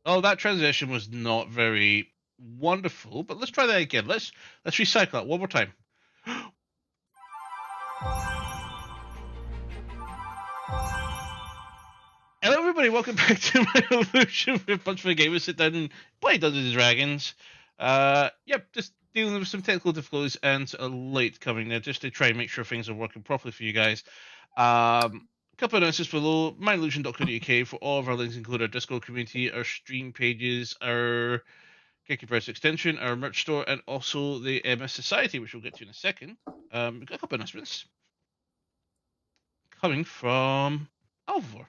Oh, that transition was not very wonderful, but let's try that again. Let's recycle it one more time. Hello, everybody. Welcome back to my illusion with Punch for the Game. We sit down and play Dungeons and Dragons. Yep, just dealing with some technical difficulties and a late coming there, just to try and make sure things are working properly for you guys. A couple of announcements below: myillusion.co.uk for all of our links include our Discord community, our stream pages, our Kicky Press extension, our merch store, and also the MS Society, which we'll get to in a second. We've got a couple of announcements coming from Alvor.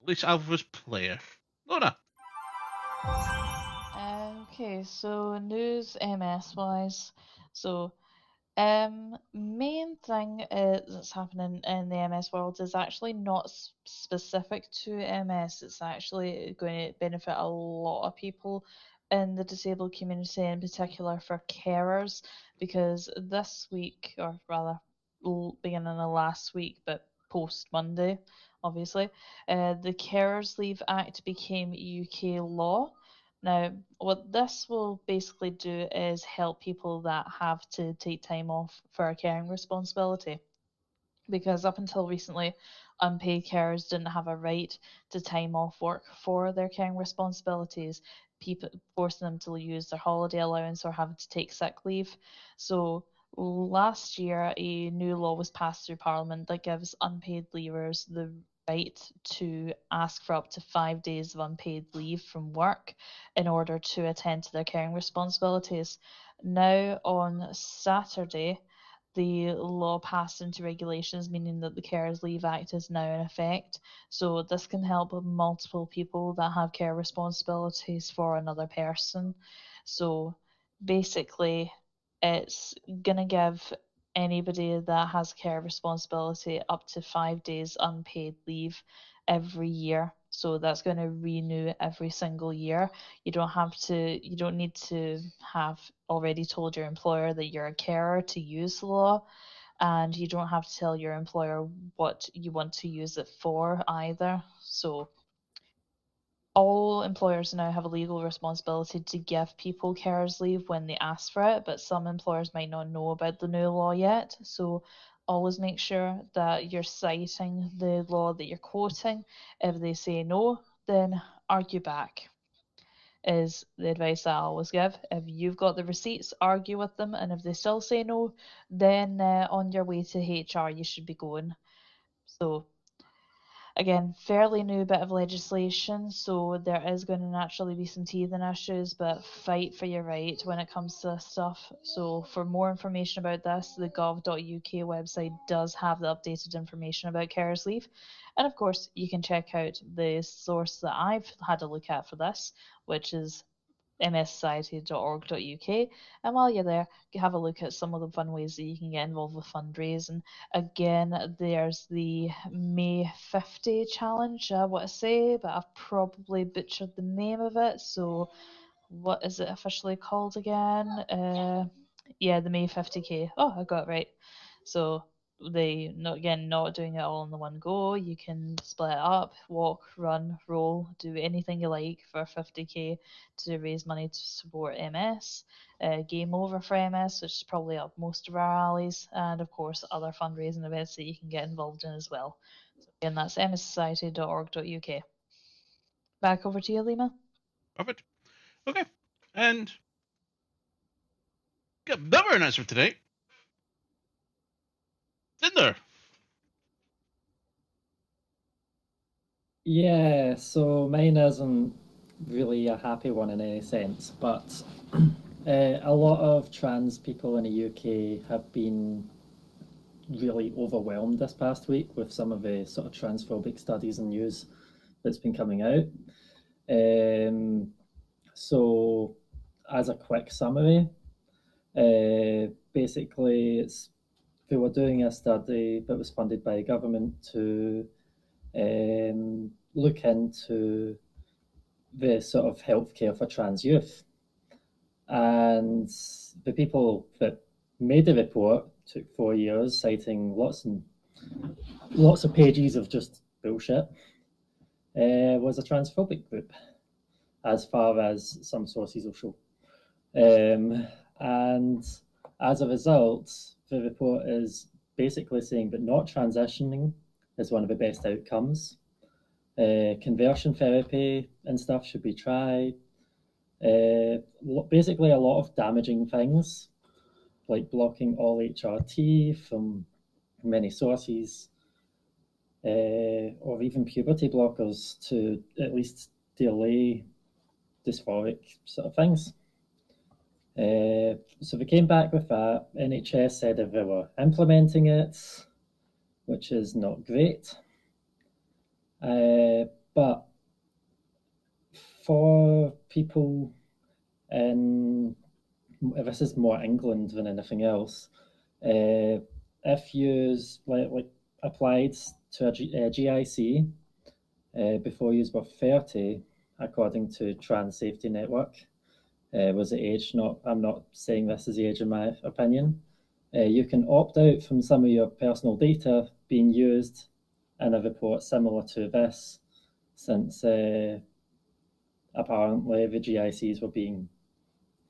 At least Alvor's player. Lorna. Okay, so news MS wise. So main thing that's happening in the MS world is actually not specific to MS. It's actually going to benefit a lot of people in the disabled community, in particular for carers, because this week, or rather beginning of last week, but post Monday, obviously, the Carers Leave Act became UK law. Now, what this will basically do is help people that have to take time off for a caring responsibility. Because up until recently, unpaid carers didn't have a right to time off work for their caring responsibilities, people forcing them to use their holiday allowance or having to take sick leave. So last year, a new law was passed through Parliament that gives unpaid leavers the right to ask for up to 5 days of unpaid leave from work in order to attend to their caring responsibilities. Now, on Saturday, the law passed into regulations, meaning that the Carers Leave Act is now in effect. So this can help multiple people that have care responsibilities for another person. So basically, it's going to give anybody that has care responsibility up to 5 days unpaid leave every year. So that's going to renew every single year. You don't need to have already told your employer that you're a carer to use the law, and you don't have to tell your employer what you want to use it for either. So all employers now have a legal responsibility to give people carers leave when they ask for it, but some employers might not know about the new law yet. So always make sure that you're citing the law that you're quoting. If they say no, then argue back is the advice I always give. If you've got the receipts, argue with them, and if they still say no, then on your way to HR you should be going. So again, fairly new bit of legislation, so there is going to naturally be some teething issues, but fight for your right when it comes to this stuff. So for more information about this, the gov.uk website does have the updated information about carers leave. And of course, you can check out the source that I've had a look at for this, which is mssociety.org.uk. And while you're there, you have a look at some of the fun ways that you can get involved with fundraising. Again, there's the May 50 challenge, I want to say, but I've probably butchered the name of it. So, what is it officially called again? Yeah, the May 50K. Oh, I got it right. So, not doing it all in the one go. You can split it up, walk, run, roll, do anything you like for 50K to raise money to support MS. Game Over for MS, which is probably up most of our alleys, and of course other fundraising events that you can get involved in as well. So again, that's mssociety.org.uk. Back over to you, Lima. Perfect. Okay. And got another announcement today. Cinder. Yeah, so mine isn't really a happy one in any sense, but a lot of trans people in the UK have been really overwhelmed this past week with some of the sort of transphobic studies and news that's been coming out. So, as a quick summary, basically, they were doing a study that was funded by the government to look into the sort of healthcare for trans youth. And the people that made the report took 4 years, citing lots of pages of just bullshit. was a transphobic group, as far as some sources will show. And as a result, the report is basically saying that not transitioning is one of the best outcomes. Conversion therapy and stuff should be tried. Basically, a lot of damaging things, like blocking all HRT from many sources, or even puberty blockers to at least delay dysphoric sort of things. So we came back with that. NHS said that they were implementing it, which is not great. But for people in, this is more England than anything else, if you like applied to a GIC before you were 30, according to Trans Safety Network, was the age. I'm not saying this is the age in my opinion. You can opt out from some of your personal data being used in a report similar to this, since apparently the GICs were being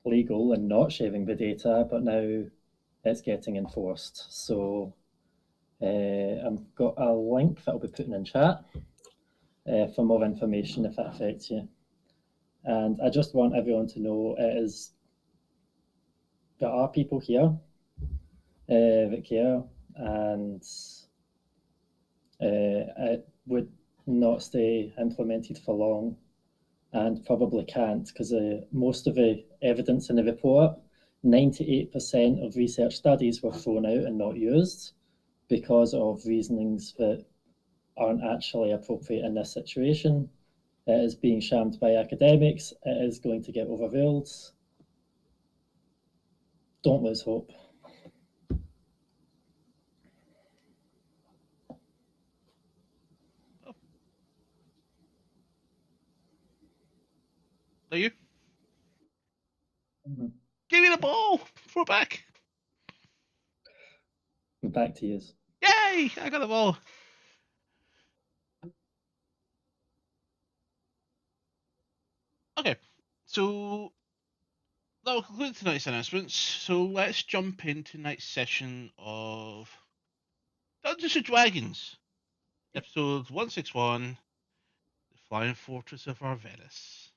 legal and not sharing the data, but now it's getting enforced. So I've got a link that I'll be putting in chat for more information if that affects you. And I just want everyone to know there are people here that care, and it would not stay implemented for long, and probably can't, because most of the evidence in the report, 98% of research studies were thrown out and not used because of reasonings that aren't actually appropriate in this situation. It is being shammed by academics. It is going to get overruled. Don't lose hope. Are you? Mm-hmm. Give me the ball. Throw it back. Back to you. Yay! I got the ball. Okay, so that will conclude tonight's announcements. So let's jump into tonight's session of Dungeons and Dragons, episode 161, The Flying Fortress of Avernus.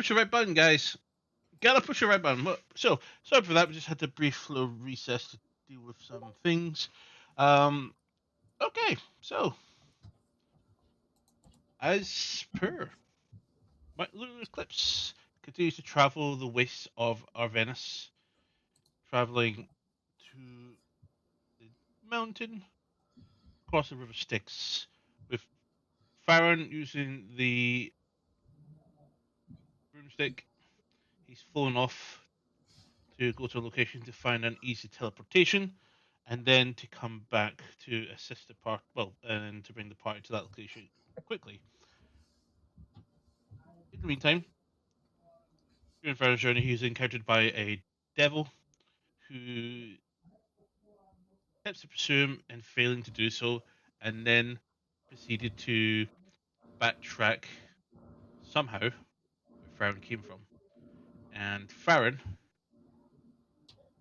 push the right button, guys. Gotta push the right button. So, sorry for that. We just had a brief little recess to deal with some things. Okay, so as per, my lunar eclipse continues to travel the wastes of Avernus, traveling to the mountain across the river Styx, with Farron using the broomstick. He's flown off to go to a location to find an easy teleportation, and then to come back to assist the part. Well, and to bring the party to that location quickly. In the meantime, during Farron's journey, he is encountered by a devil who attempts to pursue him and failing to do so, and then proceeded to backtrack somehow where Farron came from. And Farron,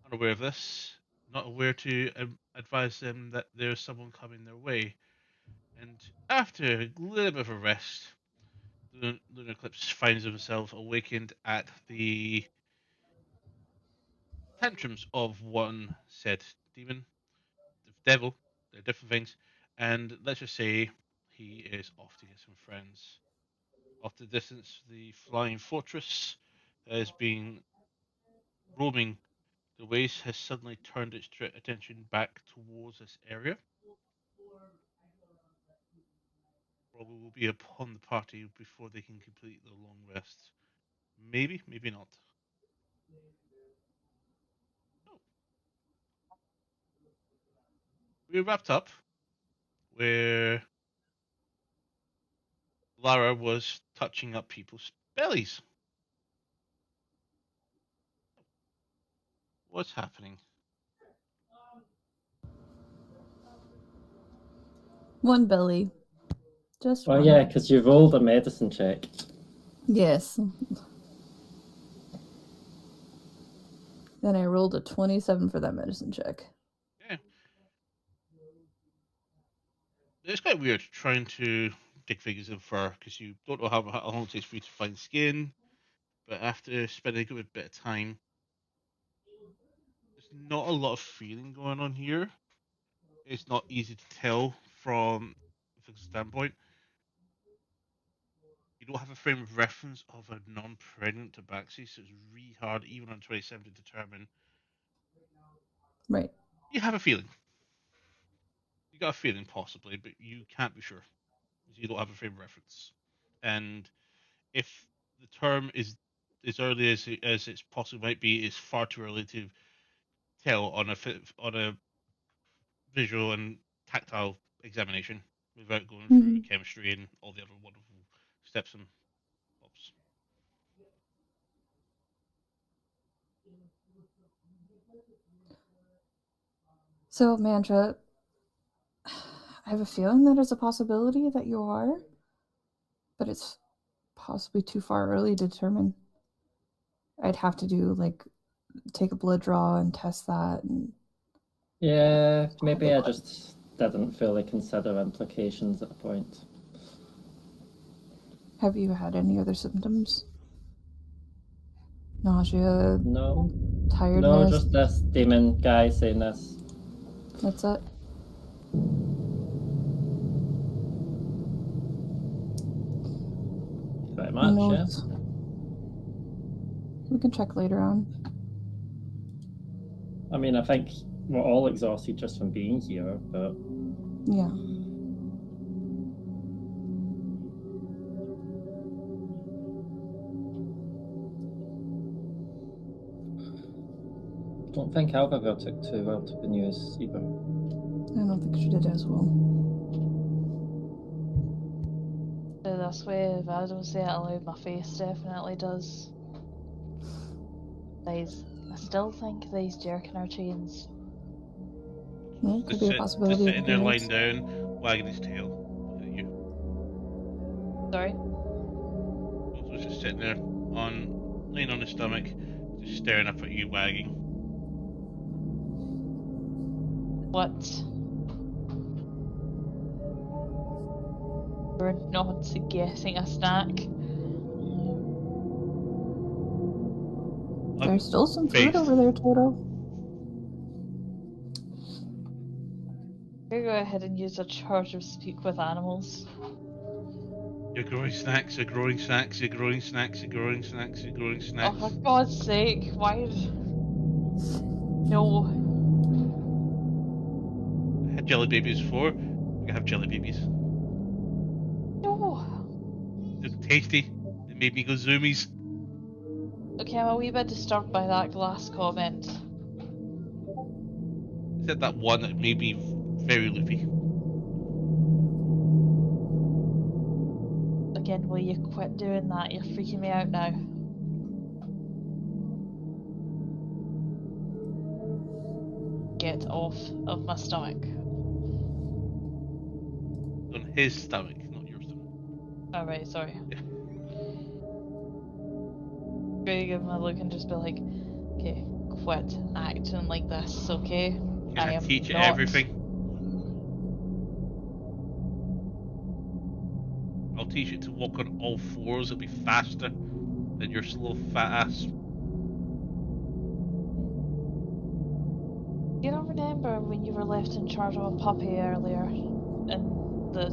unaware of this, not aware to advise them that there's someone coming their way. And after a little bit of a rest, the Lunar Eclipse finds himself awakened at the tantrums of one said demon, the devil. They're different things. And let's just say he is off to get some friends. Off the distance, the flying fortress that has been roaming the ways has suddenly turned its attention back towards this area. Probably will be upon the party before they can complete their long rest. Maybe, maybe not. Oh, we wrapped up where Lara was touching up people's bellies. What's happening? One belly. Just Well, one. yeah, because you rolled a medicine check. Yes. Then I rolled a 27 for that medicine check. Yeah. It's quite weird trying to dig figures in fur because you don't know how long it takes for you to find skin. But after spending a good bit of time, there's not a lot of feeling going on here. It's not easy to tell from a physical standpoint. You don't have a frame of reference of a non-pregnant tabaxi, so it's really hard, even on 27, to determine. Right. You have a feeling. You got a feeling, possibly, but you can't be sure because you don't have a frame of reference. And if the term is as early as it's possibly might be, is far too early to tell on a visual and tactile examination without going through chemistry and all the other wonderful steps and bobs. So, Mantra, I have a feeling that there's a possibility that you are, but it's possibly too far early to determine. I'd have to do, take a blood draw and test that. And Yeah, maybe I just didn't fully consider implications at the point. have you had any other symptoms? Nausea, No. tiredness? No, just this demon guy saying this. That's it? Pretty much, yeah. We can check later on. I mean, I think we're all exhausted just from being here, but... Yeah. I don't think Alvagar took too well to the news either. I don't think she did as well. This way, if I don't say it aloud, my face definitely does. I still think these jerking our chains. Well, could be a possibility. Just sitting there lying down, wagging his tail at you. Sorry? Also just sitting there, laying on his stomach, just staring up at you, wagging. What? We're not getting a snack. There's still some food Face. over there, Toto. I'm gonna go ahead and use a charge of speak with animals. You're growing snacks, you're growing snacks, you're growing snacks, you're growing snacks, you're growing snacks. Oh, for God's sake, why? No. I had jelly babies before. We can have jelly babies. No. They're tasty. They made me go zoomies. Okay, I'm a wee bit disturbed by that last comment. I said that one that made me very loopy. Again, will you quit doing that? You're freaking me out now. Get off of my stomach. On his stomach, not your stomach. Alright, sorry. Yeah. Really give him a look and just be like, okay, quit acting like this, okay? Can I I am teach you not. everything? I'll teach you to walk on all fours. It'll be faster than your slow fat ass. You don't remember when you were left in charge of a puppy earlier in the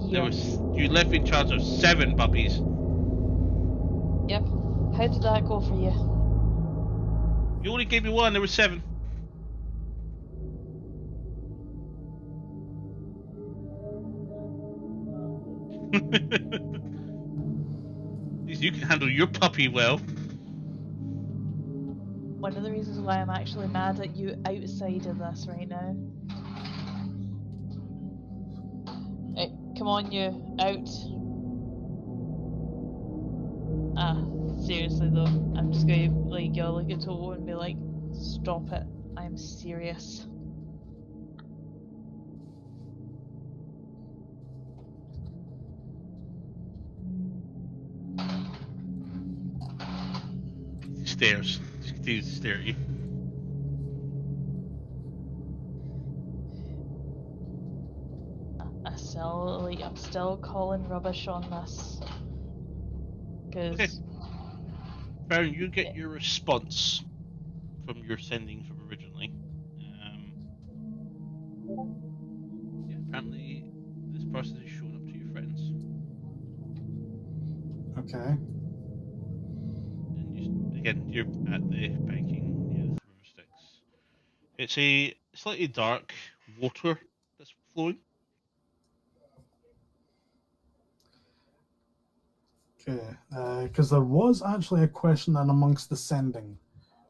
year? You left me in charge of 7 puppies. Yep. How did that go for you? You only gave me 1. There were 7. At least you can handle your puppy well. One of the reasons why I'm actually mad at you outside of this right now. Right, come on, you out. Seriously though, I'm just gonna like go look at Toto and be like, stop it. I'm serious. Stares. Just continues to stare at you. I'm still calling rubbish on this. Cause Okay. Baron, you get your response from your sending from originally. Yeah, apparently this person is showing up to your friends. Okay. And again, you're at the banking near the river Styx. It's a slightly dark water that's flowing. Okay. Because there was actually a question then amongst the sending.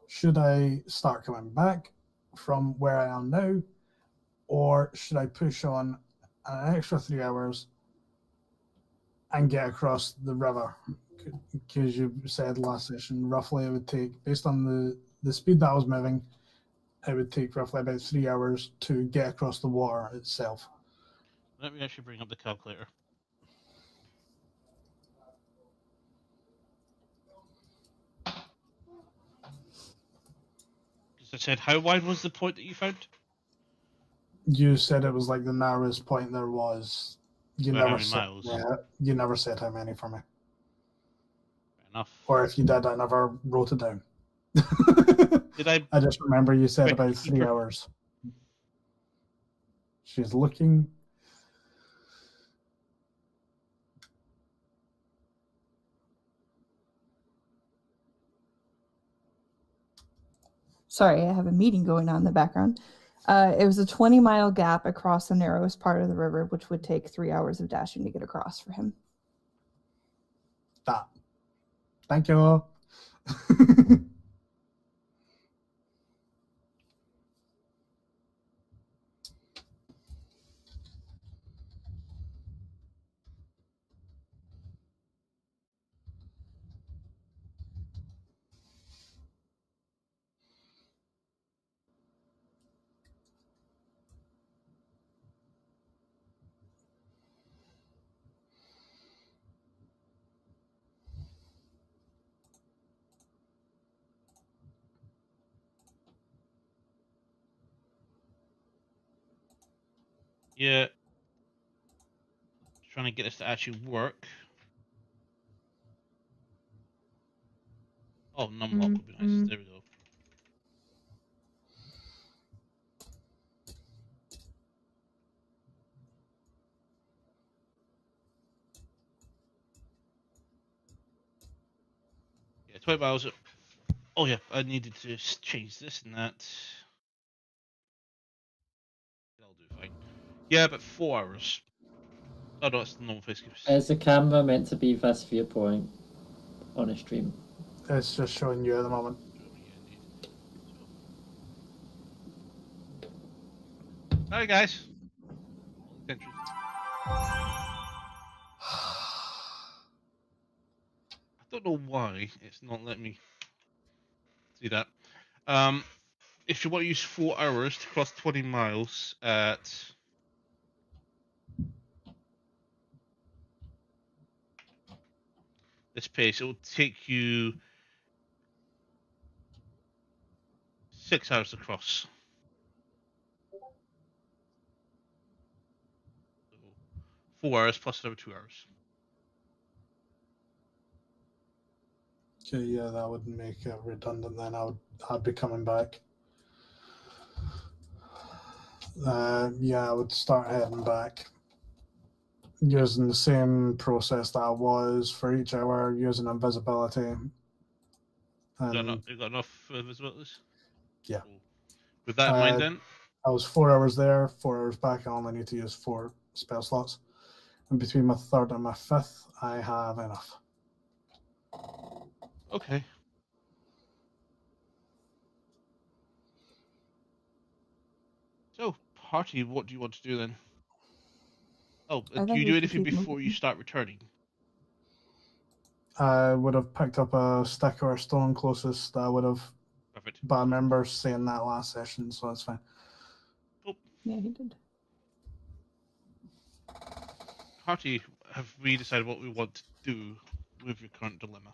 Should I start coming back from where I am now, or should I push on an extra 3 hours and get across the river? Because you said last session roughly it would take, based on the speed that I was moving, it would take roughly about 3 hours to get across the water itself. Let me actually bring up the calculator. Because I said, how wide was the point that you found? You said it was like the narrowest point there was. You Well, how never many said, miles? yeah, you never said how many for me. Fair enough. Or if you did, I never wrote it down. Did I? I just remember you said Record about 3 keeper. hours. She's looking. Sorry, I have a meeting going on in the background. It was a 20-mile gap across the narrowest part of the river, which would take 3 hours of dashing to get across for him. That. Thank you. Yeah. Trying to get this to actually work. Oh, numlock would be nice. There we go. Yeah, 20 miles. Oh yeah, I needed to change this and that. That'll do fine. Yeah, but 4 hours. Oh no, it's the normal face cubes. Is the camera meant to be this viewpoint on a stream? It's just showing you at the moment. Hi guys. I don't know why it's not letting me see that. If you want to use 4 hours to cross 20 miles at this pace, it will take you 6 hours to cross. So 4 hours plus another 2 hours. Okay, yeah, that would make it redundant then. I'd be coming back. Yeah, I would start heading back. Using the same process that I was for each hour, using invisibility. You got enough visibilities? Yeah. Cool. With that in mind then? I was 4 hours there, 4 hours back. I only need to use 4 spell slots. And between my 3rd and my 5th, I have enough. Okay. So, party, what do you want to do then? Oh, do you do anything before you start returning? I would have picked up a stick or a stone closest. I would have. Perfect. But I remember saying that last session, so that's fine. Oh. Yeah, he did. Party, have we decided what we want to do with your current dilemma?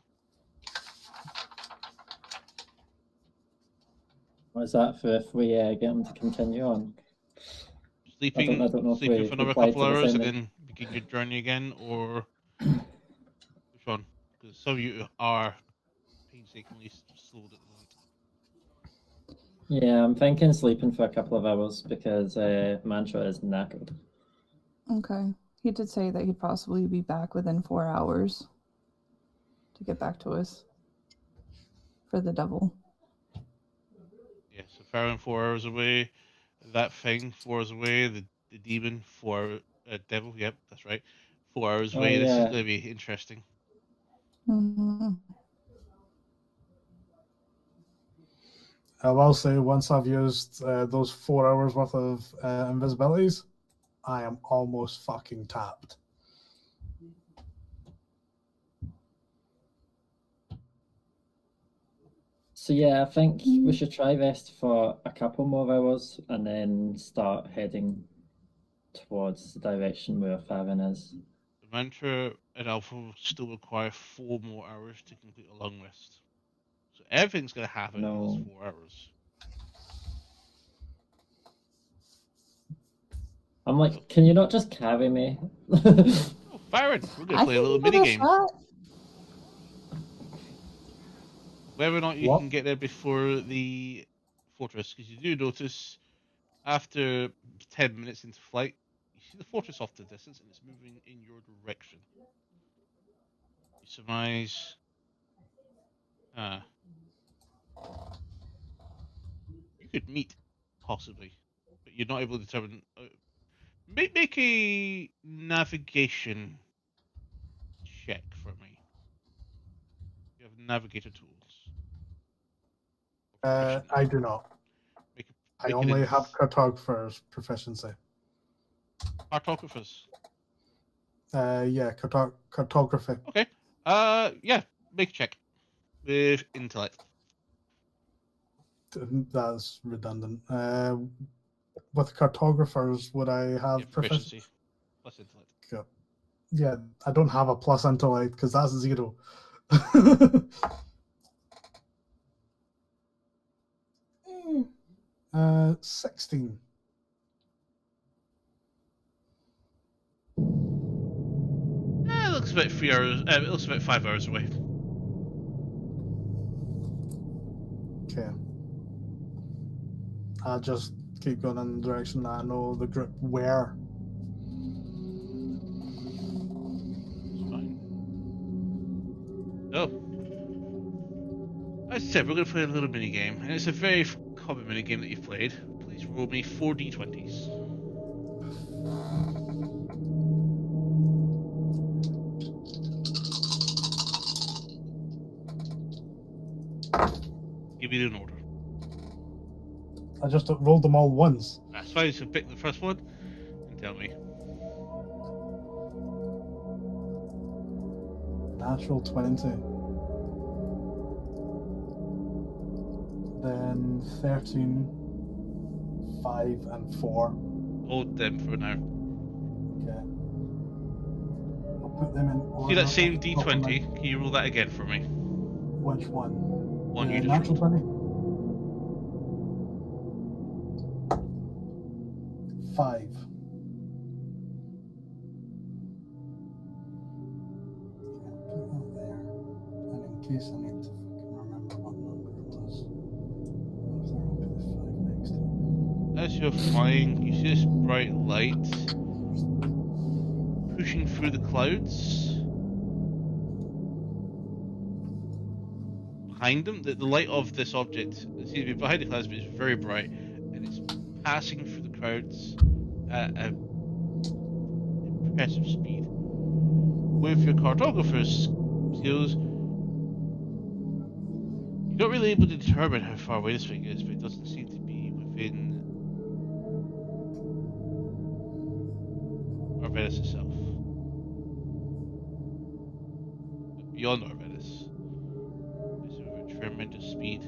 Was that for if we get him to continue on? Sleeping, I don't know if sleeping we for another replied couple to the hours same and thing. then begin your journey again, or which one? Because some of you are painstakingly slowed at the moment. Yeah, I'm thinking sleeping for a couple of hours because Mantra is knackered. Okay. He did say that he'd possibly be back within 4 hours to get back to us for the devil. Yeah, so Farron 4 hours away, that thing 4 hours away, the demon 4 devil. Yep, that's right. 4 hours Oh, away. This is yeah. going to be interesting. Mm-hmm. I will say, once I've used those 4 hours worth of invisibilities, I am almost fucking tapped. So yeah, I think we should try rest for a couple more hours and then start heading towards the direction where Farron is. The mantra and Alpha will still require 4 more hours to complete a long rest. So everything's going to happen in those 4 hours. I'm like, can you not just carry me? Oh, Farron, we're going to play a little mini game. Whether or not you can get there before the fortress, because you do notice after 10 minutes into flight, you see the fortress off the distance and it's moving in your direction. You surmise. You could meet, possibly, but you're not able to determine. Make a navigation check for me. You have navigator tools. I do not. I only have cartographer's proficiency. Cartographers? Yeah, cartography. Okay. Yeah, make a check with intellect. That's redundant. With cartographers, would I have proficiency plus intellect? Okay. Yeah, I don't have a plus intellect because that's 0. 16. It looks about 3 hours. It looks about 5 hours away. Okay. I just keep going in the direction that I know the group were. Fine. Oh. As I said, we're going to play a little mini game, and it's a very common mini game that you've played. Please roll me 4 d20s. Give me an order. I just rolled them all once. That's fine, so pick the first one and tell me. Natural 20. Then 13, 5, and 4. Hold them for now. Okay. I'll put them in order. See that same off the top of my- d20? Can you roll that again for me? Which one? One you just natural rolled. 20? 5. Okay, put that there. And in case I need to fucking remember what number it was, I'll put the 5 next to it. As you're flying, you see this bright light pushing through the clouds. Behind them, the light of this object seems to be behind the clouds, but it's very bright, and it's passing through the clouds at an impressive speed. With your cartographer's skills, you're not really able to determine how far away this thing is, but it doesn't seem to be within Avernus itself. But beyond Avernus, it's with a tremendous speed.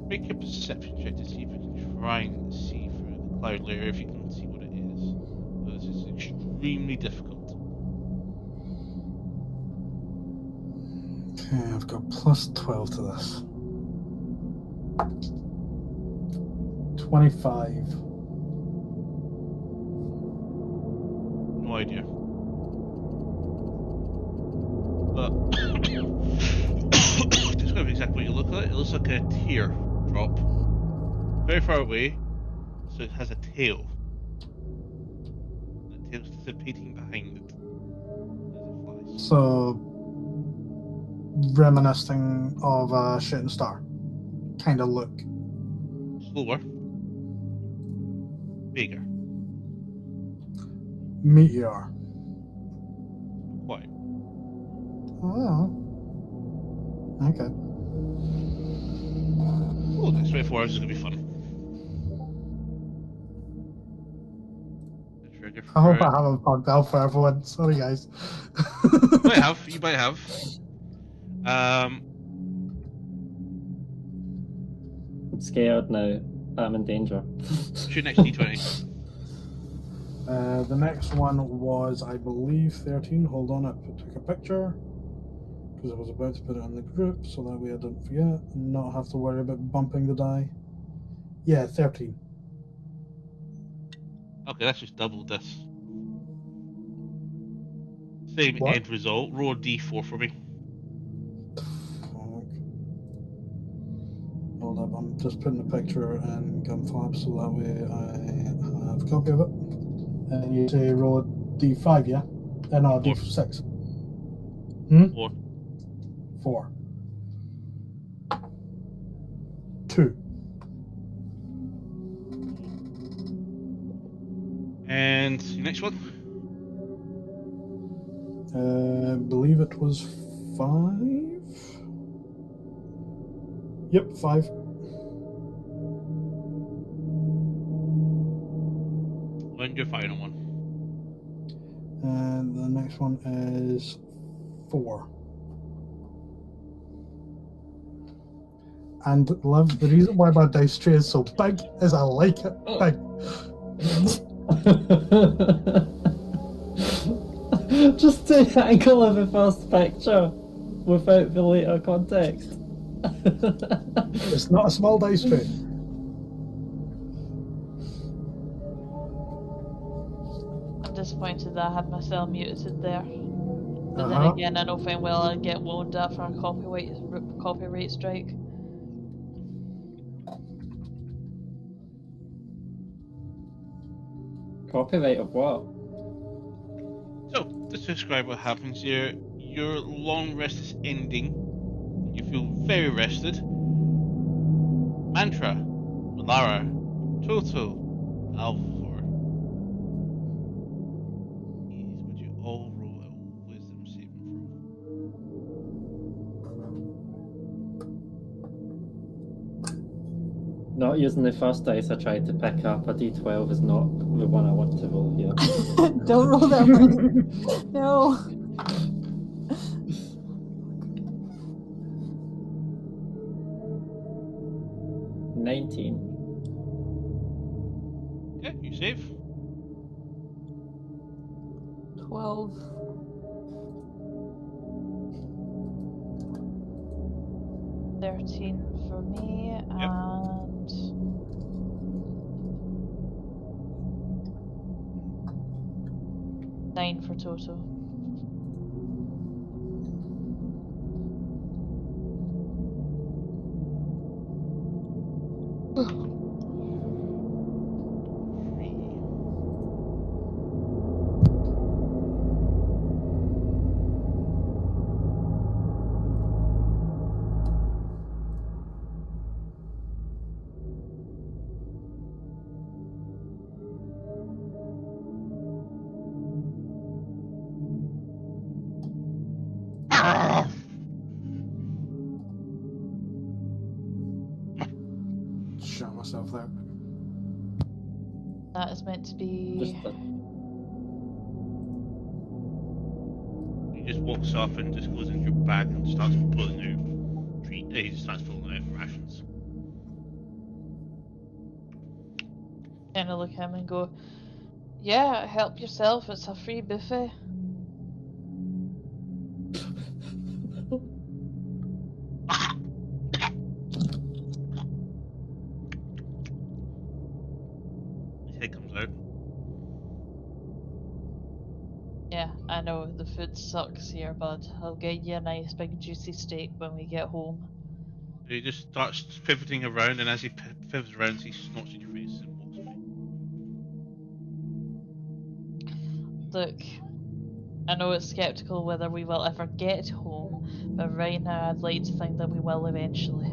Make a perception check to see if you can try and see through the cloud layer, if you can see what it is. So this is extremely difficult. Okay, I've got plus 12 to this. 25. No idea. But describe exactly what you look like. It looks like a tear drop. Very far away. So it has a tail. The tail's dissipating behind it as it flies. So, reminiscing of a shooting star kind of look. Slower. Bigger. Meteor. Quite. Oh. Okay. Oh, the next 24 hours is going to be fun. I hope I haven't bugged out for everyone. Sorry, guys. You might have. You might have. I'm scared now. I'm in danger. What's your next d20? The next one was, I believe, 13. Hold on, I took a picture because I was about to put it in the group so that way I don't forget and not have to worry about bumping the die. Yeah, 13. Okay, that's just double this. Same What? end result. Roll a d4 for me. Fuck. Hold up, I'm just putting a picture in Gunflap so that way I have a copy of it. And you say roll a d5, yeah? No, Four. d6. 4. 4. 2. And your next one? I believe it was 5. Yep, 5. And your final one. And the next one is 4. And love, the reason why my dice tray is so big is I like it big. Just the angle of the first picture without the later context. It's not a small dice tray. I'm disappointed that I had myself muted there. But then Uh-huh. again, I know fine well I'd get loaned up for a copyright strike. Copyright of what? So, just to describe what happens here, your long rest is ending. You feel very rested. Mantra, Malara, Toto, Alvor. Please, would you all roll a wisdom saving throw? Not using the first dice I tried to pick up. A d12 is not the one I want to roll here. Don't roll that one. No. $19. Okay, you save. 12. 13 for me, and 9 for Toto. Shut myself there. That is meant to be. He just walks up and just goes into your bag and starts pulling out he just starts pulling out rations. Kind of look at him and go, "Yeah, help yourself. It's a free buffet." His head comes out. Yeah, I know the food sucks here, bud. I'll get you a nice big juicy steak when we get home. He just starts pivoting around, and as he pivots around, he snorts in your face and walks away. Look, I know it's skeptical whether we will ever get home, but right now I'd like to think that we will eventually.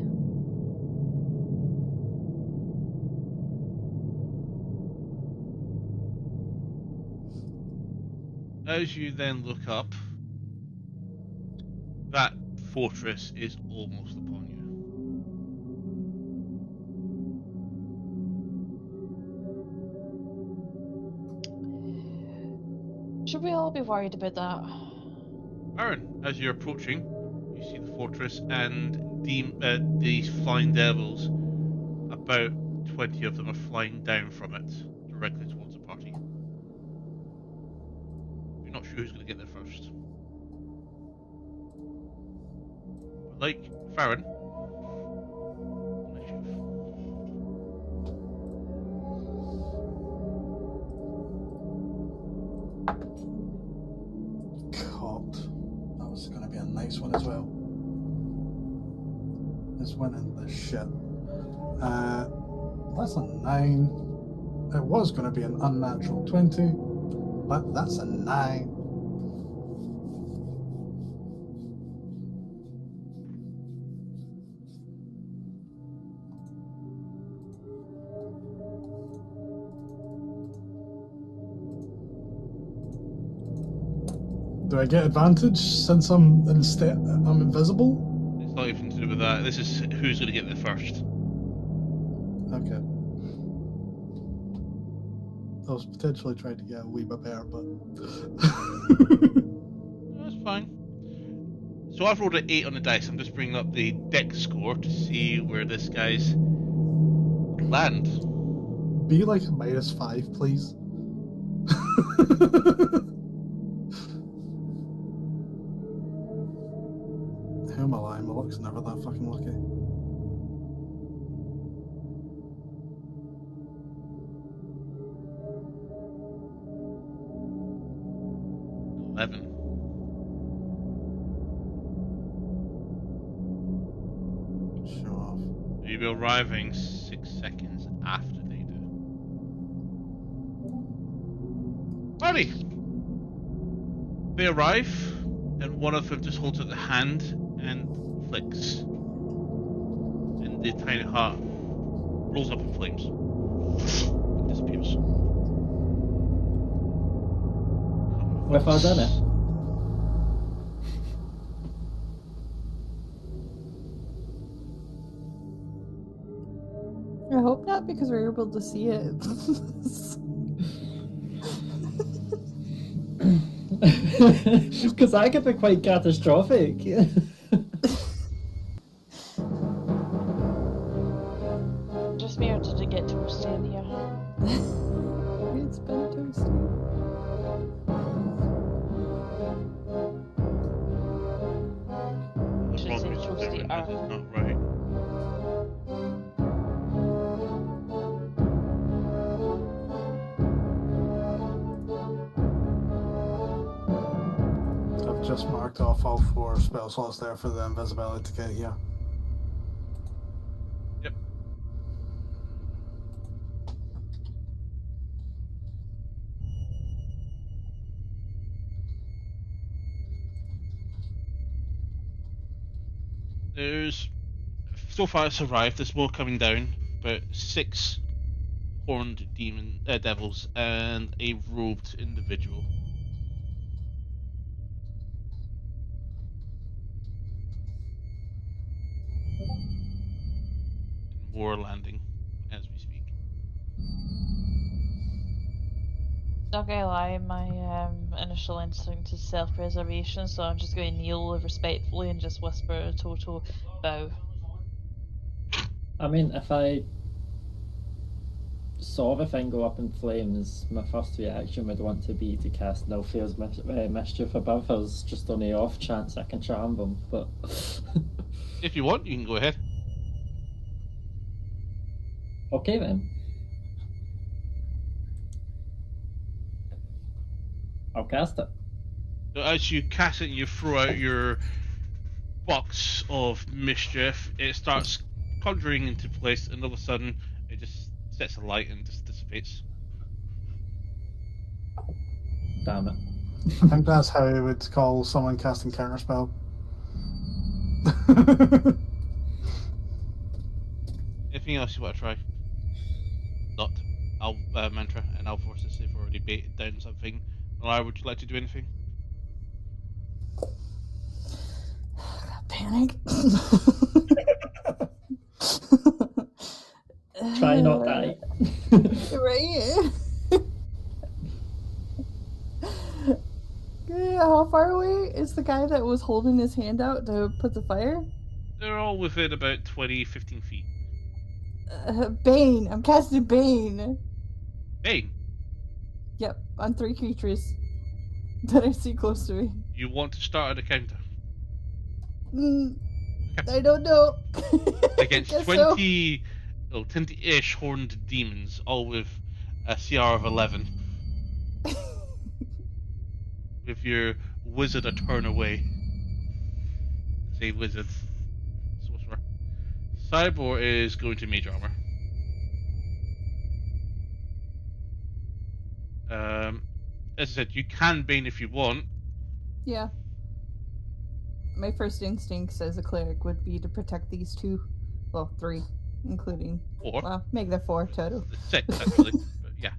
As you then look up, that fortress is almost upon you. Should we all be worried about that? Aaron, as you're approaching, you see the fortress and these flying devils. About 20 of them are flying down from it, directly towards the party. You're not sure who's going to get there first. Like Farron. God, that was going to be a nice one as well. It's winning this shit. That's a 9. It was going to be an unnatural 20, but that's a 9. Do I get advantage since I'm invisible? It's not even to do with that. This is who's going to get there first. Okay. I was potentially trying to get a wee bit better, but That's fine. So I've rolled an 8 on the dice. I'm just bringing up the deck score to see where this guy's land. be like a -5, please. Who am I lying? My luck's never that fucking lucky. Show off. You'll be arriving 6 seconds after they do. Alrighty. They arrive, and one of them just holds out the hand and flicks. And the tiny heart rolls up in flames. And disappears. With us in it. I hope not, because we're able to see it. Because that could be quite catastrophic. Just me, or did it get toasty in here? It's been toasty. What's Should wrong say with you? toasty That arc. is not right. I've just marked off all 4 spell slots there for the invisibility to get here. Yep. There's so far it's arrived. There's more coming down. About 6 horned devils and a robed individual. And more landing as we speak. Not gonna lie, my initial instinct is self-preservation, so I'm just going to kneel respectfully and just whisper a total bow. I mean, if I saw the thing go up in flames, my first reaction would want to be to cast Nilfhere's Mischief above us, just on the off chance I can charm them, but... If you want, you can go ahead. Okay then. I'll cast it. So as you cast it, you throw out your box of mischief. It starts conjuring into place, and all of a sudden, it just sets alight and just dissipates. Damn it. I think that's how I would call someone casting counterspell. Anything else you want to try? Not. I'll mantra, and I'll force this if I've already baited down something. Malara, would you like to do anything? Panic. Try not die. Right? How far away is the guy that was holding his hand out to put the fire? They're all within about 20-15 feet. Bane. I'm casting Bane. Bane, Yep, on 3 creatures that I see close to me. you want to start at a counter I don't know. against Guess so. 20-ish horned demons, all with a CR of 11. With your wizard a turn away. Say wizard. Sorcerer. Cyborg is going to mage armor. As I said, you can Bane if you want. Yeah. My first instinct as a cleric would be to protect these 2. Well, 3, including. Or Well, make that 4 total. 6, actually. But yeah.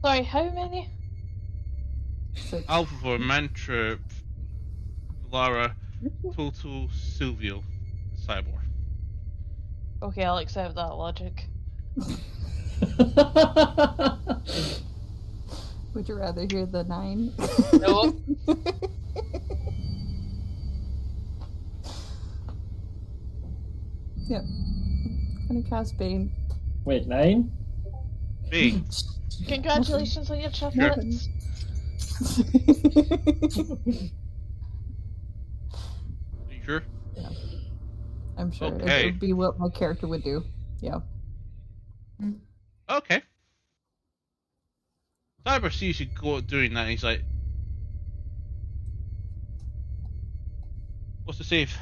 Sorry, how many? 6. Alpha for Mantra, Lara, Total, Silvio, Cyborg. Okay, I'll accept that logic. Would you rather hear the 9? Nope. Yep. Gonna cast Bane. Wait, 9? Bane. Congratulations on your achievements. You sure? I'm sure Okay. it would be what my character would do. Yeah. Okay. Cyber sees you go doing that and he's like, what's the save?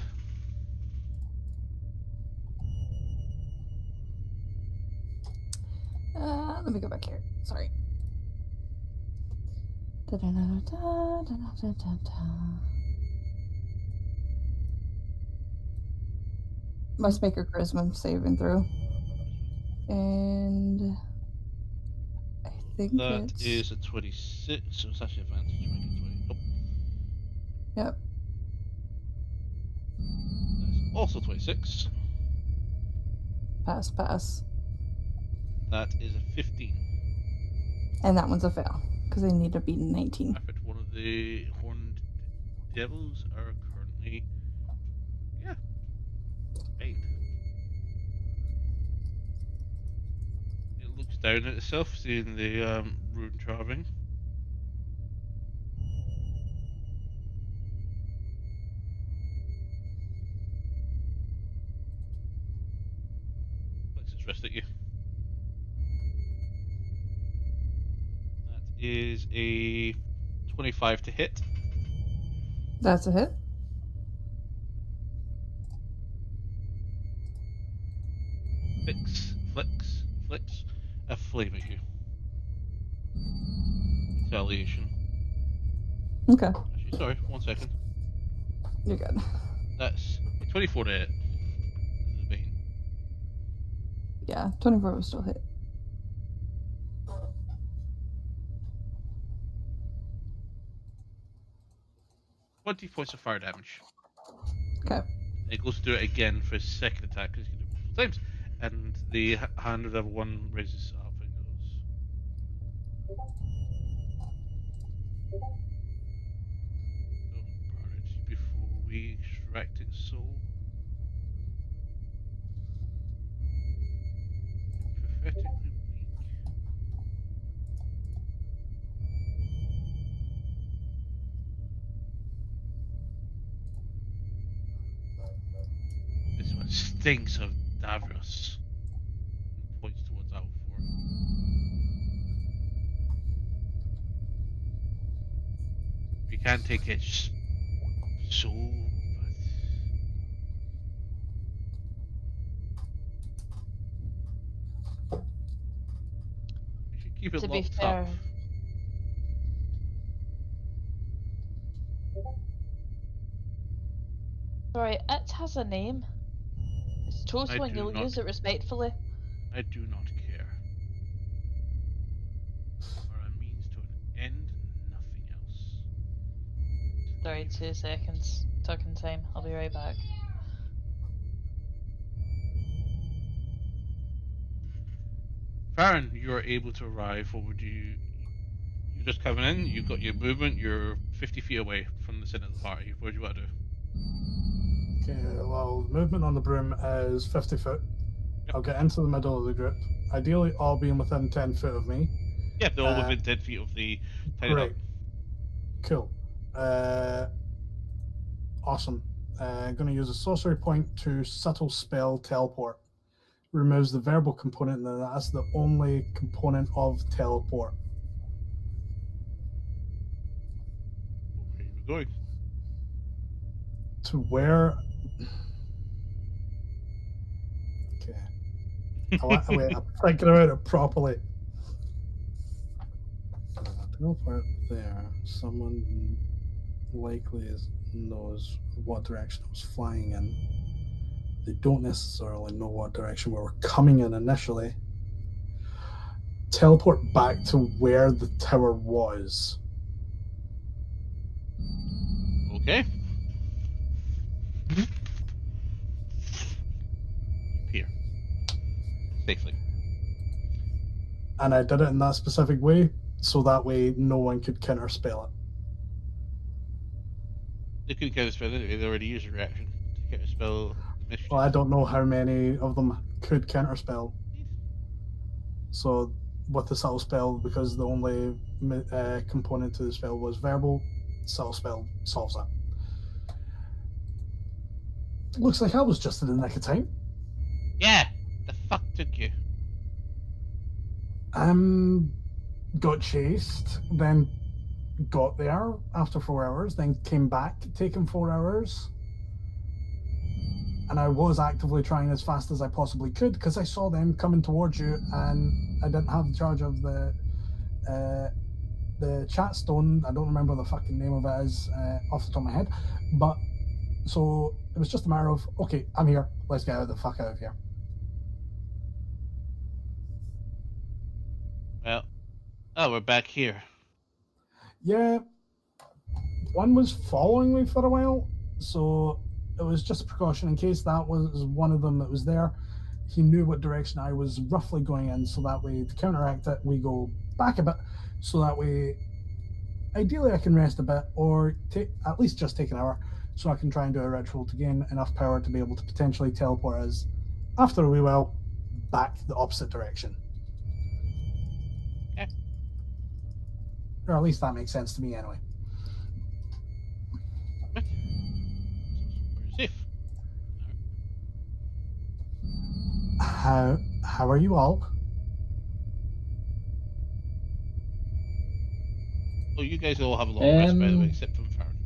Let me go back here. Sorry. Da-da-da-da-da-da-da-da-da. Must make a charisma saving throw. And I think That it's... is a 26, so it's actually advantage. Make it 20. Oh, Yep. that's also 26. Pass. That is a 15. And that one's a fail, because I need to beat a 19. Perfect. One of the horned devils are currently, paid. It looks down at itself, seeing the rune carving. Flicks its wrist at you. That is a 25 to hit. That's a hit. Flicks a flame at you. Retaliation. Okay, Actually, sorry, 1 second. you're good. That's a 24 to hit. The bane. Yeah, 24 was still hit. 20 points of fire damage. Okay. It goes to do it again for his second attack because he can do it multiple times. And the hand of level 1 raises up and goes. Don't burn it before we extract its soul. Pathetically weak. This one stinks of Avernus. Points towards Alfor. We can't take its soul, but we should keep it To be locked fair, up. sorry, it has a name. It's total and do you'll not- use it respectfully. I do not care. For a means to an end, nothing else. Sorry, 2 seconds. Talking time. I'll be right back. Farron, you are able to arrive. What would you? You're just coming in. You've got your movement. You're 50 feet away from the center of the party. What do you want to do? Okay, well, movement on the broom is 50 foot. Yep. I'll get into the middle of the group. Ideally, all being within 10 foot of me. Yeah, they're all within 10 feet of the tiny Great. dog. Cool. Awesome. I'm going to use a sorcery point to subtle spell teleport. Removes the verbal component, and that's the only component of teleport. Where are you going? To where? Okay. Wait, I'm thinking about it properly. Teleport there. Someone likely knows what direction I was flying in. They don't necessarily know what direction we were coming in initially. Teleport back to where the tower was. Okay. Here. Safely. And I did it in that specific way, so that way no one could counterspell it. They couldn't counterspell it. They already used a reaction to counterspell the mission. Well, I don't know how many of them could counterspell. So with the subtle spell, because the only component to the spell was verbal, subtle spell solves that. Looks like I was just in the nick of time. Yeah. The fuck took you? Got chased, then got there after 4 hours, then came back, taken 4 hours. And I was actively trying as fast as I possibly could because I saw them coming towards you, and I didn't have charge of the chat stone. I don't remember the fucking name of it is off the top of my head. But so it was just a matter of, okay, I'm here. Let's get the fuck out of here. Well, we're back here. Yeah, one was following me for a while, so it was just a precaution in case that was one of them that was there. He knew what direction I was roughly going in, so that way, to counteract it, we go back a bit, so that way, ideally I can rest a bit, or at least just take an hour, so I can try and do a ritual to gain enough power to be able to potentially teleport us, after a wee while, back the opposite direction. Okay. Or at least that makes sense to me anyway. We're safe. How are you all? Oh, you guys all have a long rest, by the way, except from Farron.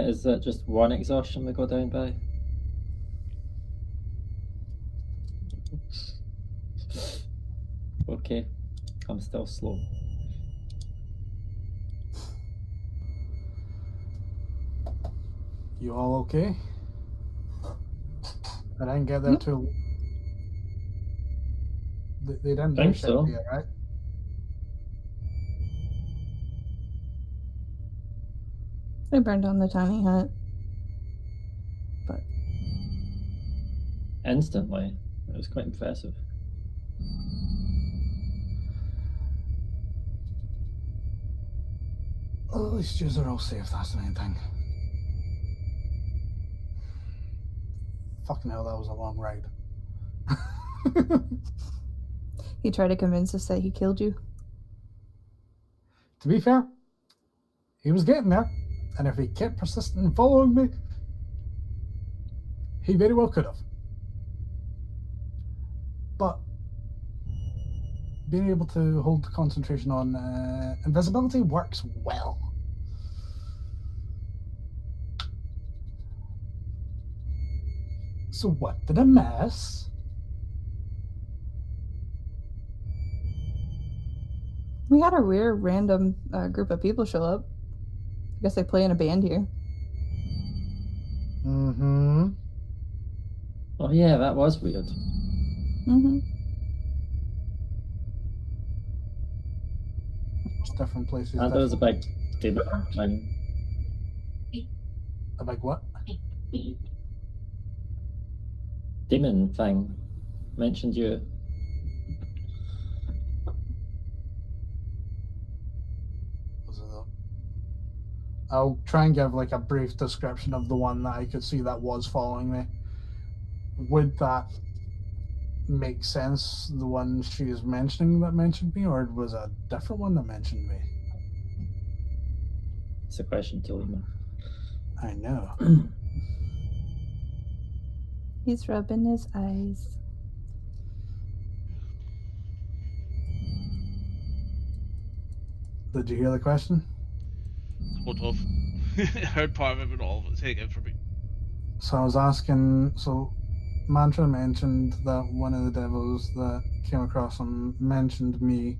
Is that just one exhaustion we go down by? Okay, I'm still slow. You all okay? I didn't get there too. They didn't do Think shit so. to you, right? They burned down the tiny hut. But Instantly. It was quite impressive. Well, at least yous are all safe, that's the main thing. Fucking hell, that was a long ride. he tried to convince us that he killed you. To be fair, he was getting there, and if he kept persisting in following me, he very well could have. But being able to hold concentration on invisibility works well. So what did I miss? We had a weird random group of people show up. I guess they play in a band here. Mm-hmm. Oh yeah, that was weird. Mm-hmm. It's different places. And there was a big demon thing. A big what? Demon thing. Mentioned you. I'll try and give like a brief description of the one that I could see that was following me. Would that make sense, the one she is mentioning that mentioned me, or was a different one that mentioned me? It's a question to Lima. I know. He's rubbing his eyes. Did you hear the question? Sort of. Heard part of it, but all of it. Say it again for me. So I was asking, so Mantra mentioned that one of the devils that came across him mentioned me,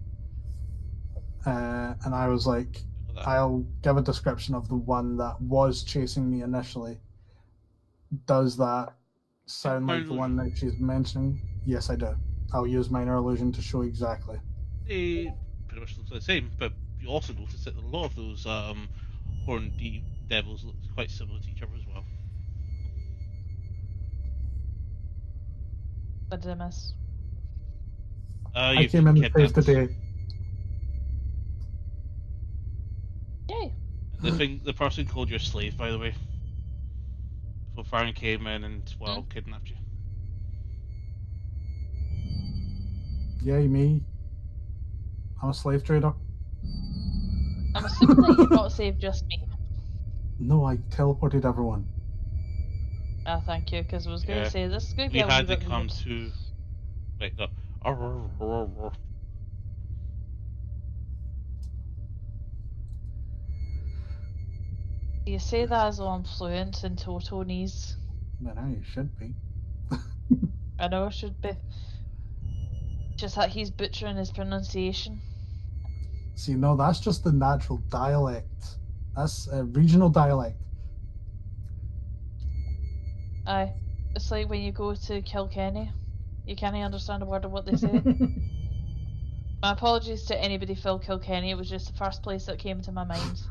and I was like, I'll give a description of the one that was chasing me initially. Does that sound like the one that she's mentioning? Yes, I do. I'll use minor illusion to show exactly. They pretty much look the same, but you also notice that a lot of those horned devils look quite similar to each other as well. What did I miss? I came in safe today. Yay! The person called you a slave, by the way. Before Farron came in and, well, kidnapped you. Yay, me. I'm a slave trader. I'm assuming that you not saved just me. No, I teleported everyone. Ah, thank you, because I was going to say, this is going to be We a wee had to bit come weird. to... Wait, no. You say that as though I'm fluent in Totonese. But now you should be. I know I should be. Just that he's butchering his pronunciation. See, no, that's just the natural dialect. That's a regional dialect. Aye. It's like when you go to Kilkenny. You can't understand a word of what they say. My apologies to anybody from Kilkenny, it was just the first place that came to my mind.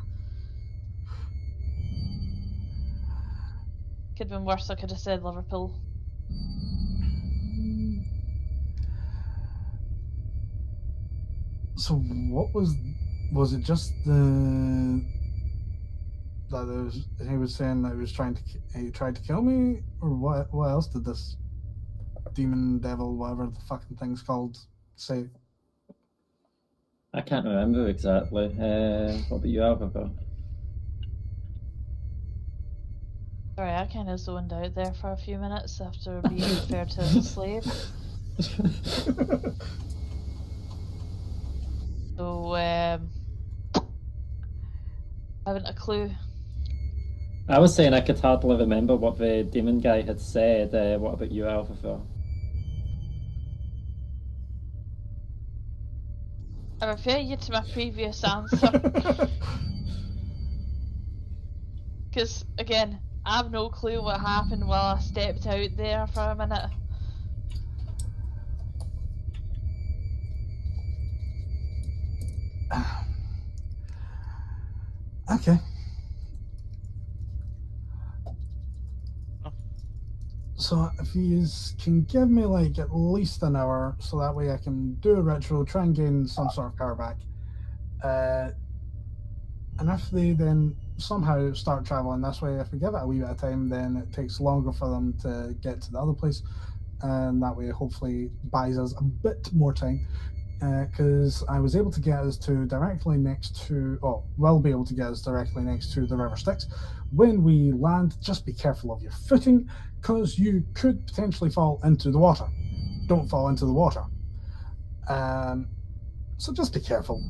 Could have been worse, I could have said Liverpool. So what was it just the that he was saying that he tried to kill me, or what else did this demon devil, whatever the fucking thing's called, say? I can't remember exactly. What about you, Alpha? Sorry, I kind of zoned out there for a few minutes after being referred to as a slave. So, haven't a clue. I was saying I could hardly remember what the demon guy had said. What about you, Alpha? I refer you to my previous answer. Because, again, I have no clue what happened while I stepped out there for a minute. Okay. So if you can give me like at least an hour, so that way I can do a ritual, try and gain some sort of power back. And if they then somehow start traveling this way, if we give it a wee bit of time, then it takes longer for them to get to the other place. And that way hopefully buys us a bit more time. Because I was able to get us to directly next to, will be able to get us directly next to the River Styx. When we land, just be careful of your footing, because you could potentially fall into the water. Don't fall into the water. So just be careful.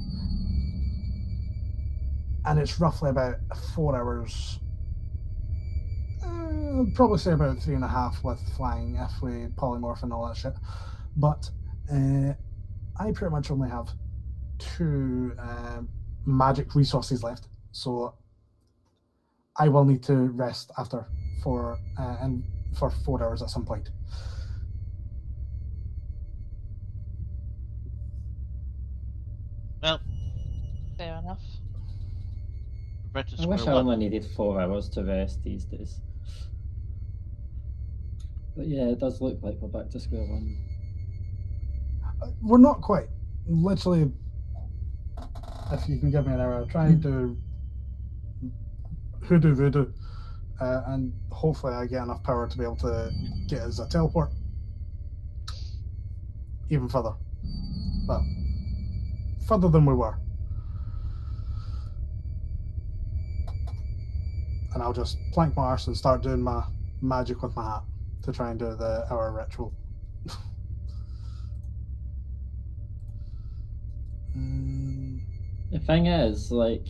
And it's roughly about 4 hours. I'd probably say about 3.5 with flying if we polymorph and all that shit. But I pretty much only have 2 magic resources left, so I will need to rest after for 4 hours at some point. Well, Fair enough. I wish I only needed 4 hours to rest these days. But yeah, it does look like we're back to square one. We're not quite. Literally, if you can give me an hour, I'll try and do hoodoo voodoo, and hopefully I get enough power to be able to get us a teleport even further. Well, further than we were. And I'll just plank my arse and start doing my magic with my hat to try and do the hour ritual. The thing is, like,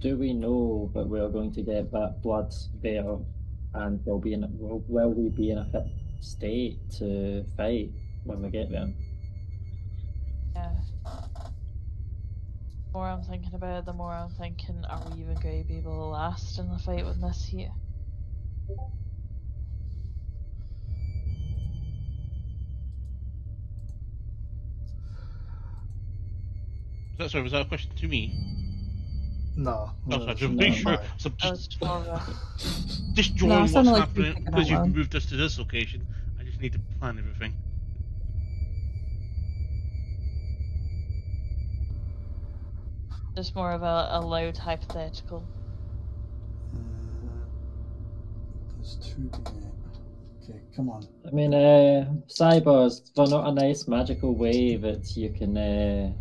do we know that we're going to get that blood there, and will we be in a fit state to fight when we get there? Yeah. The more I'm thinking about it, the more I'm thinking, are we even going to be able to last in the fight with this here? Sorry, was that a question to me? No. Oh, sorry, just make sure. So just drawing No, it what's sounded like you happening figured because out you've well. moved us to this location. I just need to plan everything. Just more of a loud hypothetical. There's 2d8. Okay, come on. I mean, cybers, they're not a nice magical way that you can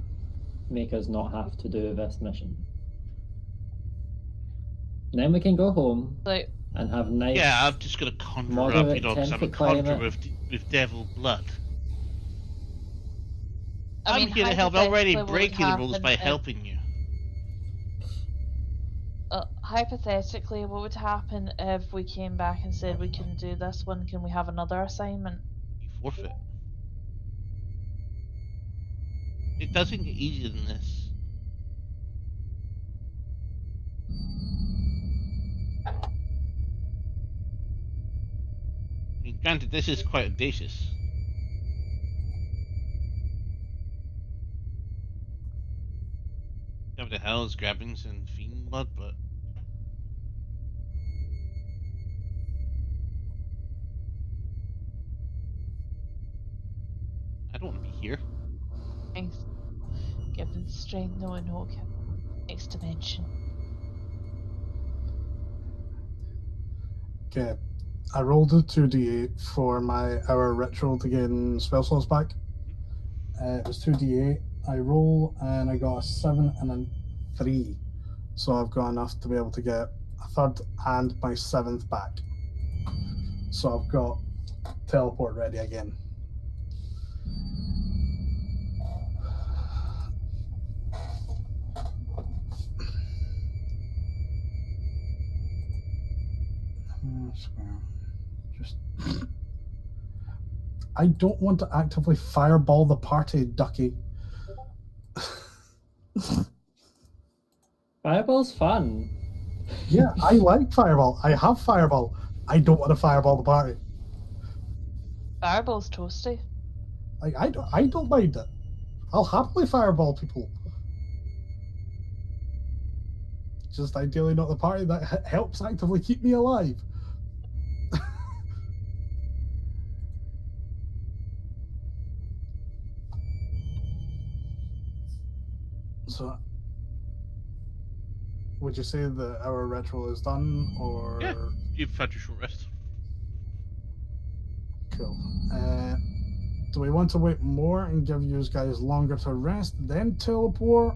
make us not have to do this mission. And then we can go home Like, and have nice. Yeah, I'm just gonna conjure up, moderate because I'm a temperate conjurer climate. with devil blood. I mean, I'm here to help. I'm already hypothetically, what would breaking the rules happen by if- helping you. Hypothetically, what would happen if we came back and said we couldn't do this one? Can we have another assignment? You forfeit. It doesn't get easier than this. I mean, granted, this is quite audacious. Of the hell is grabbing some fiend blood, but I don't want to be here. Thanks. Given strain, no one will next dimension. Okay. I rolled a 2d8 for our ritual to gain spell slots back. It was 2d8. I roll and I got a 7 and a 3. So I've got enough to be able to get a third and my 7th back. So I've got teleport ready again. I don't want to actively fireball the party, Ducky. Fireball's fun. Yeah, I like fireball. I have fireball. I don't want to fireball the party. Fireball's toasty. Like I don't mind it. I'll happily fireball people. Just ideally not the party that helps actively keep me alive. So, would you say that our ritual is done, or? Yeah, you've had your short rest. Cool. Do we want to wait more and give you guys longer to rest, then teleport?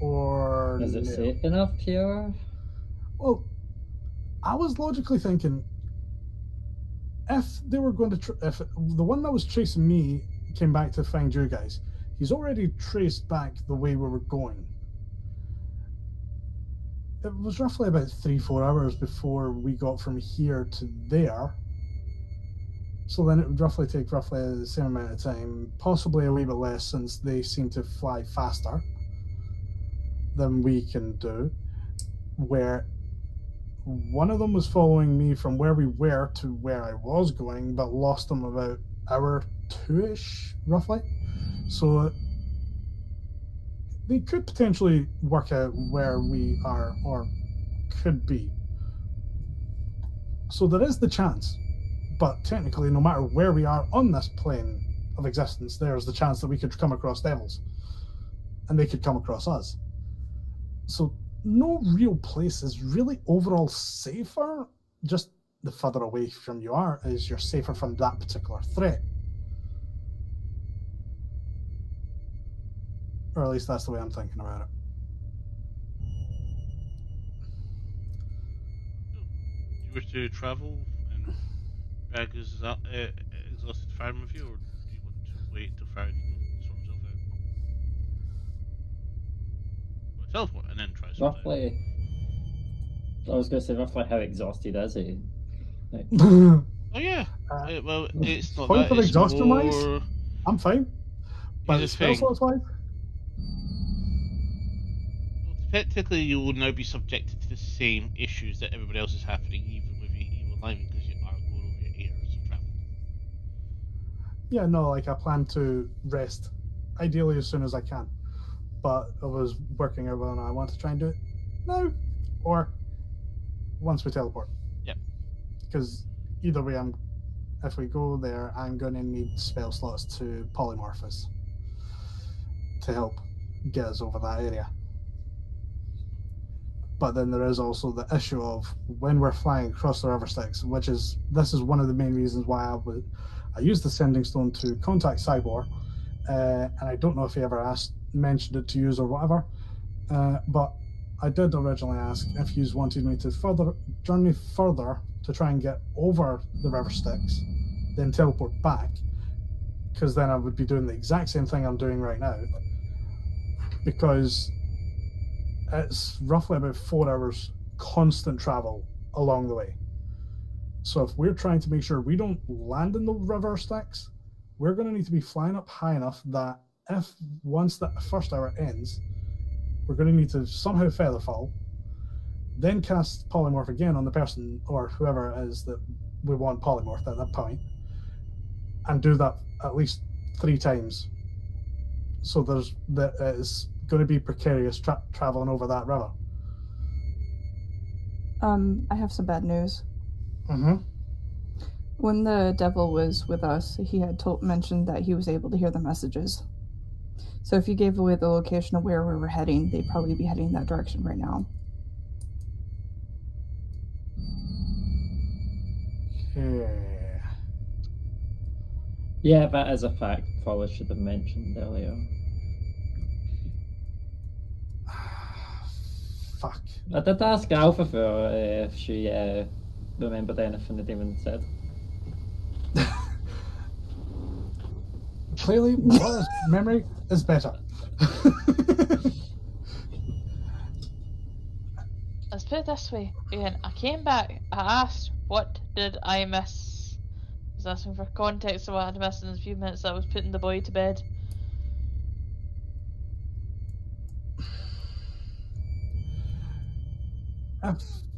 Or Is it no? safe enough here? Well, I was logically thinking, if they were going to, if the one that was chasing me came back to find you guys, he's already traced back the way we were going. It was roughly about 3-4 hours before we got from here to there. So then it would roughly take the same amount of time, possibly a wee bit less, since they seem to fly faster than we can do. Where one of them was following me from where we were to where I was going, but lost them about hour 2-ish, roughly. So they could potentially work out where we are, or could be. So there is the chance. But technically, no matter where we are on this plane of existence, there's the chance that we could come across devils. And they could come across us. So no real place is really overall safer. Just the further away from you are, is you're safer from that particular threat. Or at least that's the way I'm thinking about it. Do you wish to travel and drag his exhausted fireman with you, or do you want to wait till Farag can sort himself out? Or teleport and then try something. Roughly. I was going to say, roughly how exhausted is he? Like, Oh yeah. Well, it's not point that. of It's exhaustion more... wise, I'm fine. But Here's the spell thing. slots wise, Technically, you will now be subjected to the same issues that everybody else is happening, even with your evil alignment, because you are going over your ears of travel. yeah, no, like I plan to rest, ideally as soon as I can. But I was working out whether or not I want to try and do it now, or once we teleport. Yep. Because either way, if we go there, I'm going to need spell slots to polymorph us to help get us over that area. But then there is also the issue of when we're flying across the river Styx, this is one of the main reasons why I used the sending stone to contact Cybor, and I don't know if he ever mentioned it to you or whatever, but I did originally ask if you wanted me to journey further to try and get over the river Styx, then teleport back, because then I would be doing the exact same thing I'm doing right now, because it's roughly about 4 hours constant travel along the way. So if we're trying to make sure we don't land in the river Styx, we're going to need to be flying up high enough that if once that first hour ends, we're going to need to somehow feather fall, then cast polymorph again on the person or whoever it is that we want polymorphed at that point, and do that at least 3 times. So that it's going to be precarious traveling over that river. I have some bad news. Mm-hmm. When the devil was with us, he had mentioned that he was able to hear the messages. So if you gave away the location of where we were heading, they'd probably be heading that direction right now. Okay. Yeah, that is a fact Paula should have mentioned earlier. Fuck. I did ask Alpha for if she remembered anything the demon said. Clearly, Paula's memory is better. Let's put it this way, Ian. I came back, I asked, what did I miss? I was asking for context of what I'd missed in the few minutes that I was putting the boy to bed.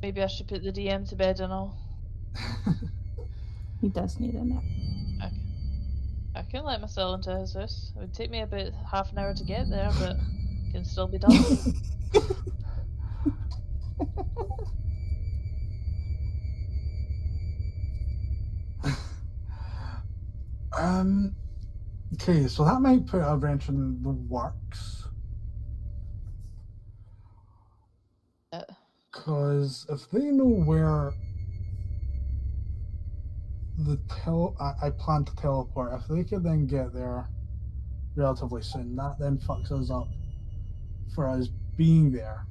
Maybe I should put the DM to bed and all. He does need a nap. I can let myself into his house. It would take me about half an hour to get there, but it can still be done. Okay, so that might put a wrench in the works. Because if they know where I plan to teleport, if they could then get there relatively soon, that then fucks us up for us being there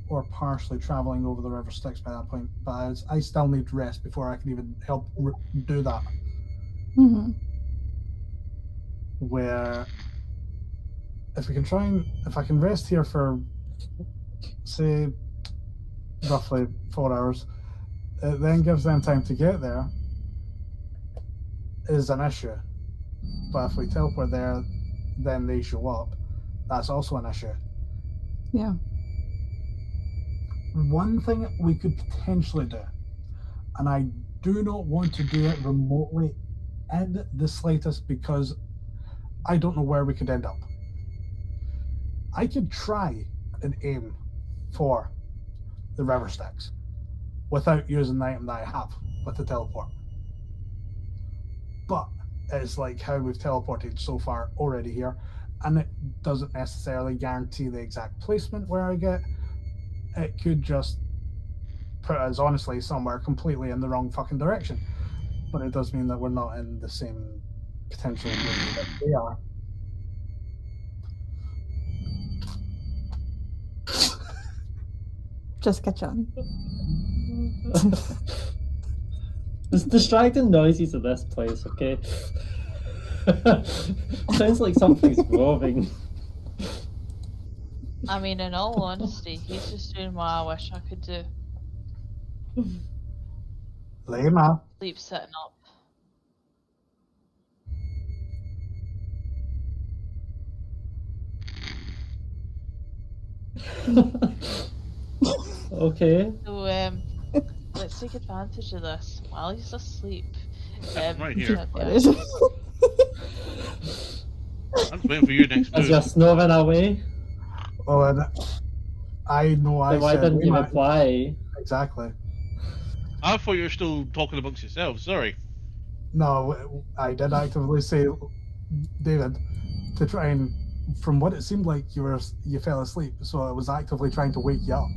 or partially traveling over the river Styx by that point. But I still need rest before I can even help do that. Mm-hmm. Where if I can rest here for say roughly 4 hours, it then gives them time to get there is an issue. But if we teleport there, then they show up. That's also an issue. Yeah. One thing we could potentially do, and I do not want to do it remotely in the slightest because I don't know where we could end up. I could try and aim for the river Styx without using the item that I have with the teleport. But it's like how we've teleported so far already here, and it doesn't necessarily guarantee the exact placement where I get. It could just put us honestly somewhere completely in the wrong fucking direction. But it does mean that we're not in the same potential way that they are. Just catch on. There's distracting noises at this place, okay? Sounds like something's moving. I mean, in all honesty, he's just doing what I wish I could do. Lema. Sleep sitting up. Okay. So, let's take advantage of this while he's asleep. Right here. Yeah. I'm waiting for your next As move. you're snoring away, Oh, and I know I then why said didn't you Lema. reply? Exactly. I thought you were still talking amongst yourselves. Sorry. No, I did actively say, David, to try and, from what it seemed like, you fell asleep, so I was actively trying to wake you up.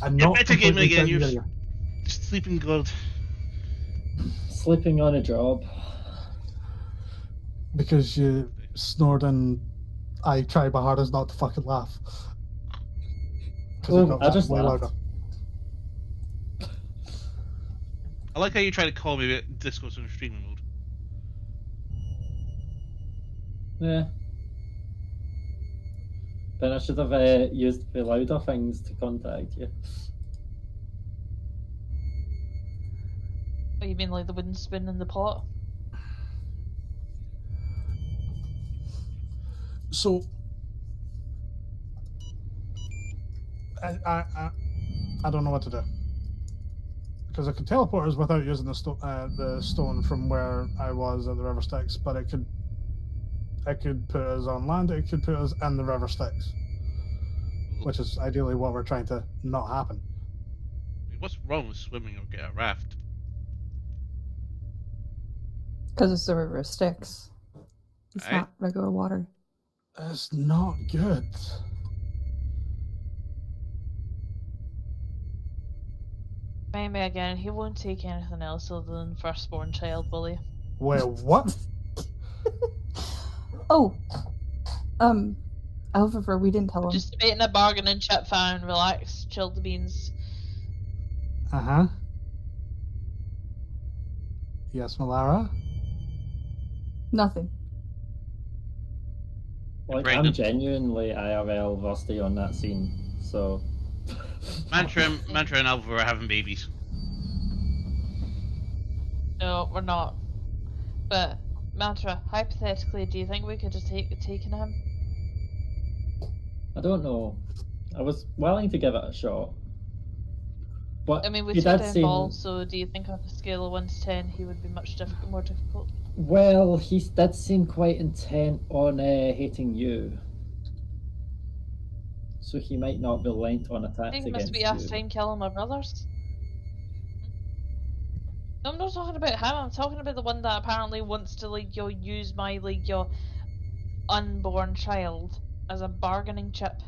And You're not better game completely again. You're trying to- sleeping good. Sleeping on a job. because you snored and I tried my hardest not to fucking laugh. 'Cause it Oh, got I just way laughed. louder. I like how you try to call me at Discourse on streaming mode. Yeah. Then I should have used the louder things to contact you. Oh, you mean like the wooden spoon in the pot? So, I don't know what to do. Because I could teleport us without using the stone from where I was at the River Styx, but it could put us on land, it could put us in the River Styx. Which is ideally what we're trying to not happen. I mean, what's wrong with swimming or get a raft? Because it's the river Styx. It's Right. not regular water. It's not good. Maybe again, he won't take anything else other than firstborn child, will he? Well, what? Oh, however, we didn't tell him. Just debating a bargaining chip, fine, relax, chill the beans. Uh-huh. Yes, Malara? Nothing. Like, I'm Pregnant. genuinely IRL rusty on that scene, so... Mantra and Alva are having babies. No, we're not. But, Mantra, hypothetically, do you think we could have taken him? I don't know. I was willing to give it a shot. But I mean, we he took did down seem... Ball, so do you think on a scale of 1 to 10 he would be much more difficult? Well, he did seem quite intent on hating you. So he might not be lent on I attacks think he against must be you. after time killing my brothers. No, I'm not talking about him, I'm talking about the one that apparently wants to, like, use my, like, your unborn child as a bargaining chip.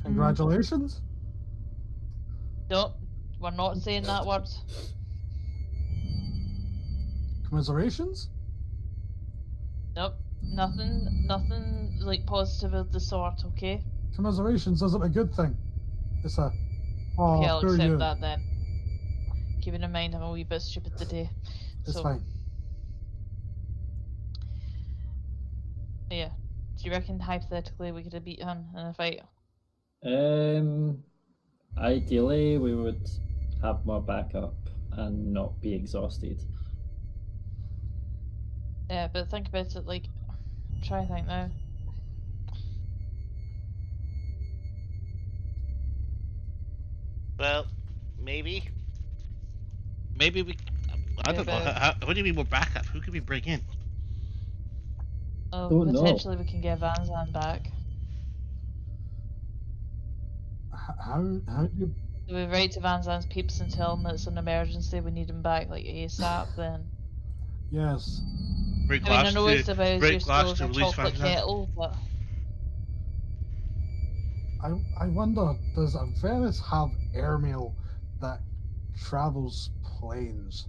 Congratulations. Nope, we're not saying that word. Commiserations? Nope, nothing like positive of the sort, okay? Commiserations isn't a good thing. It's a... Oh, Okay, I'll poor accept you. that then. Keeping in mind I'm a wee bit stupid today. It's So, fine. yeah. Do you reckon hypothetically we could have beat him in a fight? Ideally, we would have more backup and not be exhausted. Yeah, but think about it, like, try to think now. Well, maybe. Maybe we. I don't know. Yeah, What do you mean more backup? Who could we bring in? Oh, Don't know. potentially we can get Van Zandt back. How do you... Do we write to Van Zandt's peeps and tell them it's an emergency, we need him back, like, ASAP, then? Yes. Break I mean, I glass know it's to about break your glass stove to and release chocolate Van Zandt. kettle, but... I wonder, does Avernus have airmail that travels planes?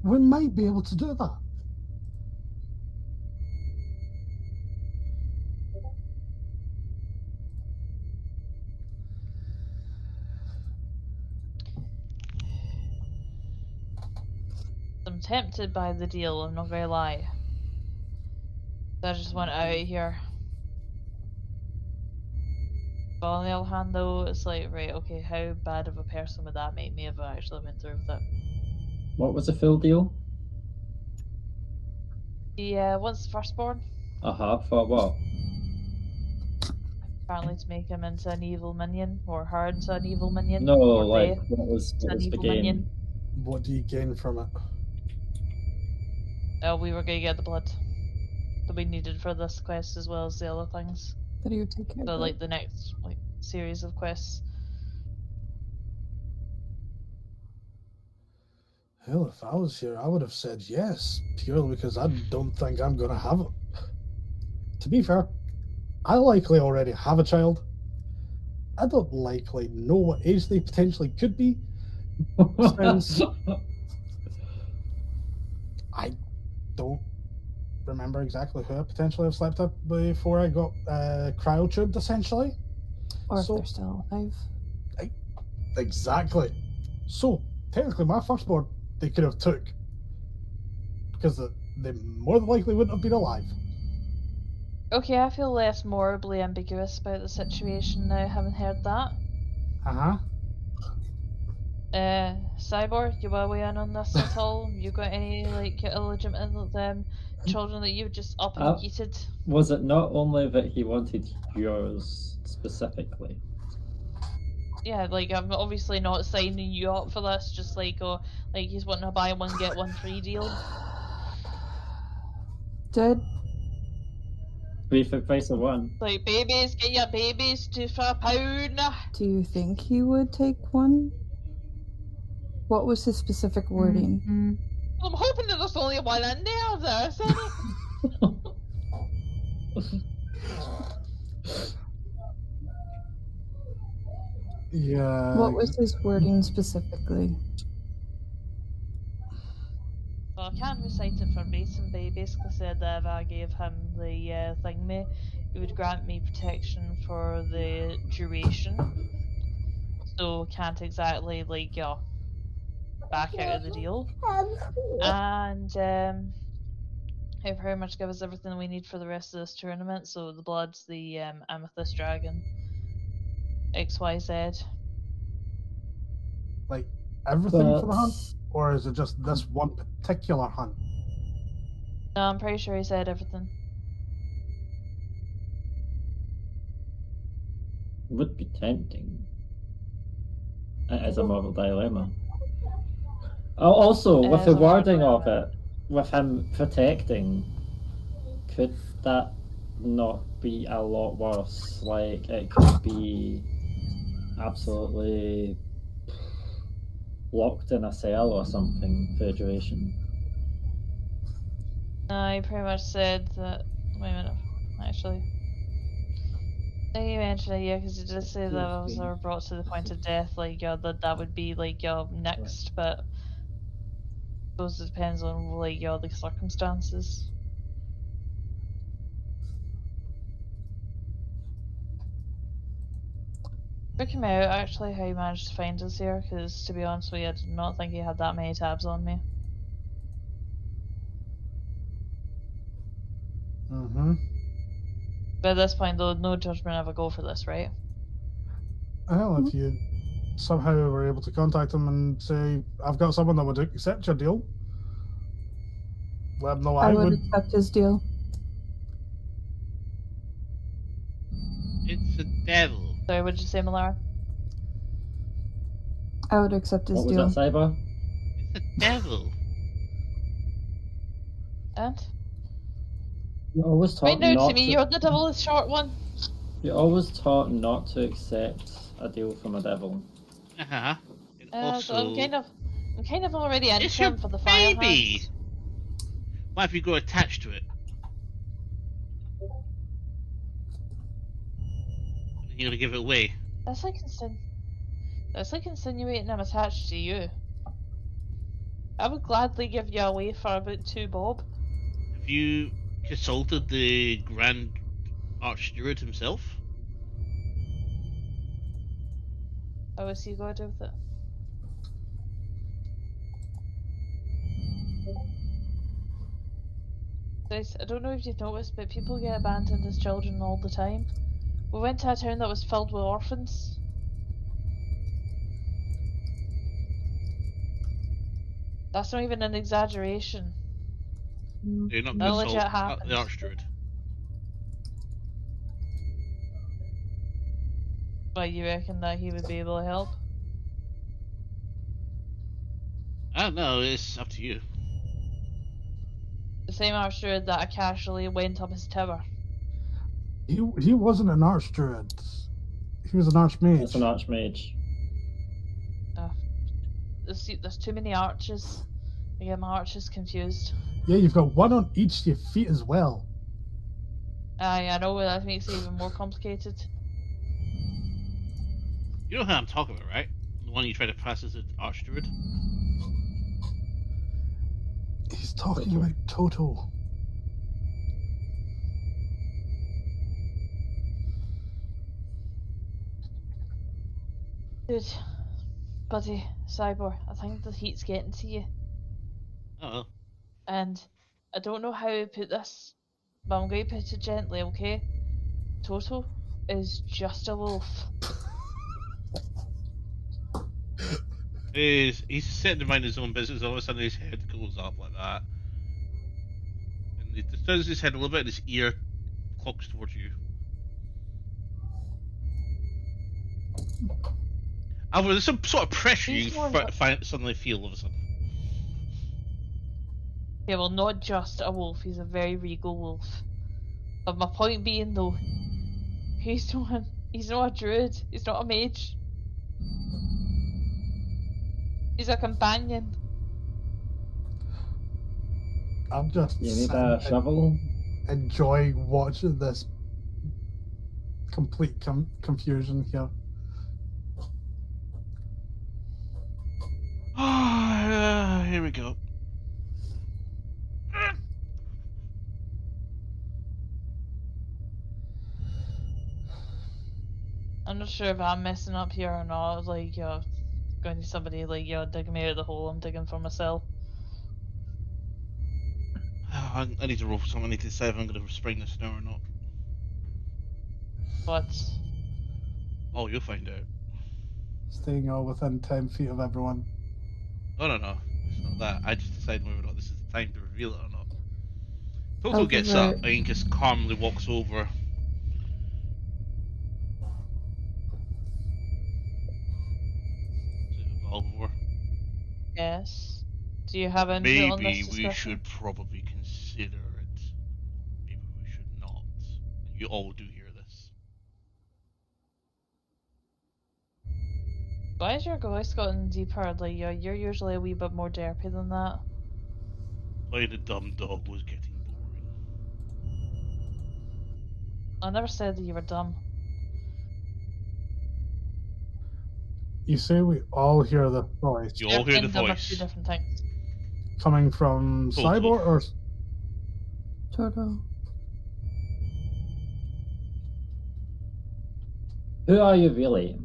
We might be able to do that. I'm tempted by the deal, I'm not gonna lie. I just want out of here. But on the other hand though, it's like, right, okay, how bad of a person would that make me if I actually went through with it? What was the full deal? Yeah, what's the firstborn? For what? Apparently to make him into an evil minion, or her into an evil minion. No, or like, they what was into an the evil game? minion. What do you gain from it? Oh, we were gonna get the blood that we needed for this quest as well as the other things. That he would take care So of. like the next series of quests. Hell, if I was here, I would have said yes, purely because I don't think I'm going to have it. To be fair, I likely already have a child. I don't likely know what age they potentially could be. Since I don't remember exactly who I potentially have slept up before I got cryo-tubed, essentially. Or if So- they're still alive. Exactly. So, technically, my firstborn, they could have took. Because they more than likely wouldn't have been alive. Okay, I feel less morally ambiguous about the situation now, having heard that. Uh-huh. Cyborg, you want to weigh in on this at all? You got any like illegitimate children that you've just up and Uh, yeeted? Was it not only that he wanted yours specifically? Yeah, like I'm obviously not signing you up for this. Just like he's wanting a buy one get one free deal. Did 3 for the price of 1. Like babies, get your babies for £1. do you think he would take one? What was his specific wording? I'm hoping that there's only one in there. Is any? Yeah. What was his wording specifically? Well, I can't recite it verbatim, but he basically said that if I gave him the thingy, he would grant me protection for the duration. So can't exactly like back out of the deal. And he'll pretty much give us everything we need for the rest of this tournament. So the bloods, the amethyst dragon, XYZ. Like everything for the hunt? But Or is it just this one particular hunt? No, I'm pretty sure he said everything. would be tempting. It is a moral dilemma. Also, It with is the a moral wording of dilemma. it, with him protecting, could that not be a lot worse? Like, it could be absolutely locked in a cell or something for the duration. No, he pretty much said that. Wait a minute, actually. I think he mentioned it, yeah, because he did say that if I was ever brought to the point of death, like, that would be, like, next, but I suppose it depends on, like, the circumstances. Took him out, actually, how he managed to find us here, because, to be honest with you, I did not think he had that many tabs on me. Mm-hmm. But at this point, though, no judgment ever go for this, right? Well, if you somehow were able to contact him and say, I've got someone that would accept your deal, let him know I I would would. accept his deal. It's a devil. Sorry, what did you say, Malara? I would accept his What was deal. that, Cyber? It's a devil. And? You always taught Right now, not to me, to. you're the devil, the short one. You're always taught not to accept a deal from a devil. Uh-huh. And So also, I'm kind of already into it's your him for the fire baby. hands. What if you go attached to it? And you're gonna give it away. That's like insinuating I'm attached to you. I would gladly give you away for about 2 bob. Have you consulted the Grand Archsteward himself? How was he going to do with it? Guys, I don't know if you've noticed, but people get abandoned as children all the time. We went to a town that was filled with orphans. That's not even an exaggeration. You're not That legit consult happened. the Archsteward. But you reckon that he would be able to help? I don't know. It's up to you. The same archer that I casually went up his tower. He wasn't an archdruid. He was an archmage. It's an archmage. There's too many arches. I get my arches confused. Yeah, you've got one on each of your feet as well. I know, that makes it even more complicated. You know who I'm talking about, right? The one you try to pass as an Archsteward? He's talking about Toto. Dude, buddy, Cyber, I think the heat's getting to you. Oh, well. And I don't know how to put this, but I'm going to put it gently, okay? Toto is just a wolf. He's sitting to mind his own business. All of a sudden, his head goes up like that, and he turns his head a little bit, and his ear cocks towards you. However, there's some sort of pressure He's you more suddenly feel all of a sudden. Yeah, well, not just a wolf. He's a very regal wolf. But my point being, though, he's not a druid. He's not a mage. He's a companion. I'm just You need a shovel? enjoying watching this complete confusion here. Here we go. I'm not sure if I'm messing up here or not. Like, going to somebody like, digging me out of the hole I'm digging for myself. I need to roll for something. I need to decide if I'm going to spring this now or not. But Oh, you'll find out. Staying all within 10 feet of everyone. No. It's not that. I just decide whether or not this is the time to reveal it or not. Toto I'll gets give up it- and just calmly walks over. Valvor. yes. Do you have input on this Maybe discussion? we should probably consider it. Maybe we should not. And you all do hear this. Why has your voice gotten deeper? Like, you're usually a wee bit more derpy than that. Playing a dumb dog was getting boring. I never said that you were dumb. You say we all hear the voice You all hear the Derpy and dumb are two voice. different things. coming from Total. Cyborg or Toto. Who are you really?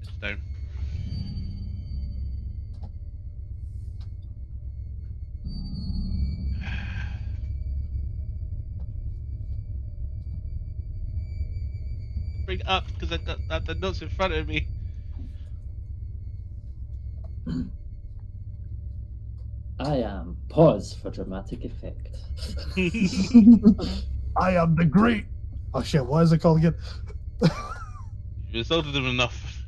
It's down. Bring it up because I got the notes in front of me. I am. Pause for dramatic effect. I am the great. Oh shit! What is it called again? You insulted him enough.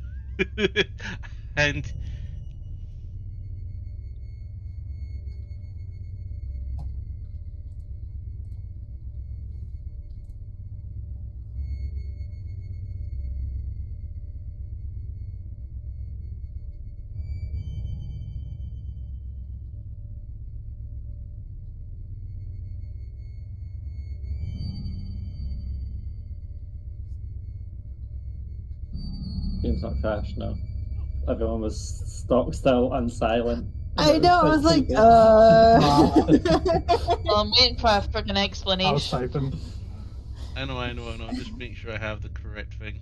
And Game's not crashed, no. Everyone was stock still and silent. I know, I was like, Well, I'm waiting for a freaking I was explanation. typing. I know. Just make sure I have the correct thing.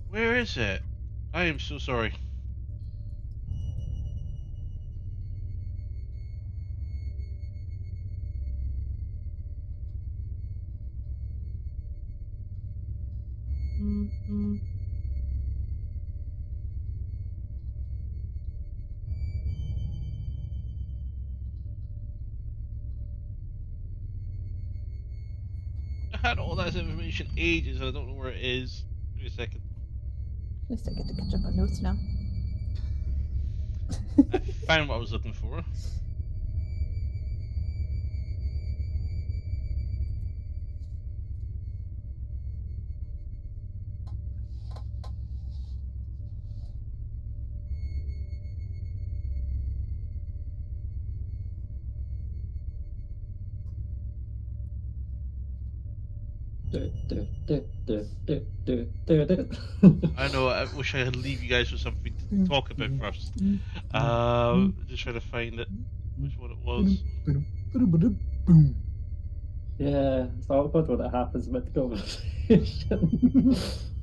Where is it? I am so sorry. I had all that information ages and I don't know where it is. Give me a second. At least I get to catch up on notes now. I found what I was looking for. I know, I wish I had leave you guys with something to talk about first. Just trying to find it, which one it was. Boom. Yeah, it's awkward when it happens mid conversation.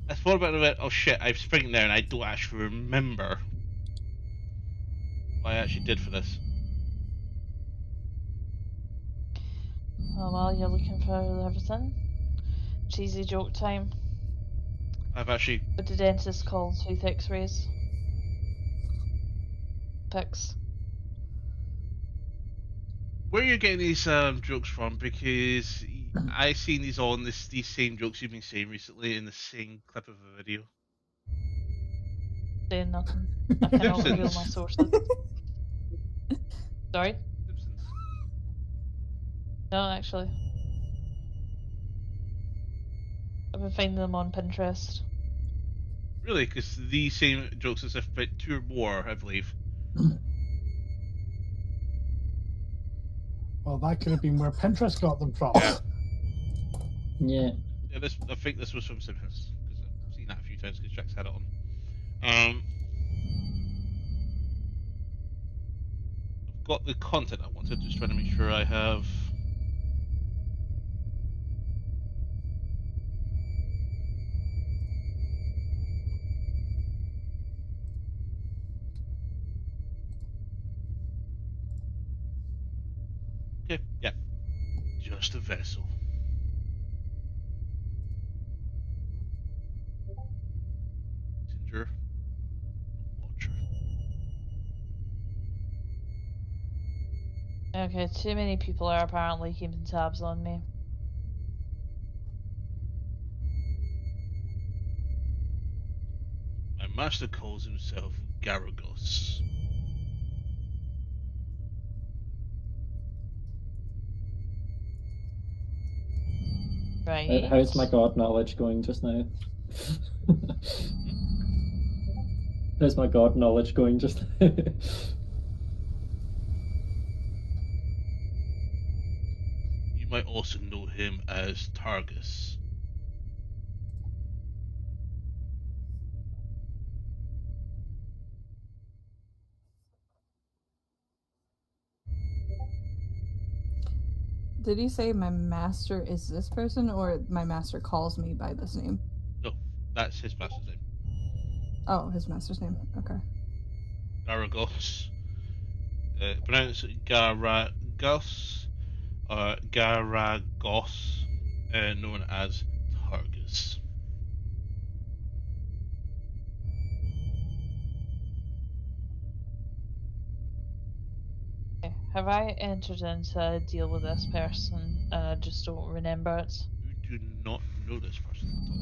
I thought about it. Oh shit! I'm sprinting there, and I don't actually remember what I actually did for this. Oh well, you're looking for everything. Cheesy joke time. I've actually. What did dentist call tooth X-rays? Picks. Where are you getting these jokes from? Because I've seen these on these same jokes you've been saying recently in the same clip of a video. Saying nothing. I cannot reveal my Simpsons. sources. Sorry? Simpsons. No, actually. I've been finding them on Pinterest. Really? Because these same jokes as if about 2 or more, I believe. Well, that could have been where Pinterest got them from. Yeah. Yeah. Yeah, I think this was from Simpsons because I've seen that a few times because Jack's had it on. I've got the content I wanted, just trying to make sure I have. Okay, yeah. Just a vessel. Messenger. Watcher. Okay, too many people are apparently keeping tabs on me. My master calls himself Garagos. Right. How's my god knowledge going just now? How's my god knowledge going just now? You might also know him as Targus. Did you say my master is this person, or my master calls me by this name? No, that's his master's name. Oh, his master's name. Okay. Garagos. Pronounce Garagos or Garagos, known as Targus. Okay. Have I entered into a deal with this person and I just don't remember it? You do not know this person at all.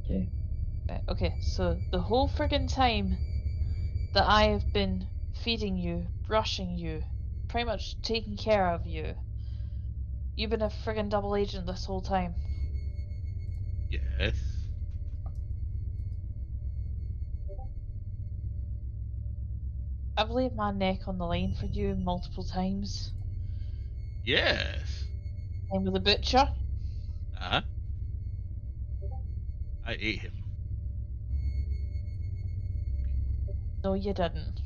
Okay. Right, okay, so the whole friggin' time that I have been feeding you, brushing you, pretty much taking care of you, you've been a friggin' double agent this whole time. Yes. I've laid my neck on the line for you multiple times. Yes. Same with the butcher. Uh-huh. I ate him. No, you didn't.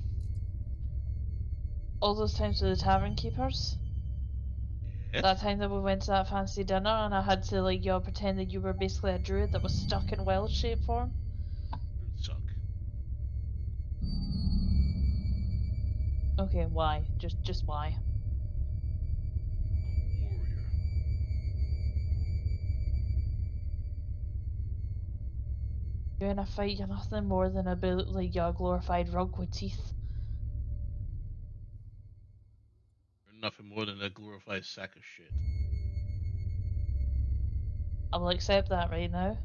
All those times with the tavern keepers. Yes. That time that we went to that fancy dinner and I had to like pretend that you were basically a druid that was stuck in wild shape form. Would suck. Okay, why? Just why? Warrior. You're in a fight, you're nothing more than a bit like a glorified rug with teeth. You're nothing more than a glorified sack of shit. I will accept that right now.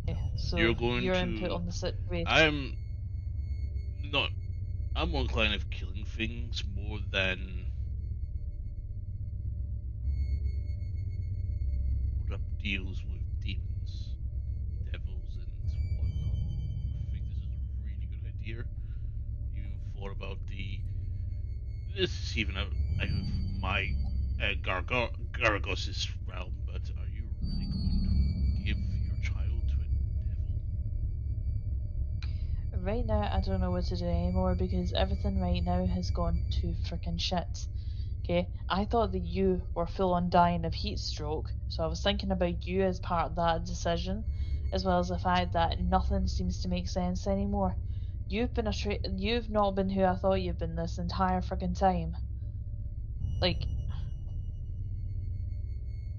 Good. Okay, so You're going your to. input on the situation. I'm not. I'm more inclined of killing things more than put up deals with demons, devils, and whatnot. You think this is a really good idea? You even thought about the. This is even out of my Garagos' realm, but are you really going to give your child to a devil? right now I don't know what to do anymore because everything right now has gone to frickin' shit. Okay, I thought that you were full on dying of heat stroke, so I was thinking about you as part of that decision, as well as the fact that nothing seems to make sense anymore. You've not been who I thought you've been this entire frickin' time. Like,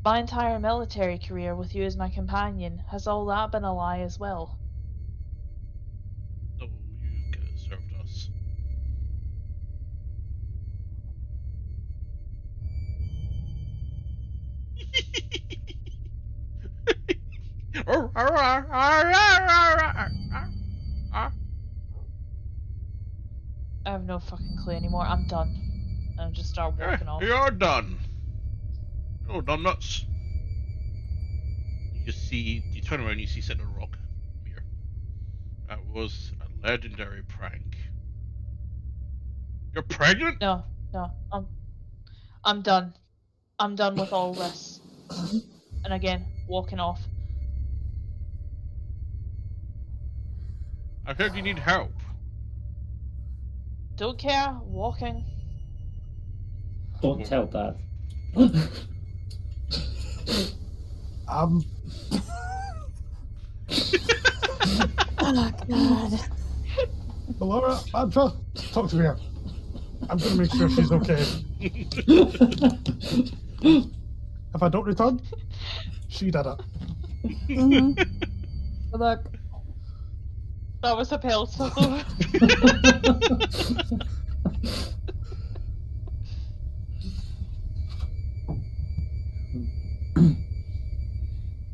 my entire military career with you as my companion, has all that been a lie as well? No, you've served us. I have no fucking clue anymore. I'm done. And I just start walking off. You're done. Oh, done nuts. You turn around and you see sitting on a rock. Mirror. That was a legendary prank. You're pregnant? No, I'm done. I'm done with all this. And again, walking off. I heard you need help. Don't care, walking. Don't tell Dad. Oh God. Laura, Mantra, talk to me here. I'm going to make sure she's okay. If I don't return, she did it. Mm-hmm. Good luck. That was a pill, so.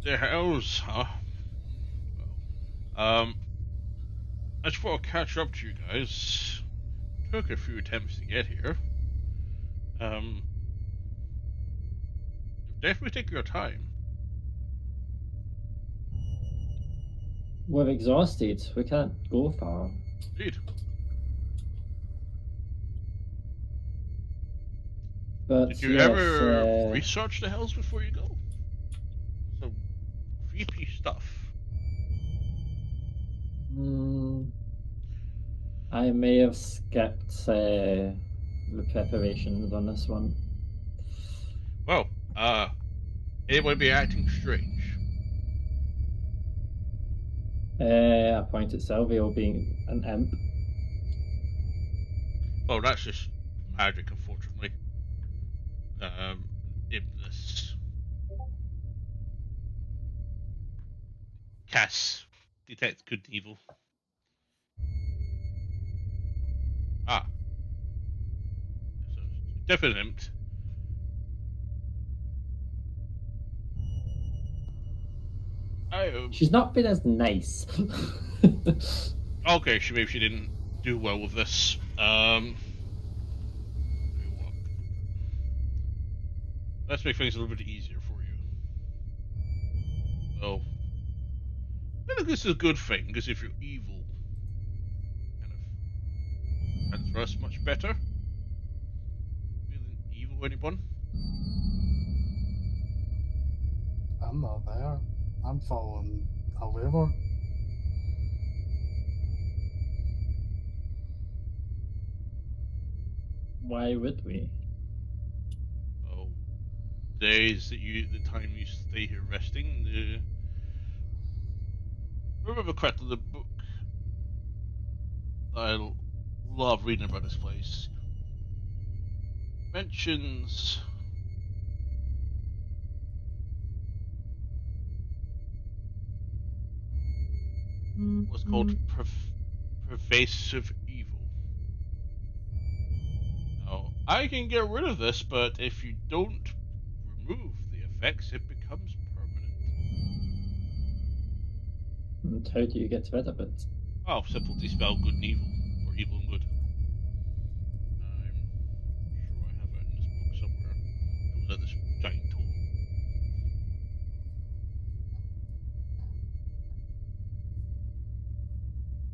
The hells, huh? I just want to catch up to you guys. Took a few attempts to get here. Definitely take your time. We're exhausted. We can't go far. Indeed. But Did you yes, ever research the hells before you go? Some creepy stuff. I may have skipped the preparations on this one. Well, it would be acting strange. I point at Silvio being an imp. Well, that's just magic, unfortunately. Impness. Cass. Detect good and evil. Ah. So, definitely imp. She's not been as nice. Okay, maybe she didn't do well with this. Let's make things a little bit easier for you. So, I think this is a good thing, because if you're evil, kind of transfer us much better. Feeling evil, anyone? I'm not there. I'm following a waiver. Why would we? Oh, the time you stay here resting. Remember correctly, the book I love reading about this place mentions what's called pervasive evil. Now, I can get rid of this, but if you don't remove the effects, it becomes permanent. And how do you get rid of it? Oh, simple dispel good and evil, or evil and good. I'm sure I have it in this book somewhere. It was at this giant tool.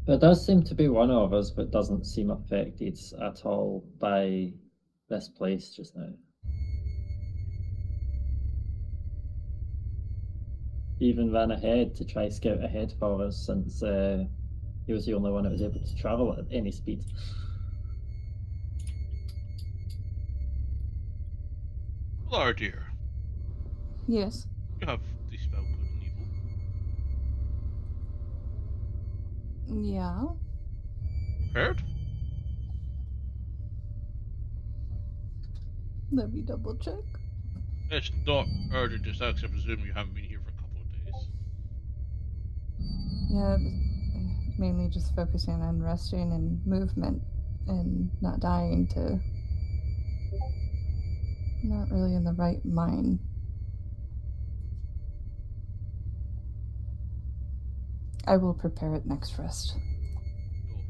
There does seem to be one of us, but doesn't seem affected at all by this place just now. Even ran ahead to try scout ahead for us since he He was the only one that was able to travel at any speed. Lar, dear, Yes. you have the spell good and evil. Yeah. Prepared? Let me double check. It's not urgent, just I presume you haven't been here for a couple of days. Yeah, mainly just focusing on resting and movement and not dying to. Not really in the right mind. I will prepare it next rest. Cool.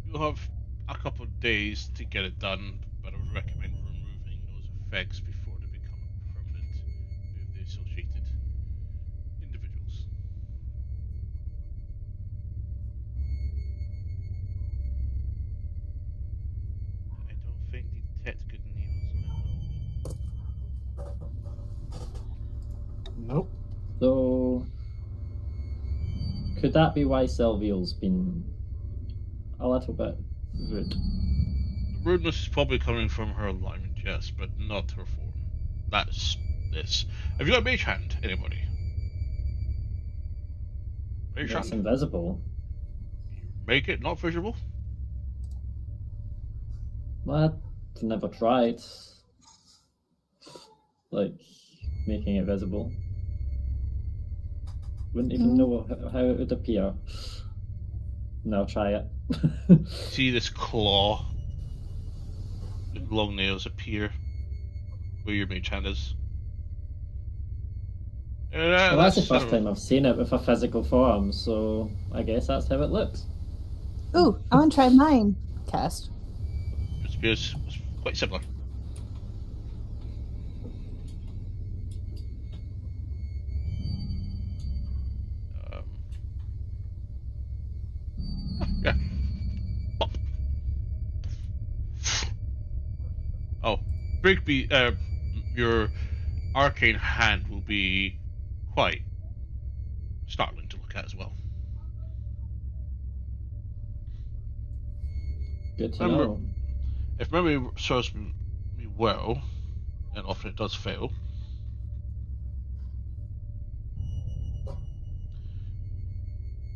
You'll have a couple of days to get it done, but I would recommend removing those effects before they become permanent with the associated individuals. I don't think detect good and evil is going to help. Nope. So, could that be why Sylvia's been a little bit rude? The rudeness is probably coming from her alignment, yes, but not her form. That's this. Have you got a mage hand, anybody? Mage It's hand? invisible. You make it not visible? I've never tried, like, making it visible. Wouldn't even know how it would appear. No, try it. See this claw with long nails appear where your mage hand is. Well, that's the first time I've seen it with a physical form, so I guess that's how it looks. Ooh, I want to try mine. Cast. It's quite similar. Yeah. Pop. Oh, Brigby, your arcane hand will be quite startling to look at as well. Good to know. If memory serves me well, and often it does fail,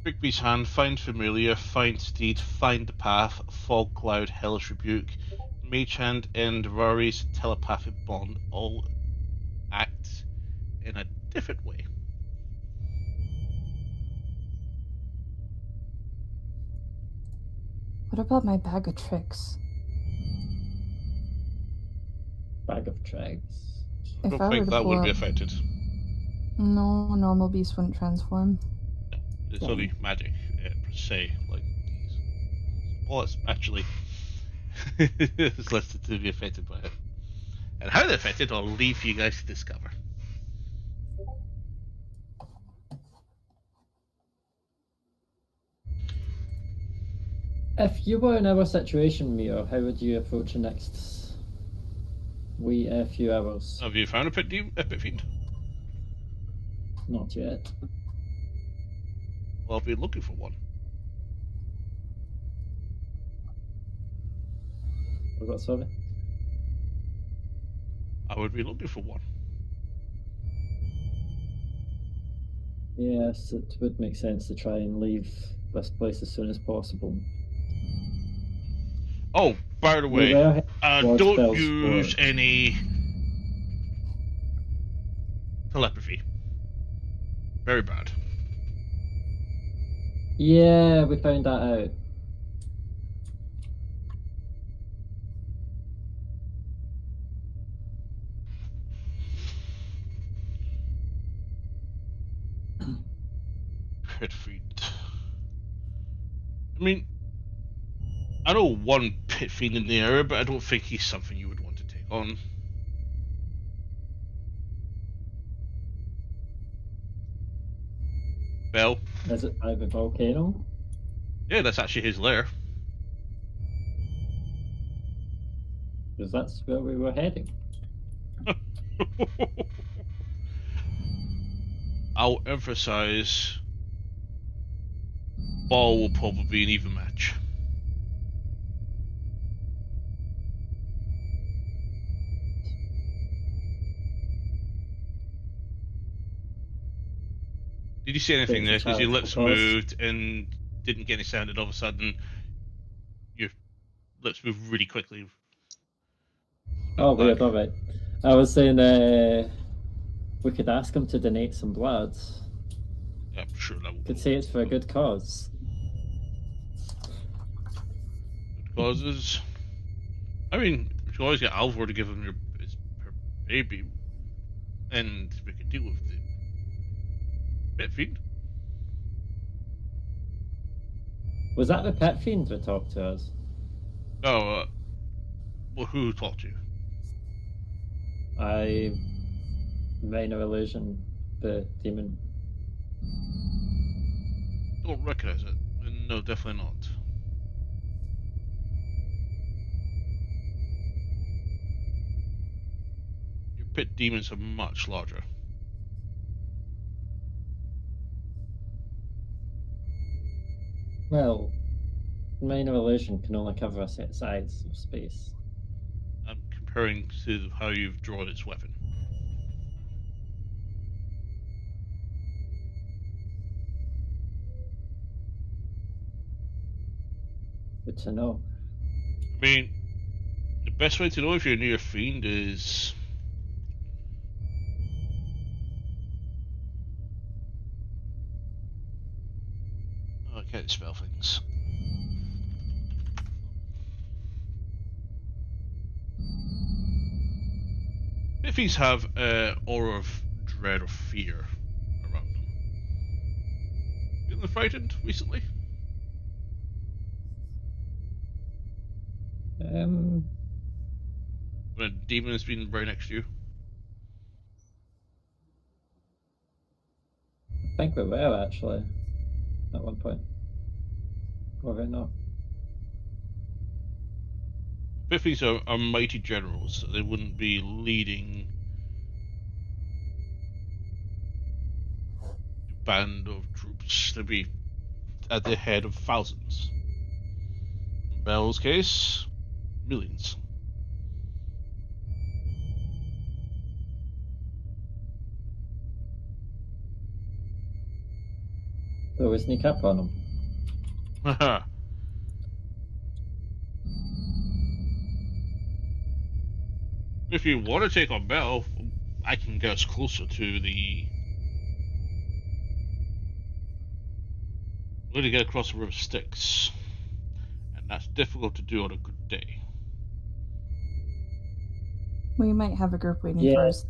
Rigby's hand, find familiar, find steed, find the path, fog cloud, hellish rebuke, mage hand, and Rory's telepathic bond all act in a different way. What about my bag of tricks? Bag of tricks. I don't think that would be affected. No, normal beast wouldn't transform. No, it's only magic per se, like these. Well, it's actually it's listed to be affected by it. And how they're affected, I'll leave for you guys to discover. If you were in our situation, Mio, how would you approach the next few hours? Have you found a pit fiend? Not yet. Well, I'll be looking for one. Was that sorry? I would be looking for one. Yes, it would make sense to try and leave this place as soon as possible. Oh, by the way, don't use any telepathy. Very bad. Yeah, we found that out. Pit fiend. I mean, I know one pit fiend in the area, but I don't think he's something you would want to take on. Bell? Is it by the volcano? Yeah, that's actually his lair. Because that's where we were heading. I'll emphasize ball will probably be an even match. Did you see anything there? It's a Because your charitable lips cause. moved and didn't get any sound, and all of a sudden your lips moved really quickly. Oh, weird, alright. I was saying we could ask him to donate some blood. Yeah, I'm sure that will Could say it's for a good cause. good causes. I mean, you can always get Alvor to give him her baby, and we could deal with the pit fiend. Was that the pet fiend that talked to us? No, well, who talked to you? Minor illusion, the demon. Don't recognize it. No, definitely not. Your pit demons are much larger. Well, minor illusion can only cover a set size of space. I'm comparing to how you've drawn its weapon. Good to know. I mean, the best way to know if you're near a fiend is I can't spell things. Pit fiends have an aura of dread or fear around them. Feeling frightened recently? When a demon has been right next to you? I think we were actually at one point. Or we not? Pit fiends are mighty generals, so they wouldn't be leading a band of troops. They'd be at the head of thousands. In Bell's case, millions. So we sneak up on him. If you want to take on Bell, I can get us closer to the. We're going to get across the river Styx, and that's difficult to do on a good day. We might have a group waiting Yeah. for us.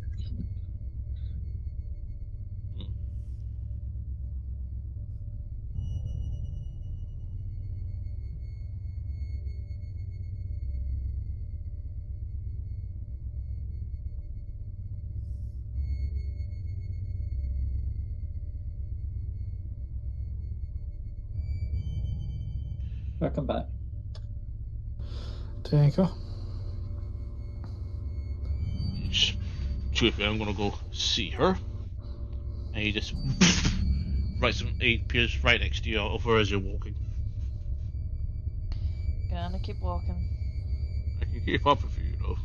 Welcome back. Take her. Truth be, I'm gonna go see her, and he just he appears right next to you over as you're walking. Gonna keep walking. I can keep up with you, you know.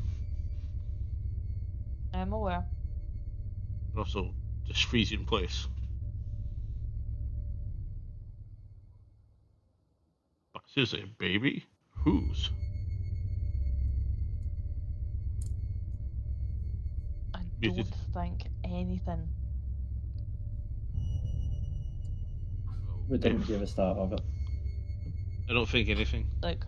I'm aware. Also, just freeze you in place. But seriously, a baby? Whose? I Yes, don't yes. think anything. We didn't hear the start of it. I don't think anything. Look,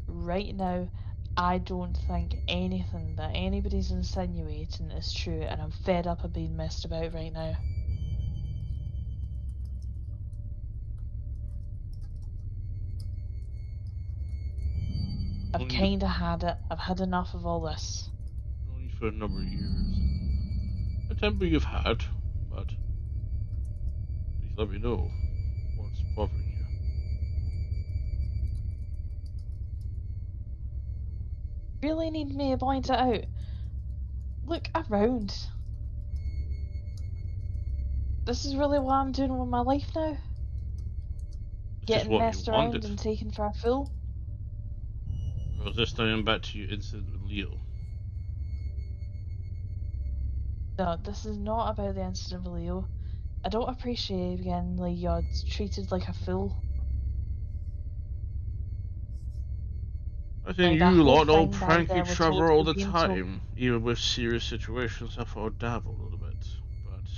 right now, I don't think anything that anybody's insinuating is true, and I'm fed up of being messed about right now. I've Only- kinda had it. I've had enough of all this. Only for a number of years. A temper you've had, but please let me know what's bothering you. Really need me to point it out? Look around. This is really what I'm doing with my life now? This is Getting what messed you around wanted. and taken for a fool? Or is this time back to your incident with Leo? No, this is not about the incident with Leo. I don't appreciate getting treated like a fool. I think Like, that you whole lot all thing prank that each we're other all totally the being told. time. Even with serious situations, I thought I'd dabble a little bit. But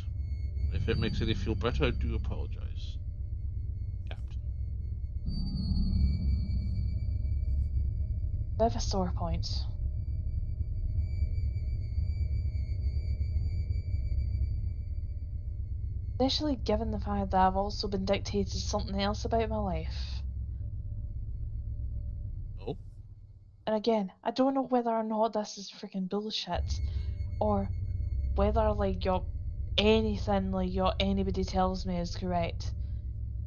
if it makes any feel better, I do apologize. Captain. I have a sore point. Especially given the fact that I've also been dictated something else about my life. Oh? And again, I don't know whether or not this is freaking bullshit, or whether anybody tells me is correct.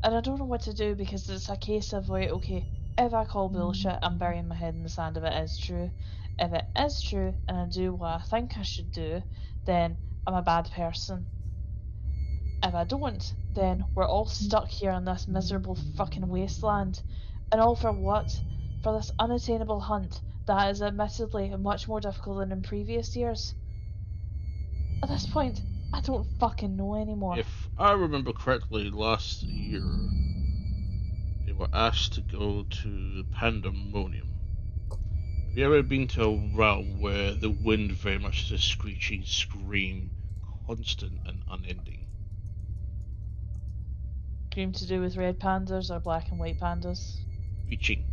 And I don't know what to do, because it's a case of like, okay, if I call bullshit, I'm burying my head in the sand if it is true. If it is true and I do what I think I should do, then I'm a bad person. If I don't, then we're all stuck here in this miserable fucking wasteland. And all for what? For this unattainable hunt that is admittedly much more difficult than in previous years. At this point, I don't fucking know anymore. If I remember correctly, last year they were asked to go to Pandemonium. Have you ever been to a realm where the wind very much is a screeching scream, constant and unending? Cream to do with red pandas or black and white pandas? Screeching.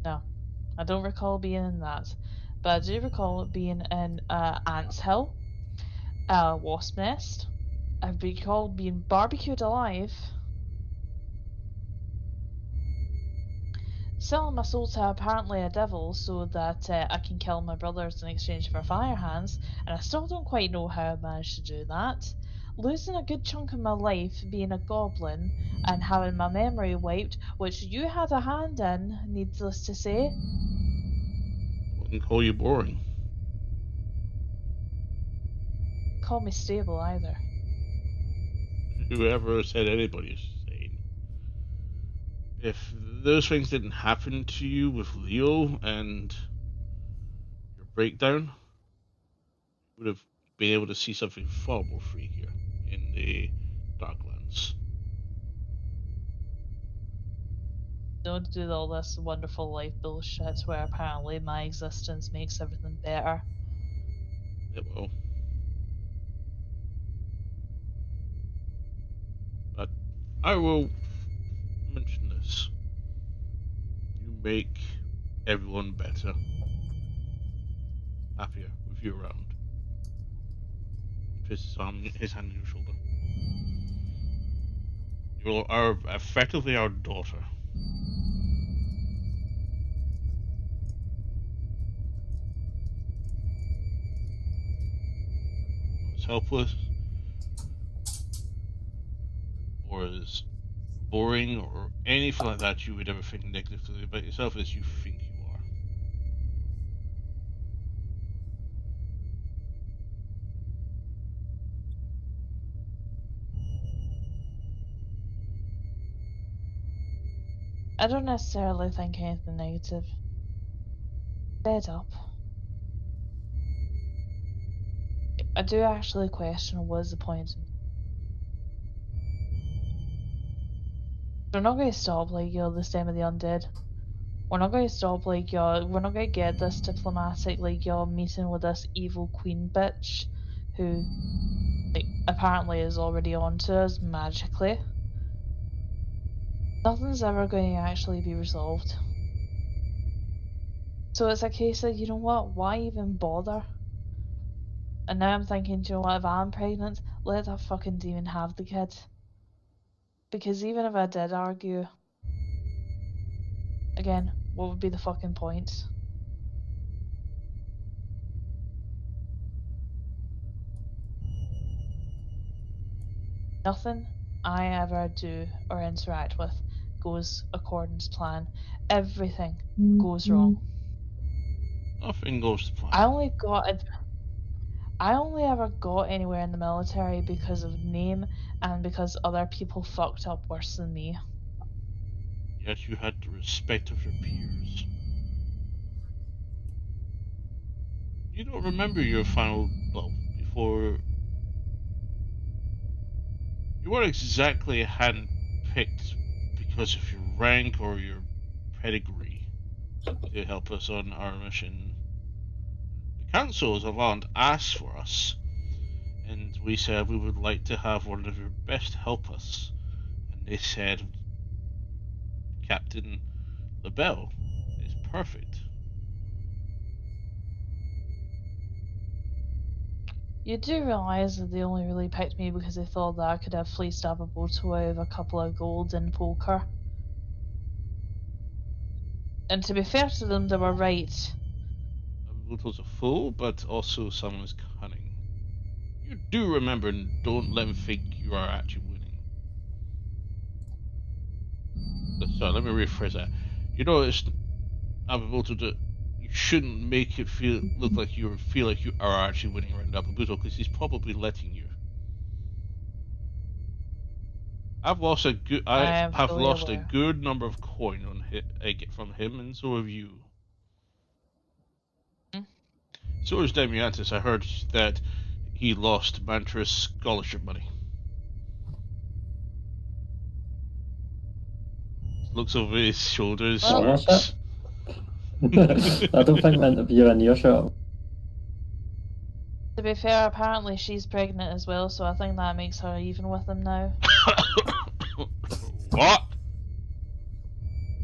No, I don't recall being in that. But I do recall being in Ants Hill, a wasp nest. I recall being barbecued alive, selling my soul to apparently a devil so that I can kill my brothers in exchange for fire hands, and I still don't quite know how I managed to do that. Losing a good chunk of my life being a goblin and having my memory wiped, which you had a hand in, needless to say. Wouldn't call you boring. Call me stable either. Whoever said anybody is sane. If those things didn't happen to you with Leo and your breakdown, you would have been able to see something far more freakier in the Darklands. Don't do all this wonderful life bullshit where apparently my existence makes everything better. It will. But I will mention this. You make everyone better, happier with you around. His hand on your shoulder. You are effectively our daughter. As helpless, or as boring, or anything like that you would ever think negatively about yourself as you think you are. I don't necessarily think anything negative. Fed up. I do actually question what is the point. We're not going to stop this time of the undead. We're not going to stop we're not going to get this diplomatic meeting with this evil queen bitch who apparently is already onto us magically. Nothing's ever going to actually be resolved. So it's a case of, you know what, why even bother? And now I'm thinking, you know what, if I'm pregnant, let that fucking demon have the kid. Because even if I did argue, again, what would be the fucking point? Nothing I ever do or interact with goes according to plan. Everything goes wrong. Nothing goes to plan. I I only ever got anywhere in the military because of name and because other people fucked up worse than me. Yet you had the respect of your peers. You don't remember your final, well, before... You weren't exactly hand-picked because of your rank or your pedigree to help us on our mission. The councils of Land asked for us, and we said we would like to have one of your best help us. And they said Captain LaBelle is perfect. You do realise that they only really picked me because they thought that I could have fleeced Ababoto out of a couple of gold in poker. And to be fair to them, they were right. Abuto's a fool, but also someone who's cunning. You do remember, and don't let him think you are actually winning. Sorry, let me rephrase that. You know, it's Abuto that you shouldn't make it look like you feel like you are actually winning around Abuto, because he's probably letting you. I've lost a good. I have lost a good number of coin on from him, and so have you. So is Demiantis. I heard that he lost Mantra's scholarship money. Looks over his shoulders. Scholarship? I don't think meant to be in your shop. To be fair, apparently she's pregnant as well, so I think that makes her even with him now. What?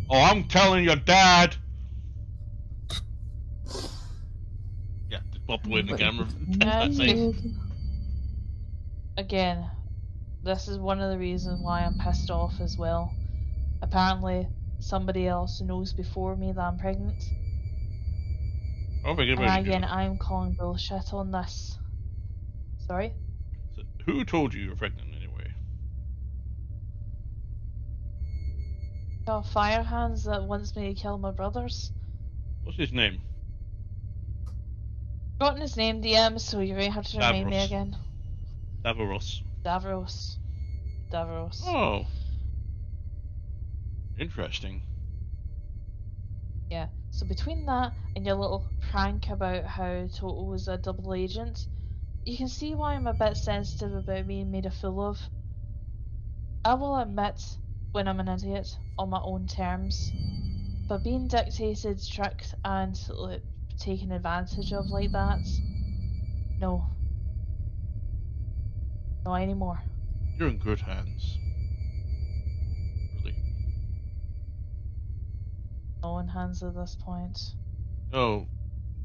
Oh, I'm telling your dad. Yeah, just pop away in the camera. Again, this is one of the reasons why I'm pissed off as well. Apparently, somebody else knows before me that I'm pregnant. Oh, and again, I'm calling bullshit on this. Sorry? So, who told you were pregnant anyway? A fire hands that wants me to kill my brothers. What's his name? Forgotten his name, DM, so you're going to have to remind me again. Davros. Oh. Interesting. Yeah, so between that and your little prank about how Toto was a double agent, you can see why I'm a bit sensitive about being made a fool of. I will admit when I'm an idiot on my own terms, but being dictated, tricked, and taken advantage of like that, no. No anymore. You're in good hands. Really. No in hands at this point. Oh,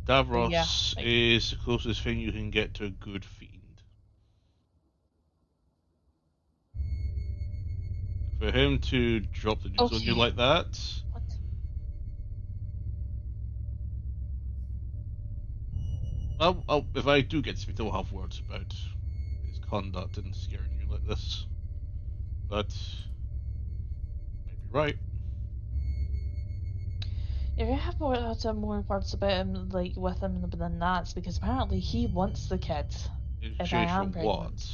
Davros is the closest thing you can get to a good fiend. For him to drop the news on you like that... What? If I do get to speak, I'll have words about his conduct and scaring you like this. But... maybe right. If you have more words about him, like, with him than that, because apparently he wants the kid. In exchange for what?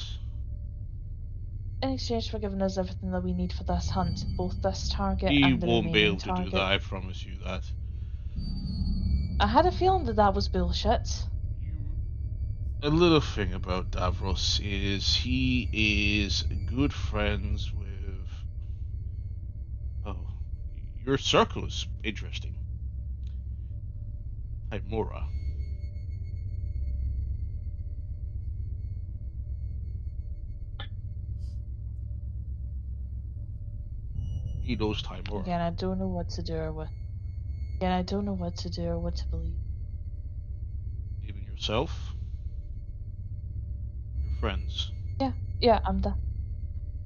In exchange for giving us everything that we need for this hunt, both this target and the remaining target. He won't be able to do that, I promise you that. I had a feeling that was bullshit. A little thing about Davros is he is good friends with... Oh, your circle is interesting. Mora. He knows Mora. Again, I don't know what to do or what. Again, I don't know what to do or what to believe. Even yourself? Your friends? Yeah,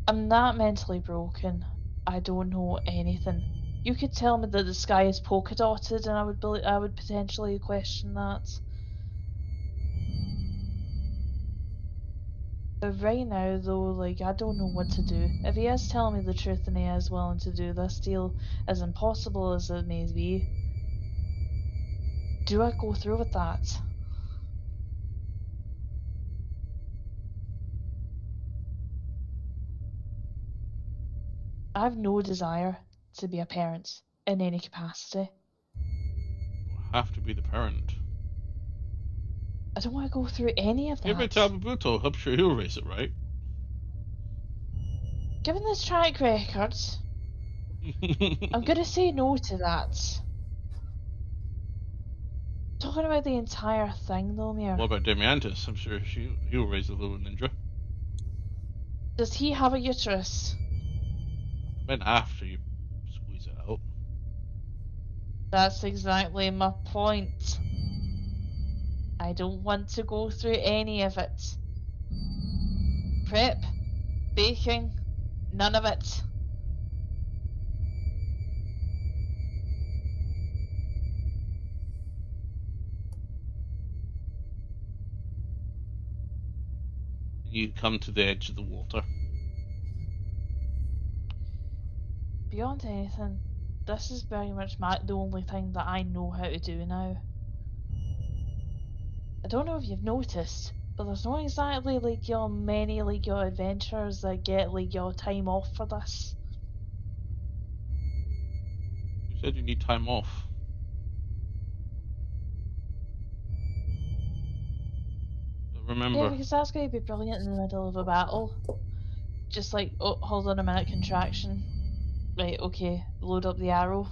I'm not mentally broken. I don't know anything. You could tell me that the sky is polka dotted, and I would potentially question that. But right now, though, like, I don't know what to do. If he is telling me the truth and he is willing to do this deal, as impossible as it may be, do I go through with that? I have no desire to be a parent in any capacity. Have to be the parent. I don't want to go through any of Give it that. to Abubuto. I'm sure he'll raise it right. Given this track record, I'm going to say no to that. Talking about the entire thing, though, Mir. What about Demiantis? I'm sure he'll raise the little ninja. Does he have a uterus? Then after you squeeze it out. That's exactly my point. I don't want to go through any of it. Prep, baking, none of it. You come to the edge of the water. Beyond anything, this is very much the only thing that I know how to do now. I don't know if you've noticed, but there's not exactly like your many like your adventures that get like your time off for this. You said you need time off. But remember, Yeah, because that's going to be brilliant in the middle of a battle. Just like, oh, hold on a minute, contraction. Right, okay, load up the arrow,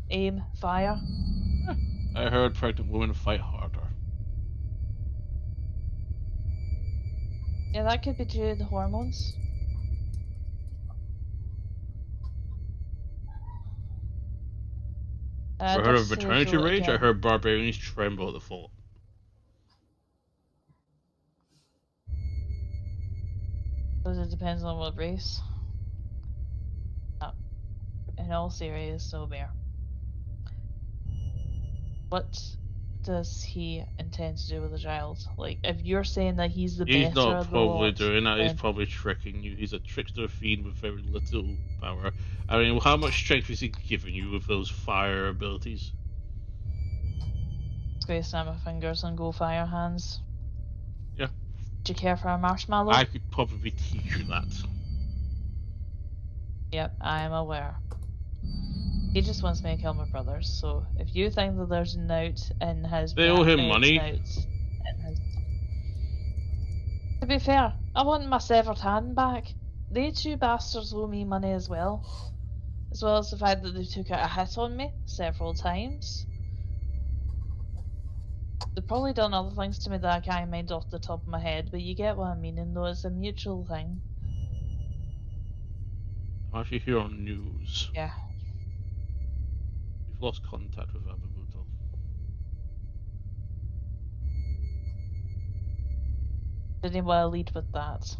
aim, fire. I heard pregnant women fight harder. Yeah, that could be due to the hormones. I heard of Just to maternity roll it rage. I again. heard barbarians tremble at the thought. Because it depends on what race. In all seriousness, no bear. What does he intend to do with the child? Like, if you're saying that he's the He's better not of the probably lot, doing that. He's then probably tricking you. He's a trickster fiend with very little power. I mean, how much strength is he giving you with those fire abilities? I'm going to snap my fingers and go fire hands. Yeah. Do you care for a marshmallow? I could probably teach you that. Yep, I am aware. He just wants me to kill my brothers, so if you think that there's a note in his... They owe him money. To be fair, I want my severed hand back. They two bastards owe me money as well. As well as the fact that they took out a hit on me several times. They've probably done other things to me that I can't mind off the top of my head, but you get what I mean, and though it's a mutual thing. I'm actually here on news. Yeah. We've lost contact with Abubuto. Did anybody lead with that?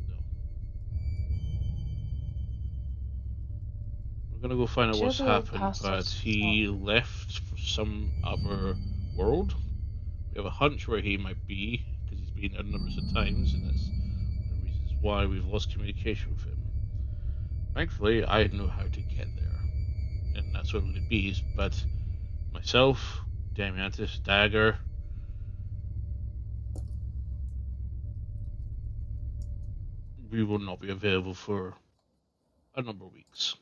No. We're gonna go find out what's happened, but he left for some other world. We have a hunch where he might be, because he's been there numbers of times, and that's one of the reasons why we've lost communication with him. Thankfully, I know how to get there, and that's what it be. But myself, Damiantis, Dagger, we will not be available for a number of weeks.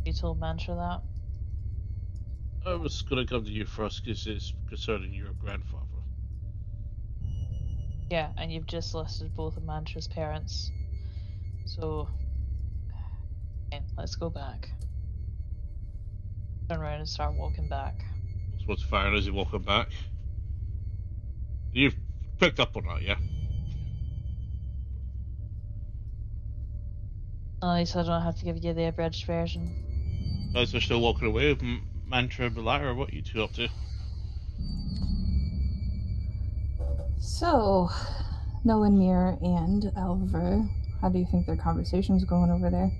You told Mantra that? I was going to come to you first because it's concerning your grandfather. Yeah, and you've just listed both of Mantra's parents. So, okay, let's go back. Turn around and start walking back. So what's firing as you walking back? You've picked up on that, yeah? At least I don't have to give you the abridged version. Guys are still walking away with Mantra Beliar. What are you two up to? So, Nolan, Mir, and Alva, how do you think their conversation's going over there?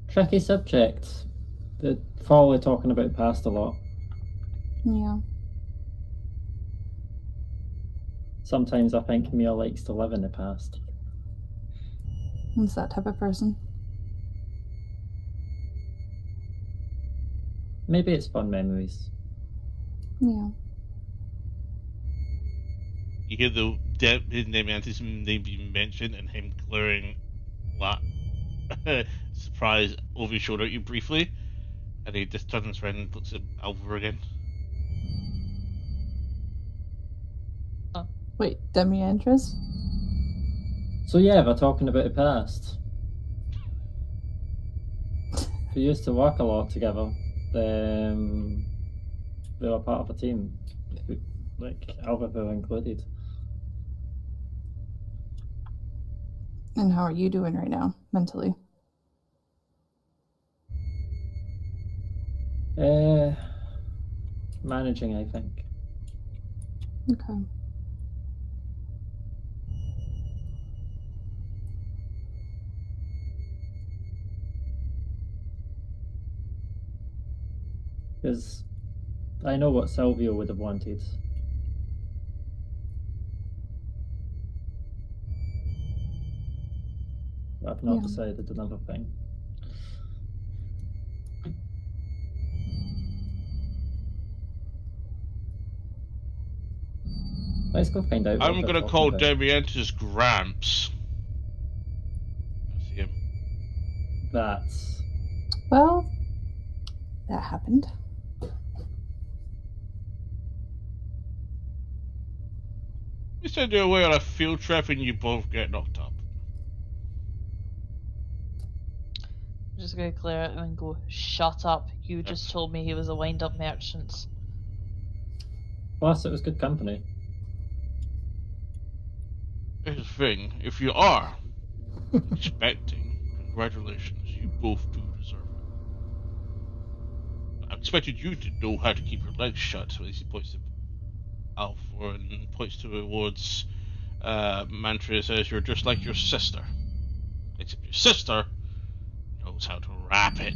Tricky subject. They're probably talking about past a lot. Yeah. Sometimes I think Mia likes to live in the past. He's that type of person. Maybe it's fun memories. Yeah. You hear his name and his name being mentioned, and him glaring surprise over his shoulder at you briefly, and he just turns around and looks at Alva again. Wait, Demiandris? So yeah, we're talking about the past. We used to work a lot together. We were part of a team, like Alva included. And how are you doing right now, mentally? Managing, I think. Okay. Because I know what Silvio would have wanted. I've not decided another thing. Let's go find out. I'm gonna call Demiantis Gramps. I see him. That's... Well, that happened. You said you're away on a field trip and you both get knocked up. I'm just gonna clear it and go, shut up. You just told me he was a wind-up merchant. Plus, it was good company. Here's the thing, if you are expecting, congratulations, you both do deserve it. I expected you to know how to keep your legs shut, so he points to Alpha and points towards Mantra, says you're just like your sister. Except your sister knows how to wrap it.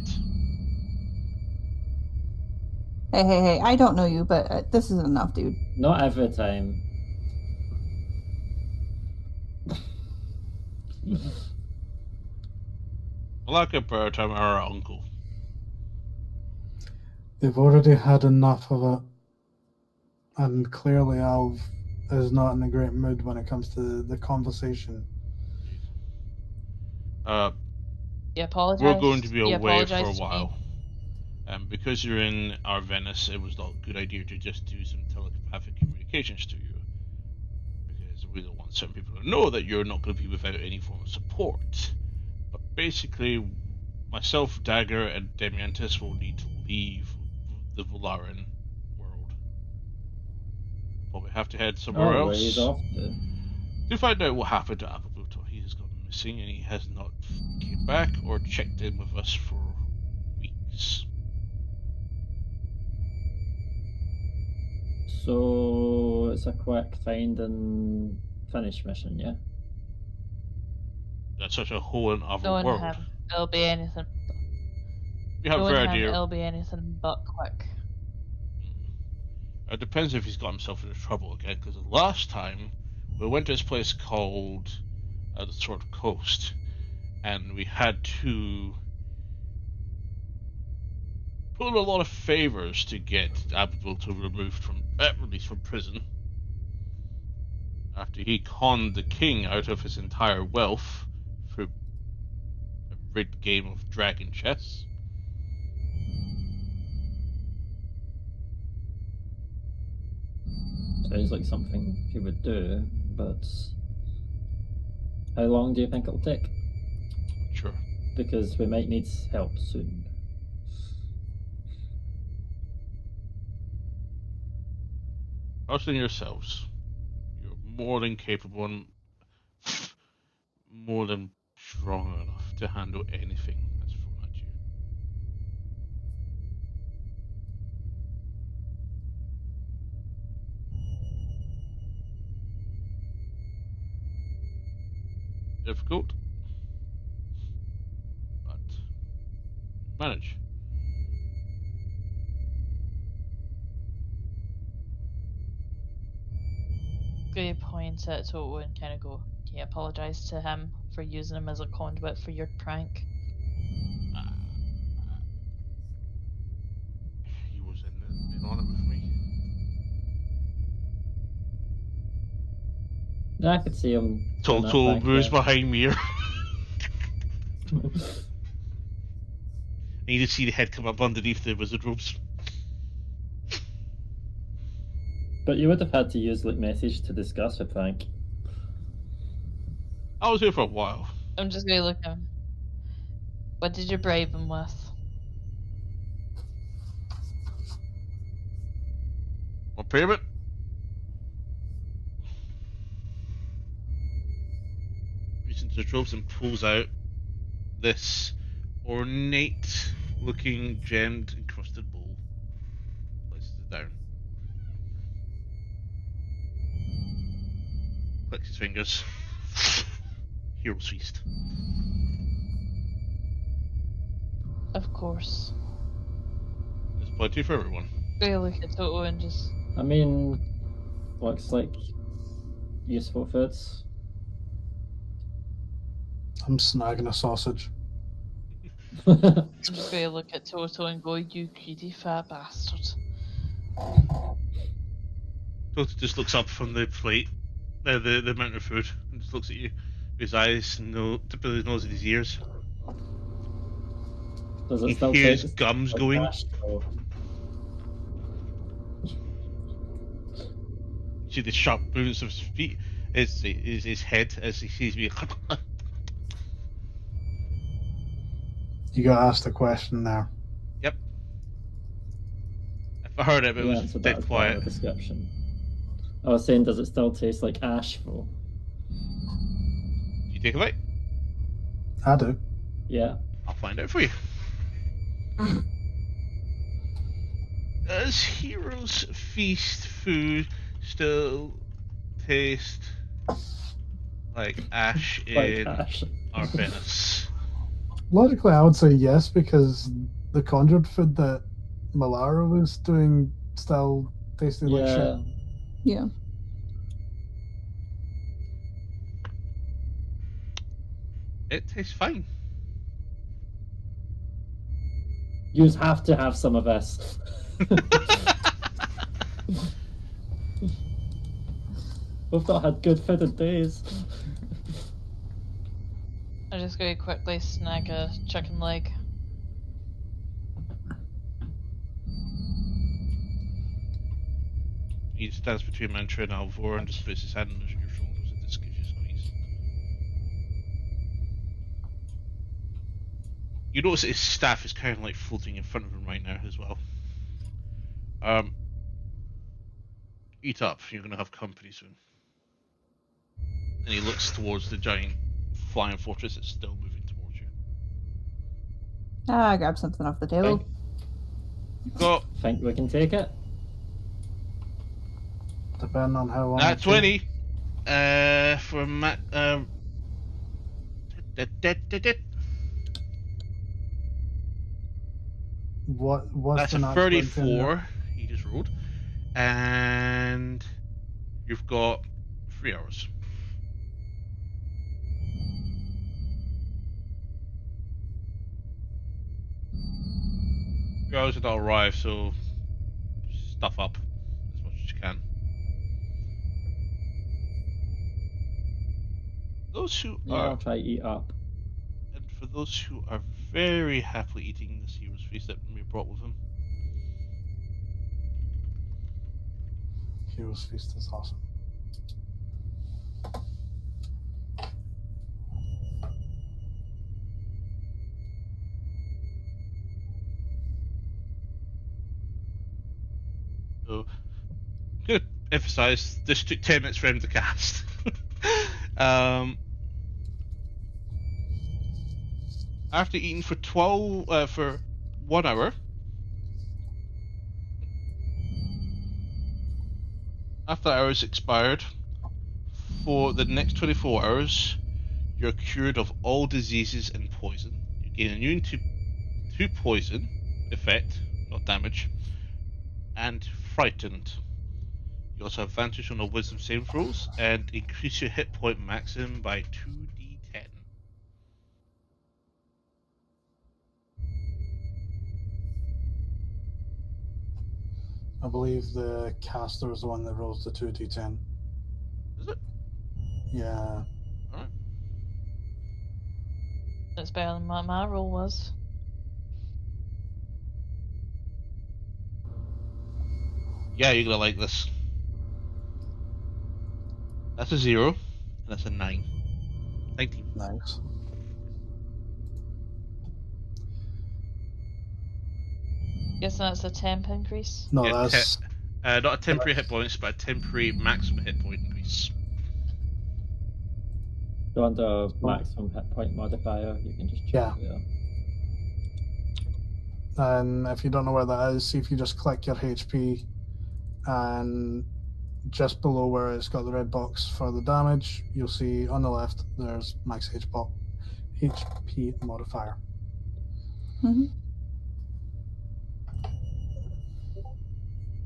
Hey, I don't know you, but this is enough, dude. Not every time. Like a bird, I'm our uncle. They've already had enough of it. And clearly Alv is not in a great mood when it comes to the conversation. You apologize. We're going to be You away for a apologized to while. Because you're in Avernus, it was not a good idea to just do some telepathic communications to you. Because we don't want certain people to know that you're not going to be without any form of support. But basically, myself, Dagger, and Demiantis will need to leave the Volaran world. Probably have to head somewhere else. He's off to find out what happened to Applebuto. He has gone missing and he has not came back or checked in with us for weeks. So it's a quick find and finish mission, yeah? That's such a whole and other Knowing world. him, it'll be anything. You have a Knowing fair him, idea. it'll be anything but quick. It depends if he's got himself into trouble again, because the last time we went to this place called the Sword Coast, and we had to put in a lot of favors to get Abdul removed from, released from prison. After he conned the king out of his entire wealth through a rigged game of dragon chess. Sounds like something he would do, but how long do you think it'll take? Sure. Because we might need help soon. Trust in yourselves. You're more than capable and more than strong enough to handle anything that's thrown at you. Difficult, but manage. Good point at Toto and kind of go, can you apologise to him for using him as a conduit for your prank? He was in on it with me. I could see him. doing that, Total thank moves you. behind me. And you just see the head come up underneath the wizard robes. But you would have had to use like message to discuss, I think. I was here for a while. I'm just gonna look at him. What did you brave him with? What payment? Reaches into his robes and pulls out this ornate looking gemmed encrusted bowl. Places it down. Clicks his fingers. Hero's feast. Of course. There's plenty for everyone. Gonna look at Toto and just. I mean, looks like useful foods. I'm snagging a sausage. I'm just gonna look at Toto and go, "You greedy fat bastard." Toto just looks up from the plate, the mountain of food, and just looks at you. His eyes, tip of his nose and his ears. Does He it still hears taste gums like going. ash? Oh, You see the sharp movements of his feet, his head as he sees me. You got asked a question there. Yep. If I heard it, but it you was answered that dead as part of quiet. the description. I was saying, does it still taste like ash? Though? You take a bite. I do. Yeah. I'll find out for you. Does Heroes Feast food still taste like ash Like in ash. Avernus? Logically, I would say yes, because the conjured food that Malara was doing still tasted like Yeah. shit. Yeah. It tastes fine. You have to have some of this. We've not had good food in days. I'm just gonna quickly snag a chicken leg. He stands between Mantra and Alvor and just puts his hand on your shoulders and just gives you a squeeze. You notice that his staff is kind of like floating in front of him right now as well. Eat up, you're gonna have company soon. And he looks towards the giant flying fortress that's still moving towards you. I grab something off the table. You've got Think we can take it? Depending on how long. nat it 20 for Matt. What's That's the a nat 20 in there? 34 he just rolled. And you've got 3 hours. 3 hours until arrive, so stuff up as much as you can. Those who Yeah, are I'll try to eat up. And for those who are very happily eating this hero's feast that we brought with him, Heroes Feast is awesome. so I'm going to emphasize this took 10 minutes for him to cast. After eating for 1 hour, after the hours expired, for the next 24 hours, you're cured of all diseases and poison. You gain immune to poison effect, not damage, and frightened. You also have advantage on the wisdom saving throws and increase your hit point maximum by 2d10. I believe the caster is the one that rolls the 2d10. Is it? Yeah. Alright. It's better than what my roll was. Yeah, you're gonna like this. That's a 0, and that's a 9. 19. Nice. Guess that's a temp increase. No, Yeah, that's not a temporary hit points, but a temporary maximum hit point increase. So under maximum hit point modifier, you can just check Yeah. there. and if you don't know where that is, see if you just click your HP and just below where it's got the red box for the damage, you'll see on the left there's max HP modifier. Mm-hmm.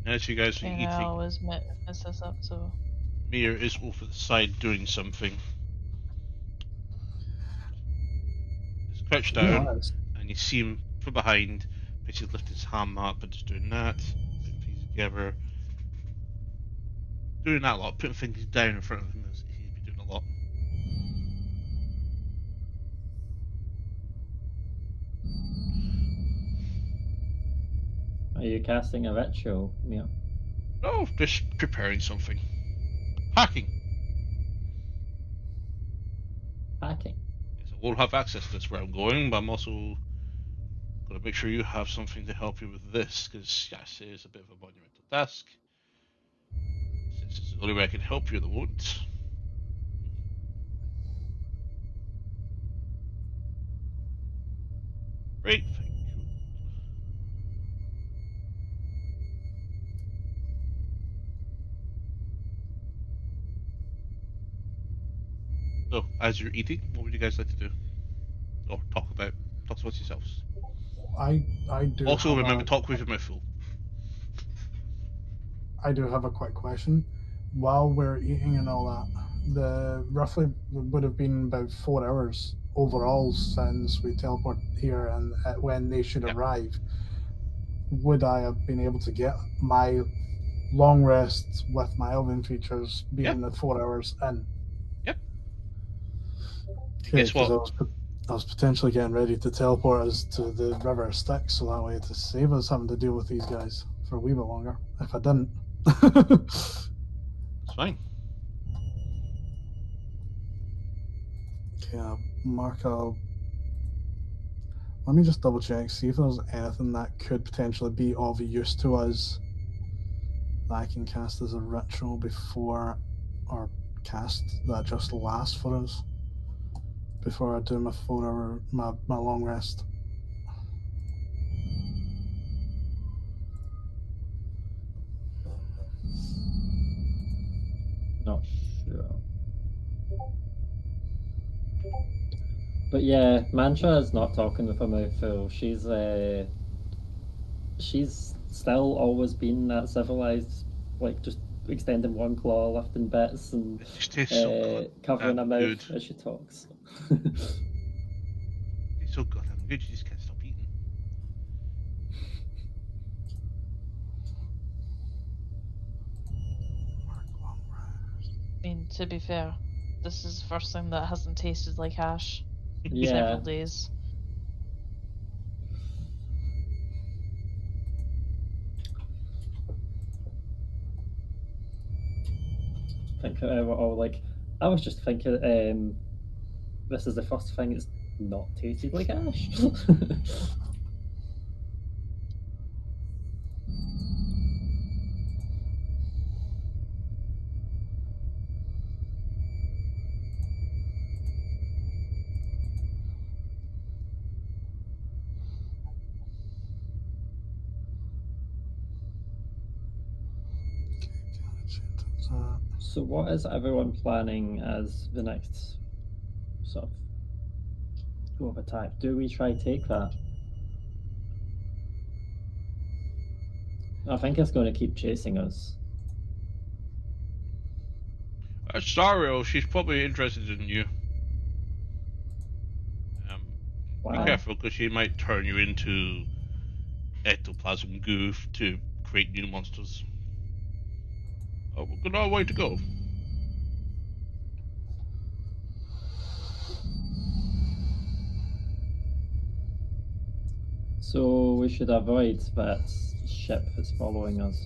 As you guys are And I eating, always mess this up, so. Mir is over the side doing something. He's crouched down, Nice. and you see him from behind, basically lift his hand up and just doing that, putting things together. Doing that a lot, putting things down in front of him, he's been doing a lot. Are you casting a ritual? Yeah. No, just preparing something. Hacking. Hacking. Yes, I won't have access to this where I'm going, but I'm also going to make sure you have something to help you with this, because yes, it is a bit of a monumental task. Since it's the only way I can help you at the moment. Great, thank you. So, as you're eating, what would you guys like to do? Or talk about yourselves. I do. Also, have remember, a, talk with your mouth full. I do have a quick question. While we're eating and all that, the roughly would have been about 4 hours overall since we teleport here and when they should Yep. arrive. Would I have been able to get my long rest with my elven features being the 4 hours in? Yep. Okay, Guess what? because I was potentially getting ready to teleport us to the River of Styx, so that way to save us having to deal with these guys for a wee bit longer. If I didn't. It's fine. Okay, Mark, let me just double check, see if there's anything that could potentially be of use to us that I can cast as a ritual before, or cast that just lasts for us before I do my 4 hour, my long rest. Not sure. But yeah, Mantra is not talking with her mouth full. She's still always been that civilized, like just extending one claw, lifting bits, and It just tastes so covering her mouth good. as she talks. It's so goddamn good, you just can't stop eating. I mean, to be fair, this is the first thing that hasn't tasted like ash in Yeah. several days. I think we're all like, I was just thinking, this is the first thing it's not tasted like ash. So what is everyone planning as the next sort of go of attack? Do we try take that? I think it's going to keep chasing us. Sario, she's probably interested in you. Be Wow. careful, because she might turn you into ectoplasm goo to create new monsters. Oh, we've got a way to go. So we should avoid that ship that's following us.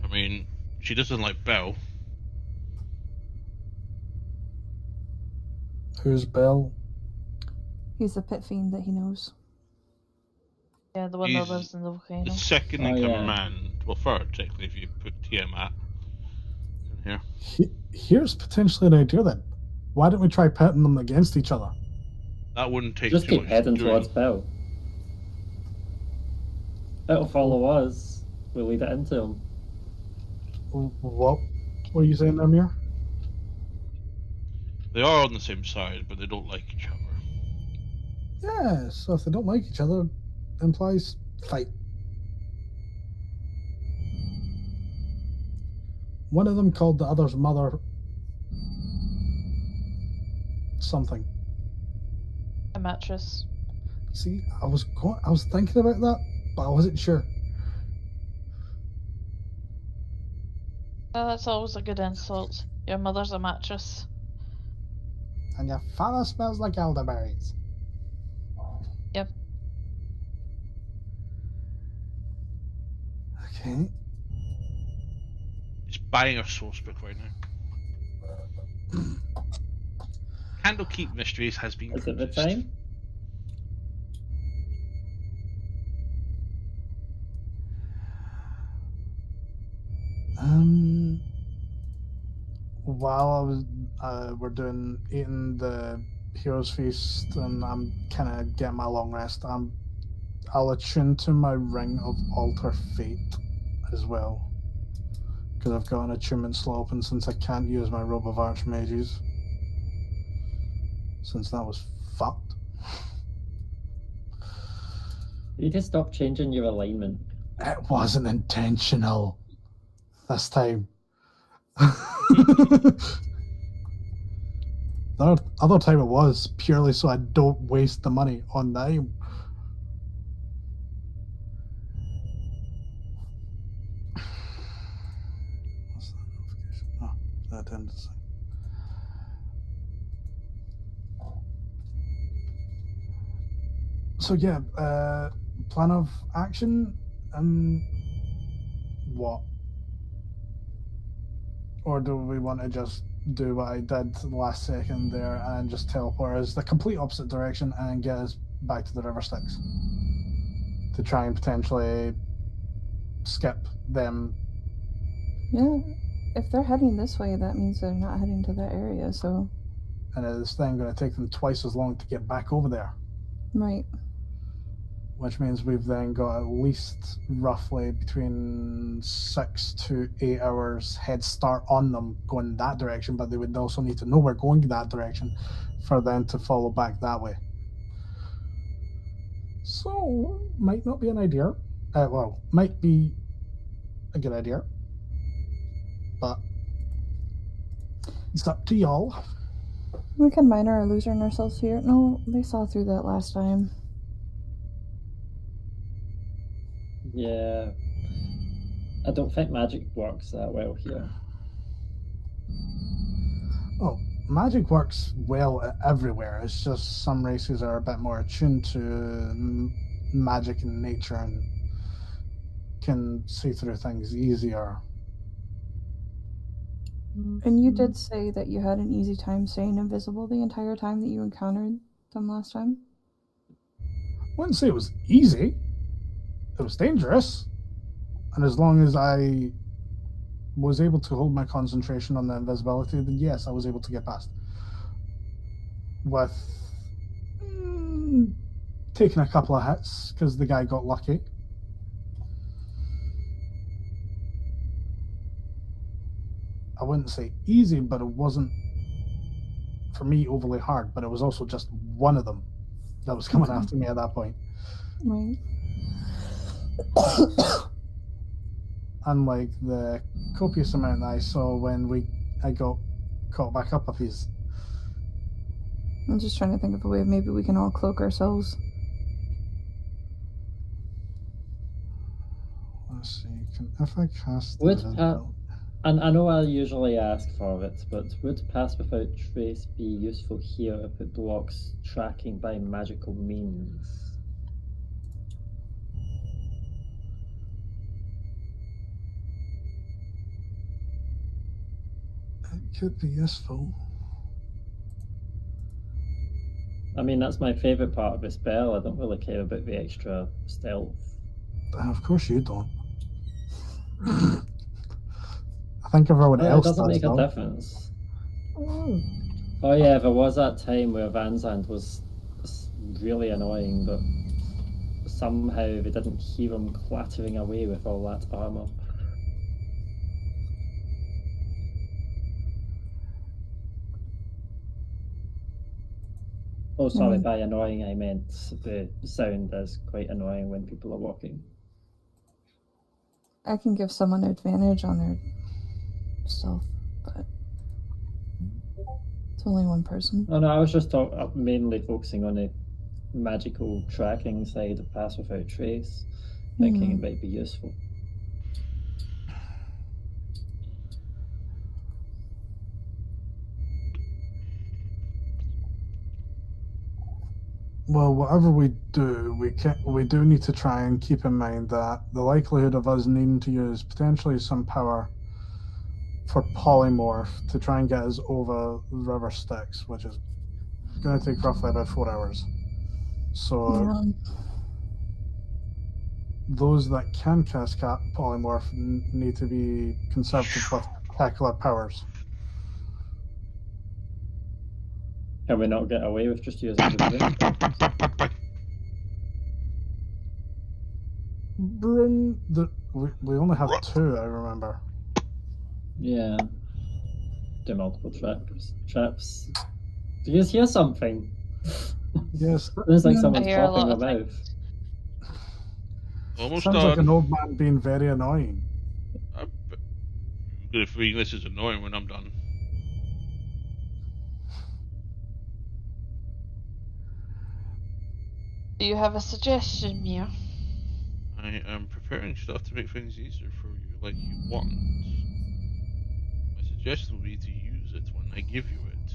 I mean, she doesn't like Belle. Who's Belle? He's the pit fiend that he knows. Yeah, the one He's that lives in the volcano. The second in Oh, yeah. command. Well, third, technically, if you put Tiamat in here. Here's potentially an idea then. Why don't we try pitting them against each other? That wouldn't take Just too keep much heading doing. towards Bill. It'll follow us. We'll lead it into him. What were you saying, Amir? They are on the same side, but they don't like each other. Yeah, so if they don't like each other, it implies fight. One of them called the other's mother something. A mattress. See, I was thinking about that, but I wasn't sure. That's always a good insult. Your mother's a mattress. And your father smells like elderberries. Yep. Okay. It's buying our source book right now. Candlekeep Mysteries has been Is it the purchased. time? While I was we're eating the hero's feast, and I'm kind of getting my long rest. I'll attune to my ring of alter fate as well, because I've got an attunement slot open since I can't use my robe of archmages, since that was fucked. You need to stop changing your alignment. It wasn't intentional this time. The other time it was purely so I don't waste the money on them. What's that notification? Oh, that ended the thing. So yeah, plan of action and what? Or do we want to just do what I did the last second there and just teleport us the complete opposite direction and get us back to the River Styx to try and potentially skip them? Yeah, if they're heading this way, that means they're not heading to that area, so... And it's then going to take them twice as long to get back over there. Right. Which means we've then got at least roughly between 6 to 8 hours head start on them going that direction, but they would also need to know we're going that direction for them to follow back that way. So, might not be an idea. Might be a good idea. But it's up to y'all. We can mine our illusion ourselves here. No, they saw through that last time. Yeah. I don't think magic works that well here. Oh, magic works well everywhere. It's just some races are a bit more attuned to magic in nature and can see through things easier. And you did say that you had an easy time staying invisible the entire time that you encountered them last time? I wouldn't say it was easy. It was dangerous. And as long as I was able to hold my concentration on the invisibility, then yes, I was able to get past. With taking a couple of hits, because the guy got lucky. I wouldn't say easy, but it wasn't, for me, overly hard. But it was also just one of them that was coming after me at that point. Right. Unlike the copious amount that I saw when I got caught back up with these. I'm just trying to think of a way of maybe we can all cloak ourselves. Let's see. If I cast Would invisibility- And I know I usually ask for it, but would Pass Without Trace be useful here if it blocks tracking by magical means? could be useful. I mean, that's my favourite part of the spell. I don't really care about the extra stealth. Of course you don't. I think everyone Well, it else doesn't does, make a though. difference. Oh yeah, there was that time where Van's Hand was really annoying, but somehow they didn't hear him clattering away with all that armour. Oh, sorry, by annoying I meant the sound is quite annoying when people are walking. I can give someone advantage on their stealth, but it's only one person. Oh no, I was just mainly focusing on the magical tracking side of Pass Without Trace, thinking it might be useful. Well, whatever we do, we do need to try and keep in mind that the likelihood of us needing to use potentially some power for polymorph to try and get us over the river Styx, which is going to take roughly about 4 hours. So Yeah. those that can cast polymorph need to be conservative with particular powers. Can we not get away with just using the Bring the we only have 2, I remember. Yeah. Do multiple traps. Do you hear something? Yes. It's like I someone's hear a popping lot their of mouth. Almost Sounds done. like an old man being very annoying. I'm good at feeling this is annoying when I'm done. Do you have a suggestion, Mia? I am preparing stuff to make things easier for you, like you want. My suggestion will be to use it when I give you it.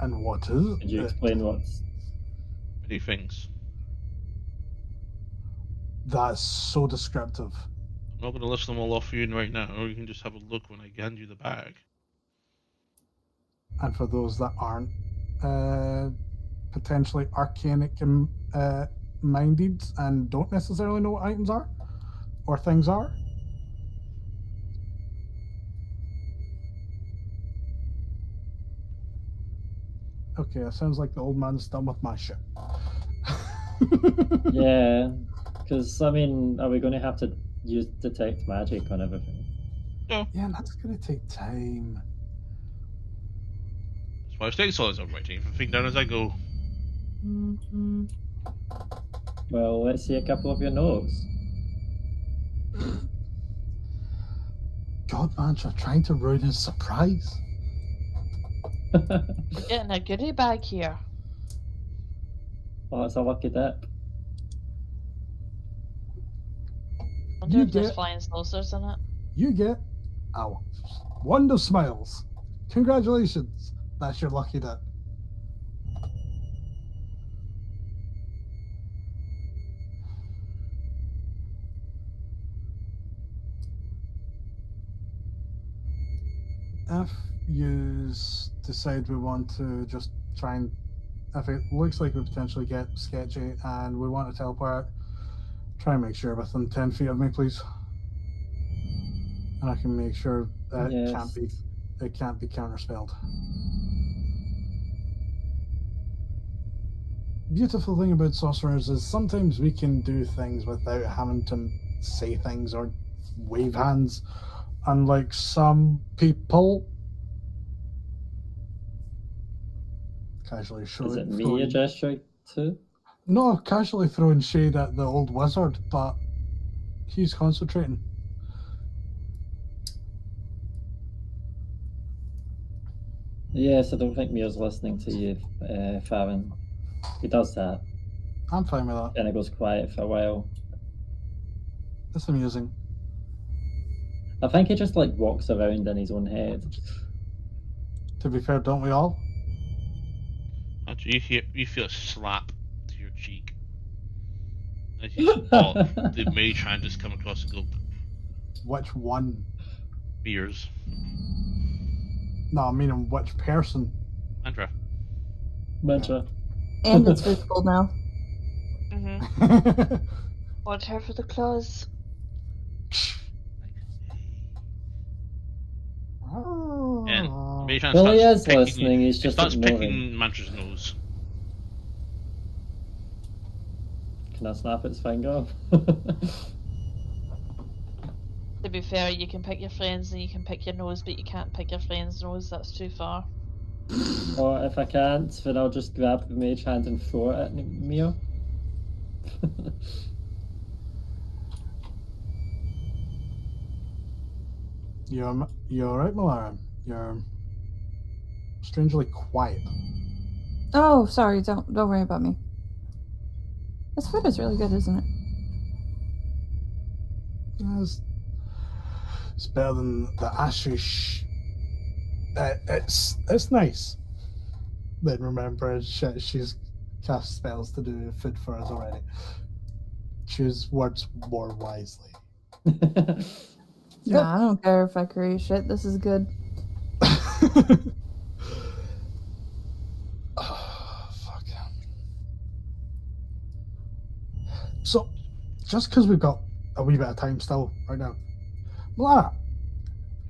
And what is it? Could you explain what's... Many things. That's so descriptive. I'm not going to list them all off for you right now, or you can just have a look when I hand you the bag. And for those that aren't potentially arcanic minded and don't necessarily know what items are or things are. Okay, it sounds like the old man's done with my shit. Yeah, because, I mean, are we going to have to use detect magic on everything? No. Yeah, that's going to take time. That's why I stay solid. I'm writing everything down as I go. Well, let's see a couple of your notes. God, man, you're trying to ruin his surprise. We're getting a goodie bag here. Oh, it's a lucky dip. I wonder You if there's get- flying saucers in it. You get a wand of smiles. Congratulations. That's your lucky dip. If you decide we want to just try and, if it looks like we potentially get sketchy and we want to teleport, try and make sure within 10 feet of me, please. And I can make sure that Yes. it can't be counterspelled. Beautiful thing about sorcerers is sometimes we can do things without having to say things or wave hands, unlike some people. Casually Is it me you're gesturing to? No, casually throwing shade at the old wizard, but he's concentrating. Yes, I don't think Mia's listening to you, Farron. He does that, I'm fine with that. and it goes quiet for a while. It's amusing. I think he just like walks around in his own head. To be fair, don't we all? Actually, you feel a slap to your cheek. As you spot the mage hand just come across and go, Which one? beers. No, I mean which person. Andra. Mantra. And it's visible now. Mm-hmm. Watch her for the claws. And Baytran Well, he starts is picking, listening, he's he just starts ignoring. picking Mantra's nose. Can I snap its finger? To be fair, you can pick your friends and you can pick your nose, but you can't pick your friend's nose. That's too far. Or if I can't, then I'll just grab the mage hand and throw it at Mio. You're alright, Malara. You're strangely quiet. Oh, sorry. Don't worry about me. This food is really good, isn't it? It's better than the ashish. It's nice. Then remember, she's cast spells to do food for us already. Choose words more wisely. Nah, I don't care if I create shit. This is good. Oh, fuck. So, just because we've got a wee bit of time still right now, Malara,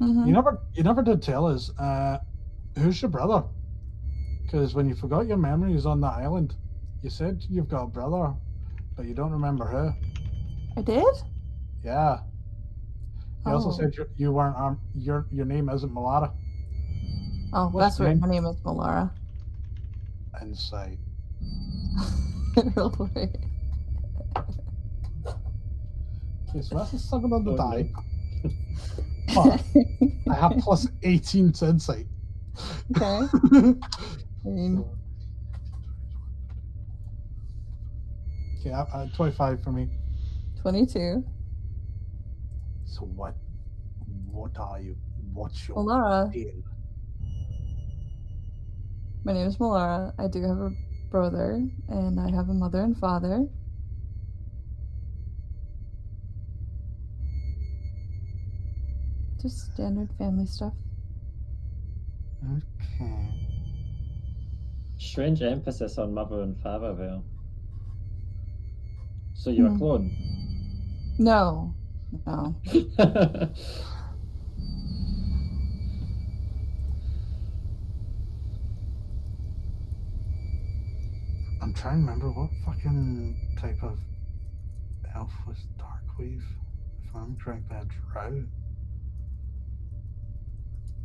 Mm-hmm. you never did tell us who's your brother? Because when you forgot your memories on that island, you said you've got a brother, but you don't remember who. I did? Yeah. You also Oh. said you weren't your name isn't Malara. Oh, What's that's your right. name? My name is Malara. Insight. Really? Okay, so that's a 7 on the Oh, no. die. But I have plus 18 to insight. Okay. I mean, Okay, 25 for me. 22. So what are you? What's your Malara. deal? My name is Malara. I do have a brother, and I have a mother and father. Just standard family stuff. Okay. Strange emphasis on mother and father there. So you're a clone? No. I'm trying to remember what fucking type of elf was Darkweave. If I'm correct, that's Drow.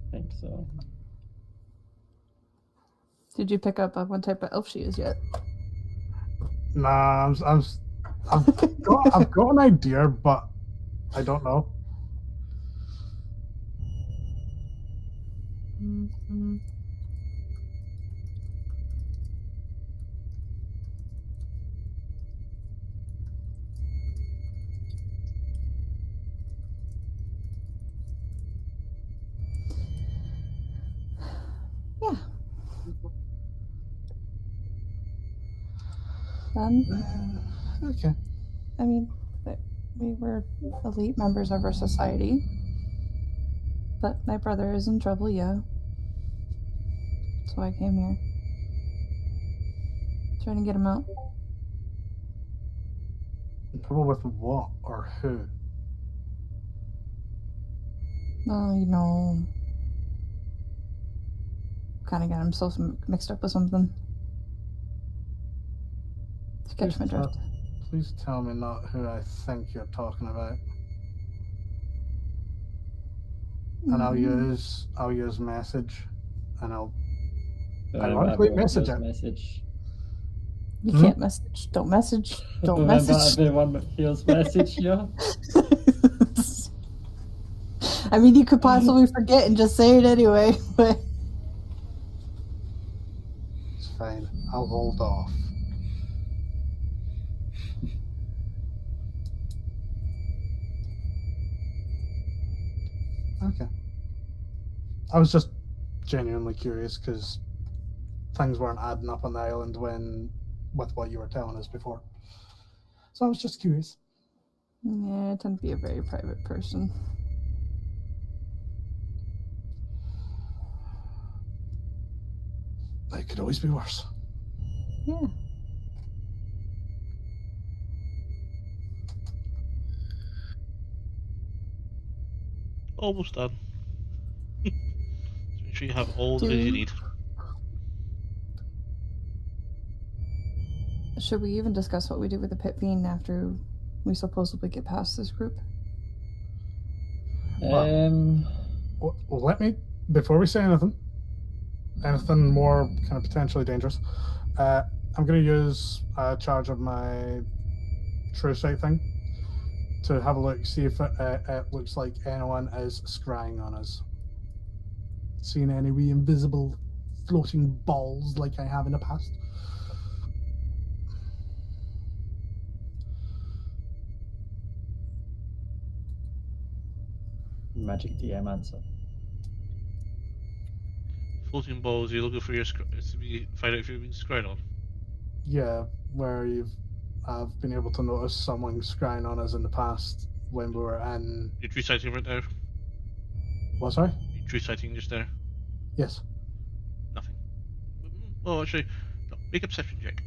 I think so. Did you pick up on what type of elf she is yet? Nah, I've got an idea, but I don't know. Mm-hmm. Yeah. Okay. I mean, we were elite members of our society. But my brother is in trouble, yeah. So I came here. Trying to get him out. Trouble with what or who? Oh, you know. Kind of got himself mixed up with something. To catch my drift. Please tell me not who I think you're talking about. And I'll use message, and I'll ironically message it. Message. You can't message. Don't message. Don't Remember message. everyone hears message here. I mean, you could possibly forget and just say it anyway, but It's fine. I'll hold off. Okay. I was just genuinely curious because things weren't adding up on the island with what you were telling us before. So I was just curious. yeah, I tend to be a very private person. It could always be worse. Yeah. Almost done. So make sure you have all the things you need. Should we even discuss what we do with the pit fiend after we supposedly get past this group? Well, let me, before we say anything more kind of potentially dangerous, I'm going to use a charge of my true sight thing to have a look, see if it looks like anyone is scrying on us. Seeing any wee invisible floating balls like I have in the past. Magic DM answer. Floating balls, you're looking for your find out if you're being scryed on. Yeah, where I've been able to notice someone scrying on us in the past when we were in. You're true sighting right now. What, sorry? You're true sighting just there. Yes. Nothing. Well, actually, no. Make a perception check.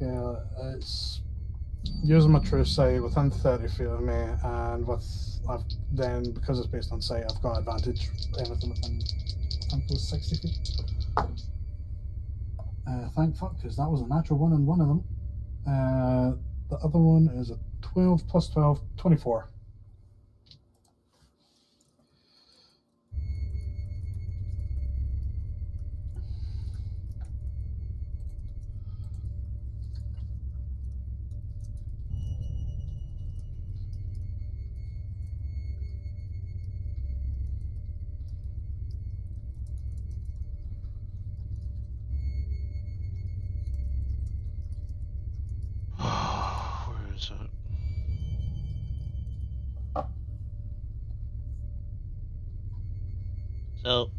Yeah, it's using my true sight within 30 feet of me, and then because it's based on sight, I've got advantage. Anything within, I think it was 60 feet. Thank fuck, because that was a natural one on one of them. The other one is a 12 plus 12, 24. Where is it? So,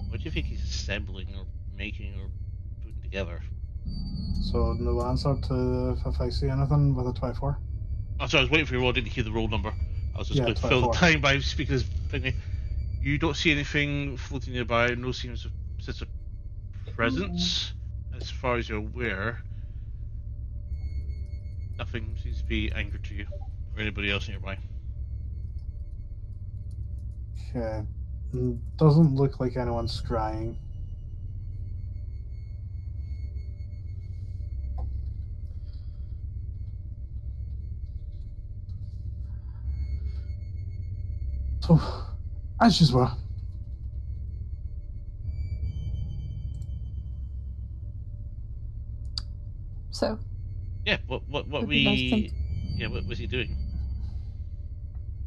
what do you think he's assembling or making or putting together? So no answer to if I see anything with a 24. Oh, sorry, I was waiting for your roll. I didn't hear the roll number. I was just going to fill the 24. time by speaking as thingy. You don't see anything floating nearby. No sense of presence, as far as you're aware. Nothing seems to be anchored to you or anybody else nearby. Okay. Doesn't look like anyone's scrying. So, as you were. So, Yeah, what Would be nice to- yeah, what was he doing?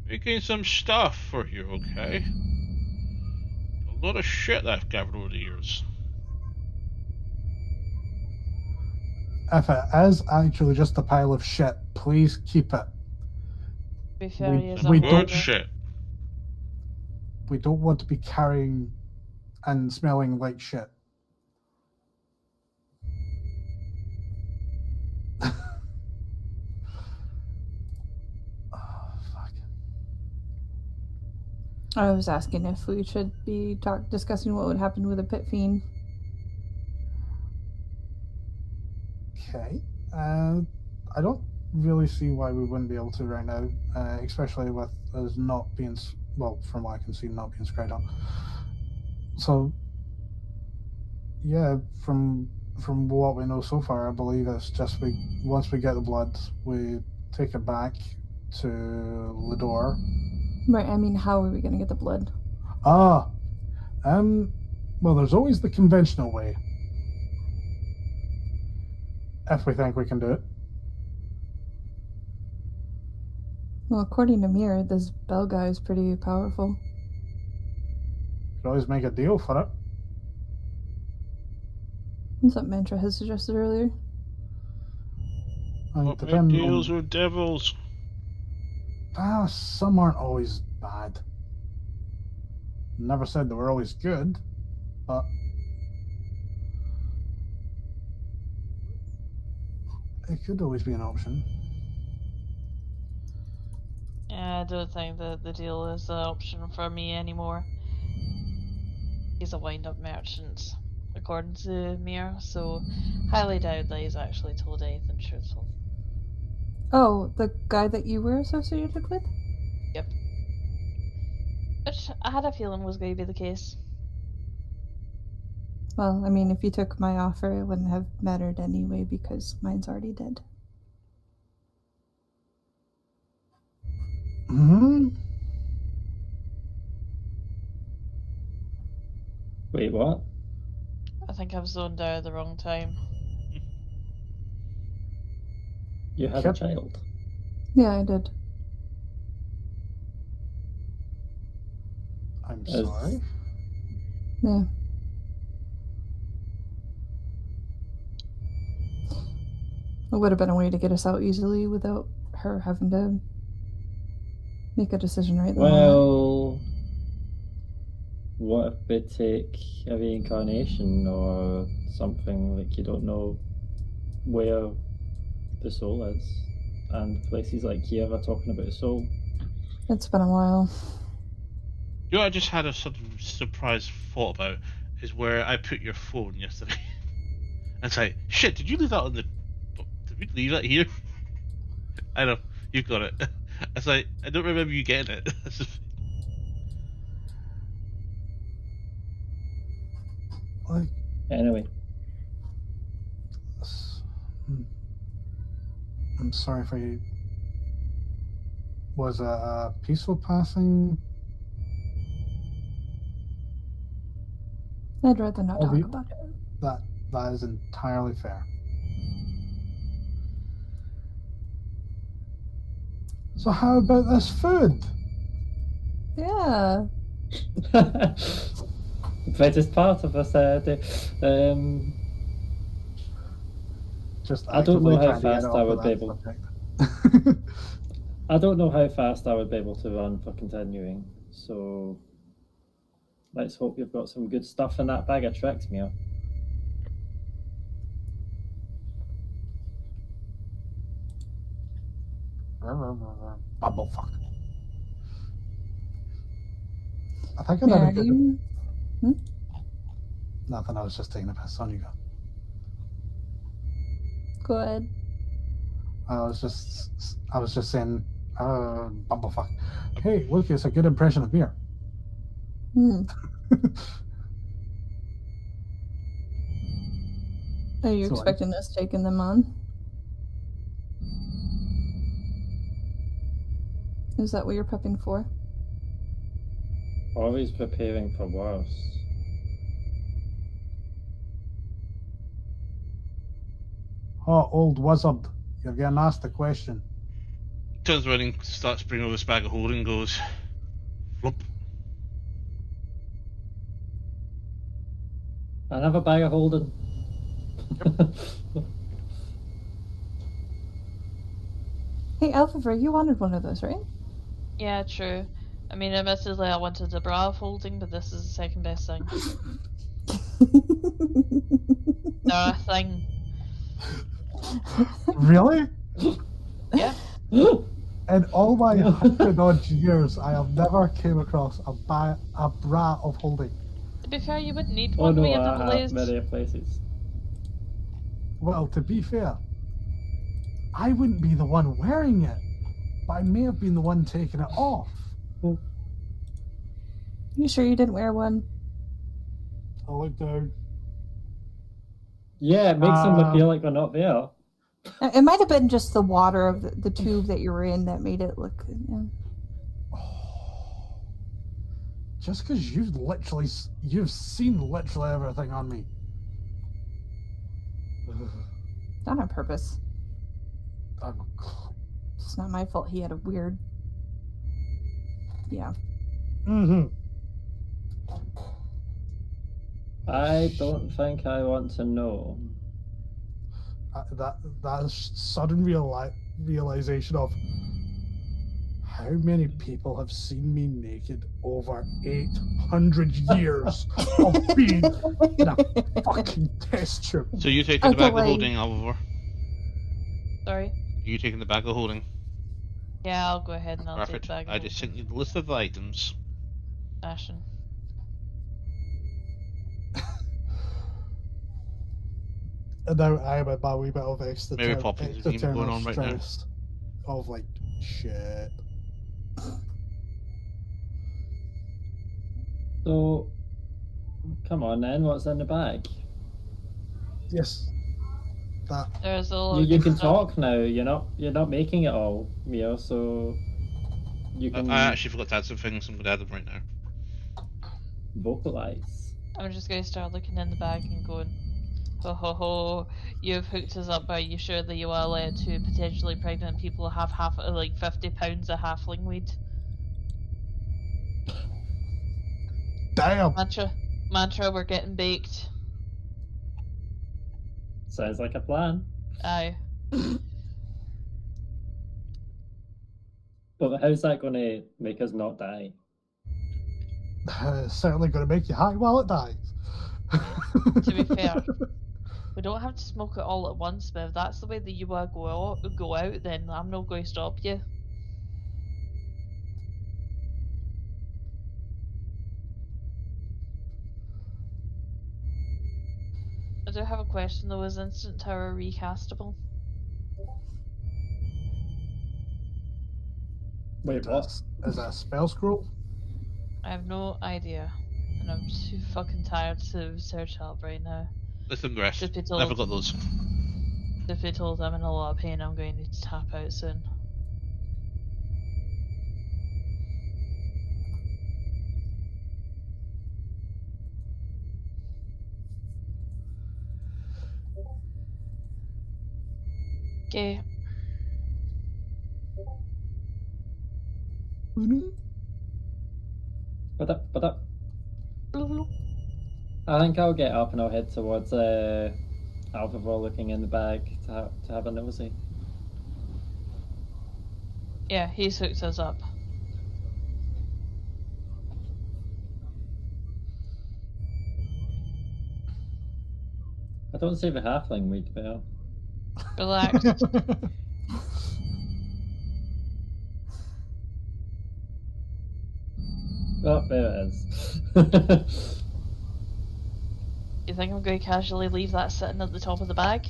Making some stuff for you, okay? A lot of shit that I've gathered over the years. If it is actually just a pile of shit, please keep it. To be fair, he is Some we a good don't- hoarder. shit. We don't want to be carrying and smelling like shit. Oh, fuck. I was asking if we should be discussing what would happen with a pit fiend. Okay. I don't really see why we wouldn't be able to right now, especially with us not being, well, from what I can see, not being scryed on. So, yeah, from what we know so far, I believe it's just once we get the blood, we take it back to Lador. Right, I mean, how are we going to get the blood? Well, there's always the conventional way. If we think we can do it. Well, according to Mir, this bell guy is pretty powerful. Could always make a deal for it. That's what Mantra has suggested earlier. And What make depending deals on, with devils? some aren't always bad. Never said they were always good, but it could always be an option. Yeah, I don't think that the deal is an option for me anymore. he's a wind-up merchant, according to Mir, so highly doubt that he's actually told anything truthful. Oh, the guy that you were associated with? Yep. Which I had a feeling was going to be the case. Well, I mean, if you took my offer, it wouldn't have mattered anyway because mine's already dead. Hmm. Wait, what? I think I've zoned out at the wrong time. You had a Yep. child? Yeah, I did. I'm As- sorry. Yeah. It would have been a way to get us out easily without her having to make a decision right then. Well, what if we take a reincarnation or something, like you don't know where the soul is, and places like here are talking about a soul. It's been a while. You know what I just had a sort of surprise thought about is where I put your phone yesterday. And it's like, shit, did you leave that on the... Did we leave that here? I know, you've got it. It's like, I don't remember you getting it. Like, Anyway, I'm sorry if I was a peaceful passing. I'd rather not Oh, talk we- about it. That is entirely fair. So how about this food? Yeah. greatest part of us day. Just I don't know actively how trying to get fast off I of would be that able- subject. I don't know how fast I would be able to run for continuing, so let's hope you've got some good stuff in that bag of tricks, Mia. Bumblefuck. I think I did Yeah, a good. you... Nothing. I was just taking a piss. On you go. Go ahead. I was just saying, bumblefuck. Hey, Lucas, a good impression of beer. Hmm. Are you So I- expecting us taking them on? Is that what you're prepping for? Always preparing for worse. Oh, old wizard, you're getting asked a question. Turns around and starts bringing over this bag of holding and goes, flop. Another bag of holding. Hey, Alpha, you wanted one of those, right? Yeah, true. I mean, admittedly, I wanted a bra folding, but this is the second best thing. They're a thing. Really? Yeah. In all my 100-odd years, I have never came across a bra of holding. To be fair, you would need Oh one. no, We have I have blazed. many places. Well, to be fair, I wouldn't be the one wearing it, but I may have been the one taking it off. You sure you didn't wear one? I looked down. Yeah, it makes them appear like they're not there. It might have been just the water of the tube that you were in that made it look. Yeah. Just because you've seen literally everything on me. Not on purpose. I'm- It's not my fault he had a weird. Yeah. Mhm. I don't think I want to know. That sudden realization of how many people have seen me naked over 800 years of being in a fucking test tube. So you taking the Okay, bag wait. of holding, Alvor? Sorry. You taking the bag of holding? Yeah, I'll go ahead and I'll Perfect. take bag. I just sent you the list of the items. Fashion. Now I'm at my wee bit of extra Mary Poppins is even going on right now. stress of like shit. So, come on then, what's in the bag? Yes. That There's a lot You, of you good can stuff. talk now. You're not making it all, Mia. So you can I actually forgot to add some things. I'm going to add them right now. vocalize. I'm just going to start looking in the bag and going, ho ho ho, you've hooked us up. Are you sure that you will let two potentially pregnant people have like 50 pounds of halfling weed? damn. Mantra, we're getting baked. Sounds like a plan. Aye. But how's that going to make us not die? It's certainly going to make you high while it dies. To be fair, we don't have to smoke it all at once, but if that's the way that you want to go out, then I'm not going to stop you. I do have a question though, is Instant Tower recastable? Wait, what? Is that a spell scroll? I have no idea. And I'm too fucking tired to search up right now. Let them rest. Truth be Never told, got those. if they told I'm in a lot of pain, I'm going to need to tap out soon. Okay. But up. I think I'll get up and I'll head towards Alphaville, looking in the bag to have a nosy. Yeah, he's hooked us up. I don't see the halfling weed there. Relax. Oh, there it is. You think I'm going to casually leave that sitting at the top of the bag?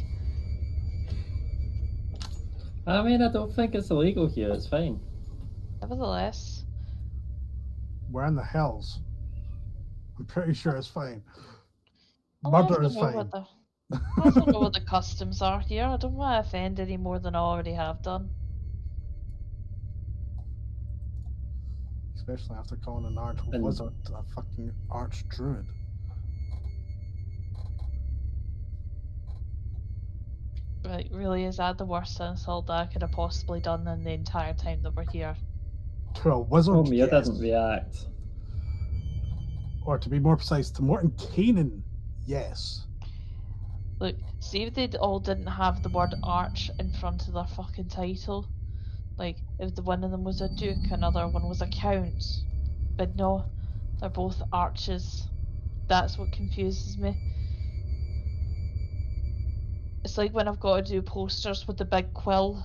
I mean, I don't think it's illegal here. It's fine. Nevertheless, We're in the hells. I'm pretty sure it's fine. I Murder don't is know fine. what the I don't know what the customs are here. I don't want to offend any more than I already have done. Especially after calling an arch And- wizard a fucking arch druid. Like, really, is that the worst insult that I could have possibly done in the entire time that we're here? To a wizard, Oh, Mia yes. doesn't react. Or to be more precise, to Morton Kanan, yes. Look, see if they all didn't have the word arch in front of their fucking title. Like, if the one of them was a duke, another one was a count. But no, they're both arches. That's what confuses me. It's like when I've got to do posters with the big quill.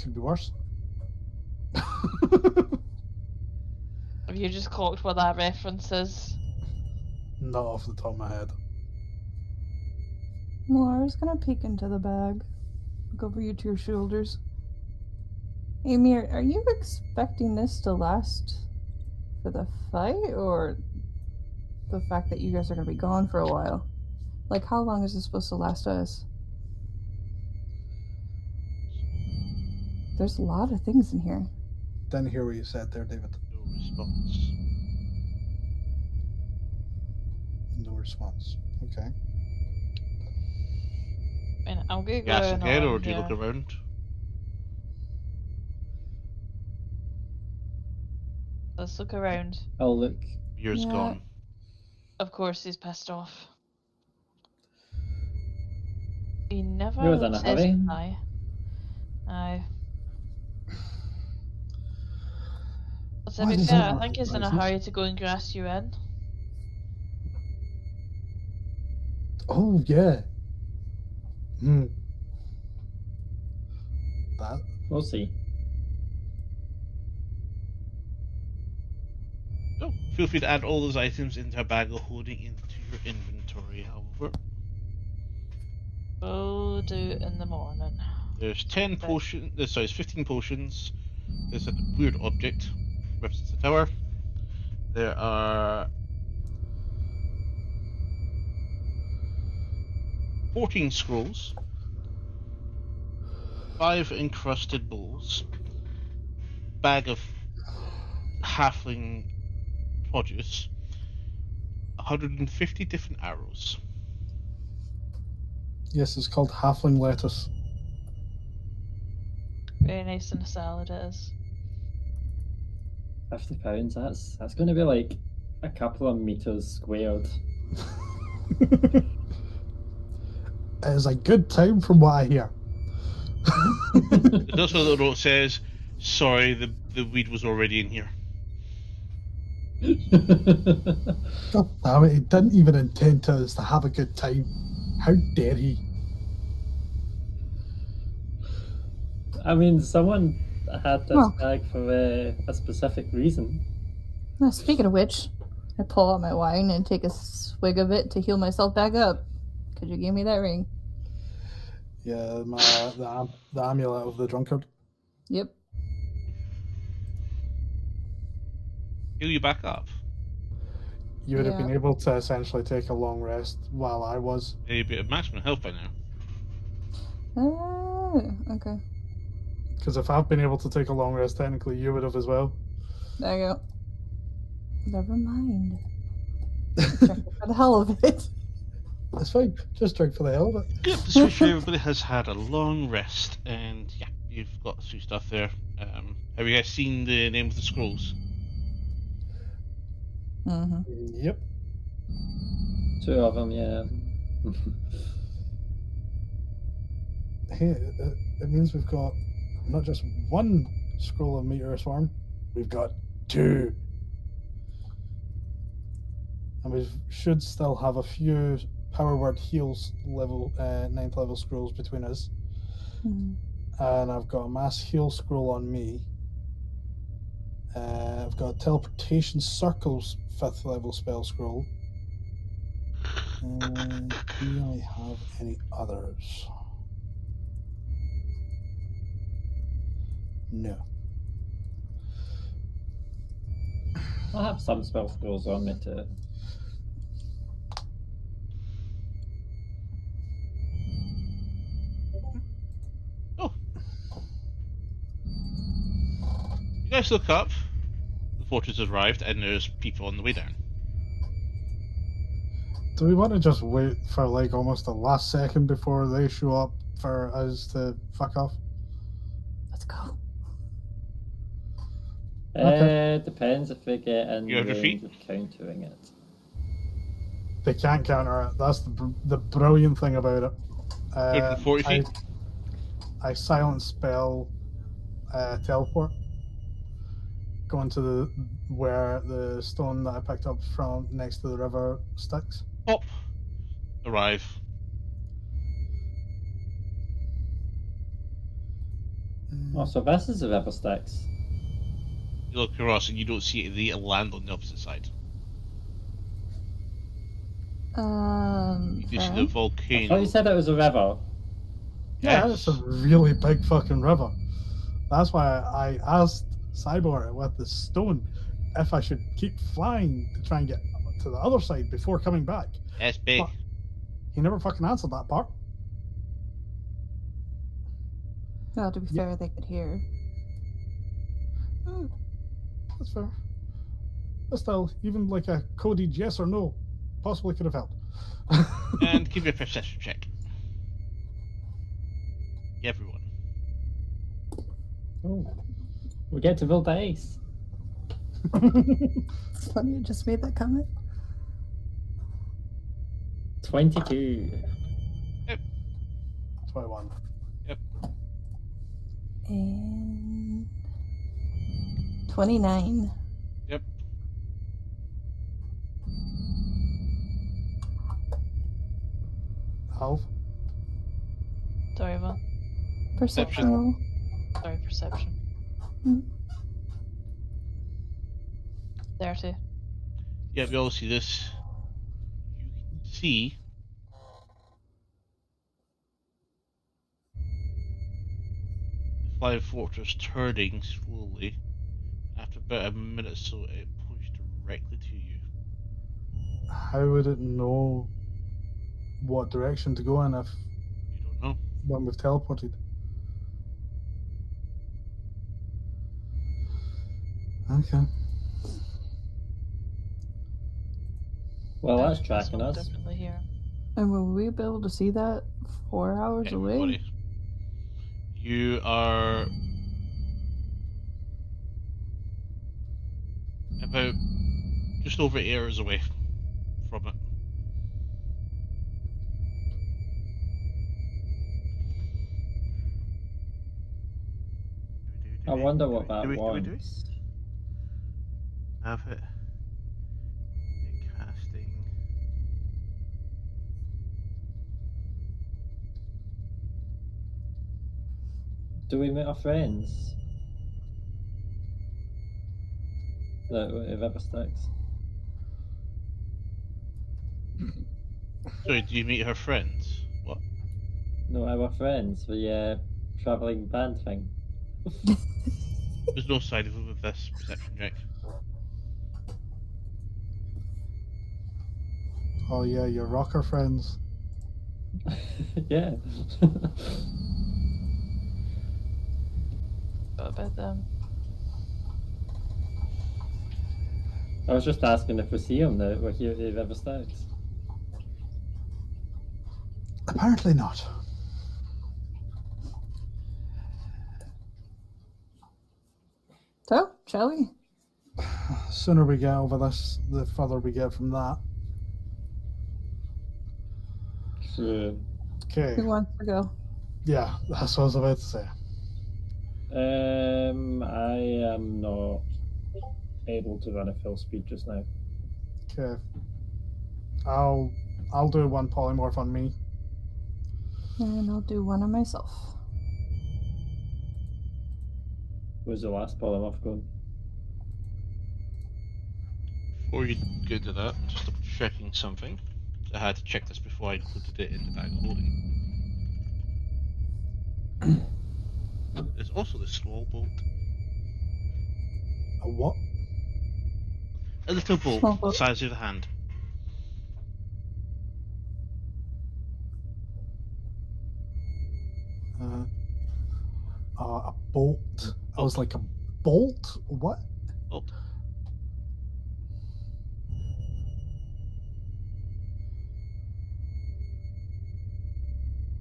Could be worse. Have you just clocked what that reference is? Not off the top of my head. Laura's gonna peek into the bag. Look over you to your shoulders. Amir, are you expecting this to last for the fight, or the fact that you guys are gonna be gone for a while? Like, how long is this supposed to last us? There's a lot of things in here. Didn't hear what you said there, David. No response. No response. Okay. And I'm going to go Gas in again, on or do you here. look around? Let's look around. I'll look. Year's Yeah. gone. Of course he's pissed off. He never He was in a says hurry. goodbye. Aye. But to Why be does fair, that I not think he's in a surprise me? hurry to go and grass you in. Oh, yeah. Hmm. That. We'll see. Oh, Feel free to add all those items into a bag of holding into your inventory, however. We'll do it in the morning. There's 10 Okay. potions. Sorry, it's 15 potions. There's a weird object. Represents the tower. There are 14 scrolls. 5 encrusted bowls. Bag of halfling produce. 150 different arrows. Yes, it's called halfling lettuce. Very nice in a salad it is. £50. That's going to be like a couple of meters squared. It is a good time from what I hear. There's also a little note that says, sorry, the weed was already in here. God damn it, he didn't even intend us to have a good time. How dare he? I mean, someone had this Well. bag for a specific reason. Speaking of which, I pull out my wine and take a swig of it to heal myself back up. Could you give me that ring? Yeah, the amulet of the drunkard. Yep. Heal you back up. You would have been Yeah. able to essentially take a long rest while I was. Yeah, you'd be at maximum health by now. Oh, okay. Because if I've been able to take a long rest, technically you would have as well. There you go. Never mind. Check it for the hell of it. It's fine. Just drink for the hell of it. Good. Just make sure everybody has had a long rest, and yeah, you've got some stuff there. Have you guys seen the name of the scrolls? Mm-hmm. Yep. 2 of them, yeah. Hey, it means we've got not just one scroll of Meteor's Form, we've got 2. And we should still have a few Power Word Heals level 9th level scrolls between us. Mm-hmm. And I've got a Mass Heal scroll on me. I've got a Teleportation Circles 5th level spell scroll. Do I have any others? No. I have some spell scrolls on me too. Oh. You guys look up. The fortress has arrived, and there's people on the way down. Do we want to just wait for like almost the last second before they show up for us to fuck off? Let's go. Okay. Depends if we get in You have your range feet? of countering it. They can't counter it. That's the brilliant thing about it. 140 feet? I silent spell teleport. Going to where the stone that I picked up from next to the river sticks. Pop. Arrive. Oh, so this is the river Styx. You look across and you don't see the land on the opposite side. You see the I fair. thought you volcano. said it was a river. Yeah, Yes. it's a really big fucking river. That's why I asked Cyborg with the stone if I should keep flying to try and get to the other side before coming back. It's big. But he never fucking answered that part. Well, to be Yeah. fair, they could hear. That's fair. But still, even like a coded yes or no possibly could have helped. And give me a perception check. Everyone. Oh, we get to build the ice. It's funny, I just made that comment. 22. 21. And 29. Yep. Half. Sorry, Val. Perceptual. Sorry, perception. Hmm. 30. Yeah, we all see this. You can see the flying fortress turning slowly. After about a minute or so, it points directly to you. How would it know what direction to go in if You don't know. when we've teleported? Okay. Well, that's This tracking one us. definitely here. And will we be able to see that 4 hours away? Everybody. You are about just over 8 hours away from it. I wonder what that do we wants. have it in casting? Do we meet our friends? If ever sticks. Sorry, do you meet her friends? What? No, our friends, the travelling band thing. There's no side of it with this perception check. Oh yeah, your rocker friends. Yeah. What about them? I was just asking if we see him now. We're here if ever sticks. Apparently not. So, shall we? Sooner we get over this, the further we get from that. True. Okay. Who wants to go? Yeah, that's what I was about to say. I am not able to run at full speed just now. Okay. I'll do one polymorph on me. And I'll do one on myself. Where's the last polymorph going? Before you go to that, I'm just double checking something. I had to check this before I included it in the bag of holding. There's also the small bolt. A what? A little bolt, Small the bolt. size of the hand. A bolt. I was like, a bolt? What? Bolt.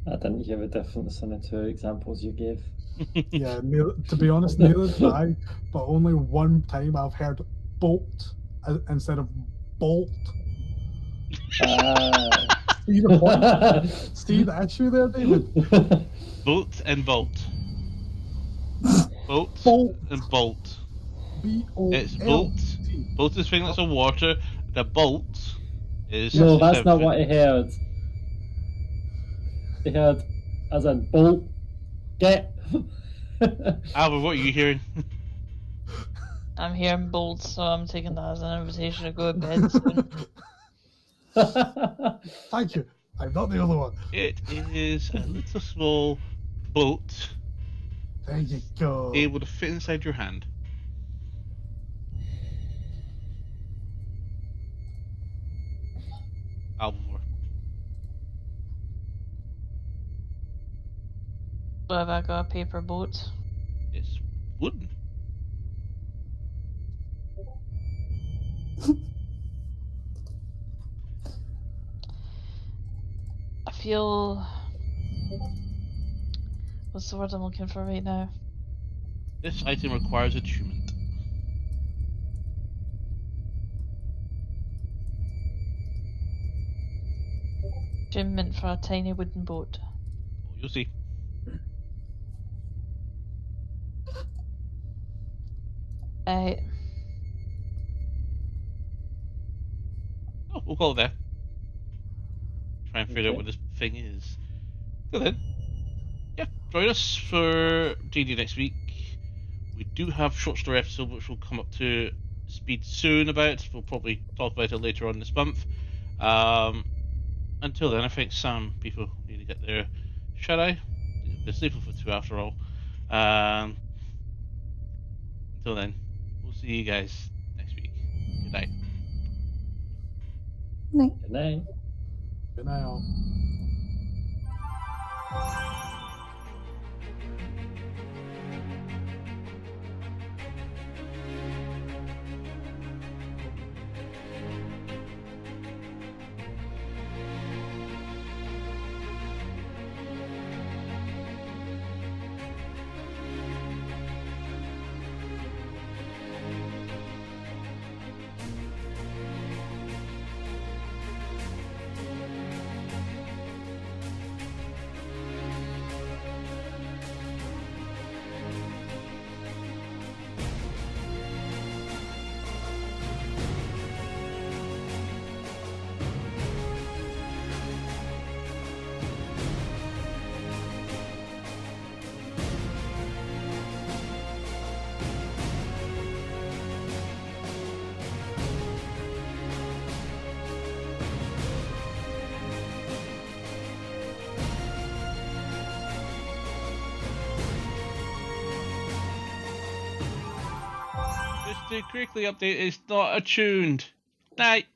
I didn't hear a difference in the two examples you gave. Yeah, to be honest, neither did I. But only one time I've heard bolt instead of bolt. See the point? See the issue there, David? Bolt and bolt. Bolt, Bolt. and bolt. B-O-L-T. It's bolt. Bolt is thing that's on water. The bolt is. No, that's not something- what I heard. I heard as in bolt. Get. Albert, what are you hearing? I'm hearing bolts, so I'm taking that as an invitation to go to bed soon. Thank you. I'm not the only one. It is a little small bolt There you go. able to fit inside your hand. Albert. So have I got a paper boat? It's wooden. I feel... What's the word I'm looking for right now? This item requires attunement. Attunement for a tiny wooden boat. Oh, you'll see. Uh, Oh, we'll call it there. Try and figure out Okay. what this thing is. So then, yeah, join us for D&D next week. We do have short story episode which will come up to speed soon about. We'll probably talk about it later on this month. Until then, I think some people need to get there. Shall I? They're sleeping for 2 after all. Until then, we'll see you guys next week. Good night. Night. Good night. Good night, all. Just to quickly update, it's not attuned. Night.